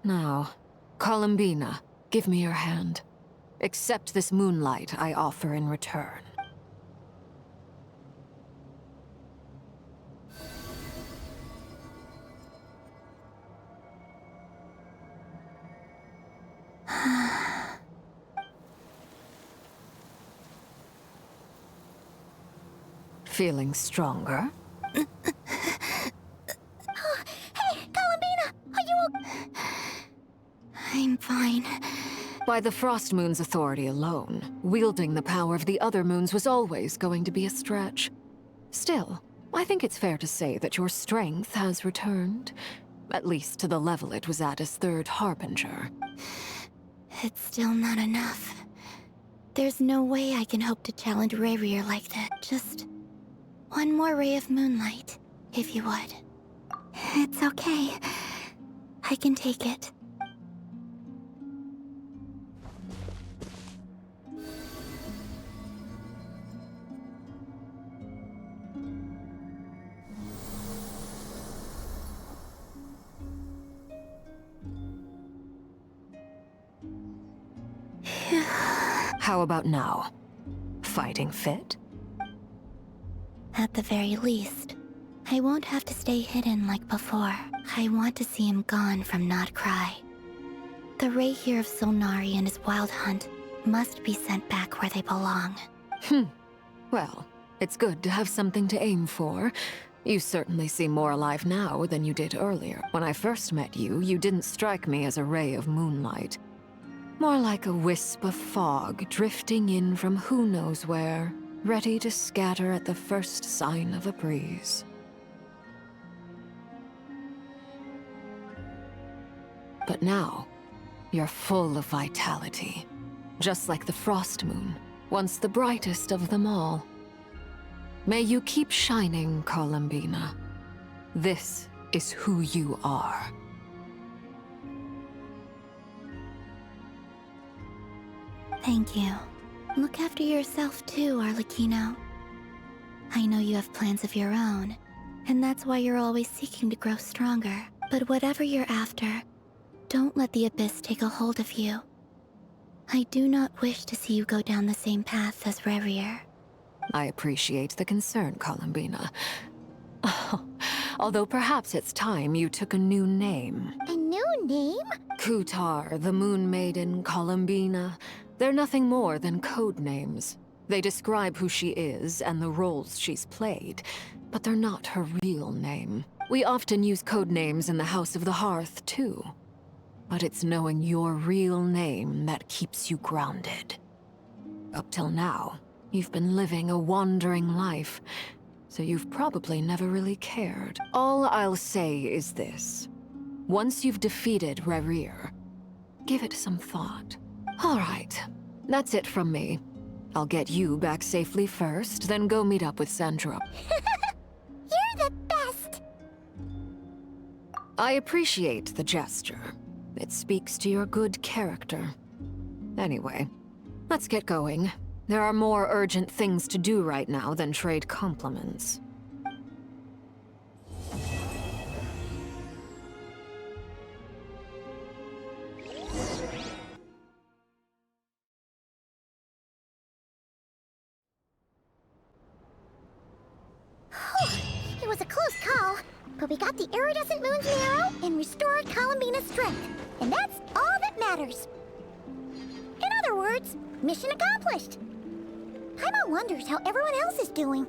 Now, Columbina, give me your hand. Accept this moonlight I offer in return. Feeling stronger? I'm fine. By the Frost Moon's authority alone, wielding the power of the other moons was always going to be a stretch. Still, I think it's fair to say that your strength has returned. At least to the level it was at as Third Harbinger. It's still not enough. There's no way I can hope to challenge Rayrier like that. Just one more ray of moonlight, if you would. It's okay. I can take it. How about now? Fighting fit? At the very least, I won't have to stay hidden like before. I want to see him gone from Not Krai. The Rapier of Solnari and his wild hunt must be sent back where they belong. Well, it's good to have something to aim for. You certainly seem more alive now than you did earlier. When I first met you, you didn't strike me as a ray of moonlight. More like a wisp of fog drifting in from who knows where, ready to scatter at the first sign of a breeze. But now, you're full of vitality. Just like the Frost Moon, once the brightest of them all. May you keep shining, Columbina. This is who you are. Thank you. Look after yourself too, Arlecchino. I know you have plans of your own, and that's why you're always seeking to grow stronger. But whatever you're after, don't let the Abyss take a hold of you. I do not wish to see you go down the same path as Rayrier. I appreciate the concern, Columbina. Although perhaps it's time you took a new name. A new name? Kutar, the Moon Maiden, Columbina. They're nothing more than code names. They describe who she is and the roles she's played, but they're not her real name. We often use code names in the House of the Hearth, too. But it's knowing your real name that keeps you grounded. Up till now, you've been living a wandering life, so you've probably never really cared. All I'll say is this. Once you've defeated Rayrier, give it some thought. All right, that's it from me. I'll get you back safely first, then go meet up with Sandra. You're the best! I appreciate the gesture. It speaks to your good character. Anyway, let's get going. There are more urgent things to do right now than trade compliments. It was a close call, but we got the iridescent moon's marrow and restored Columbina's strength. And that's all that matters. In other words, mission accomplished. Paimon wonders how everyone else is doing.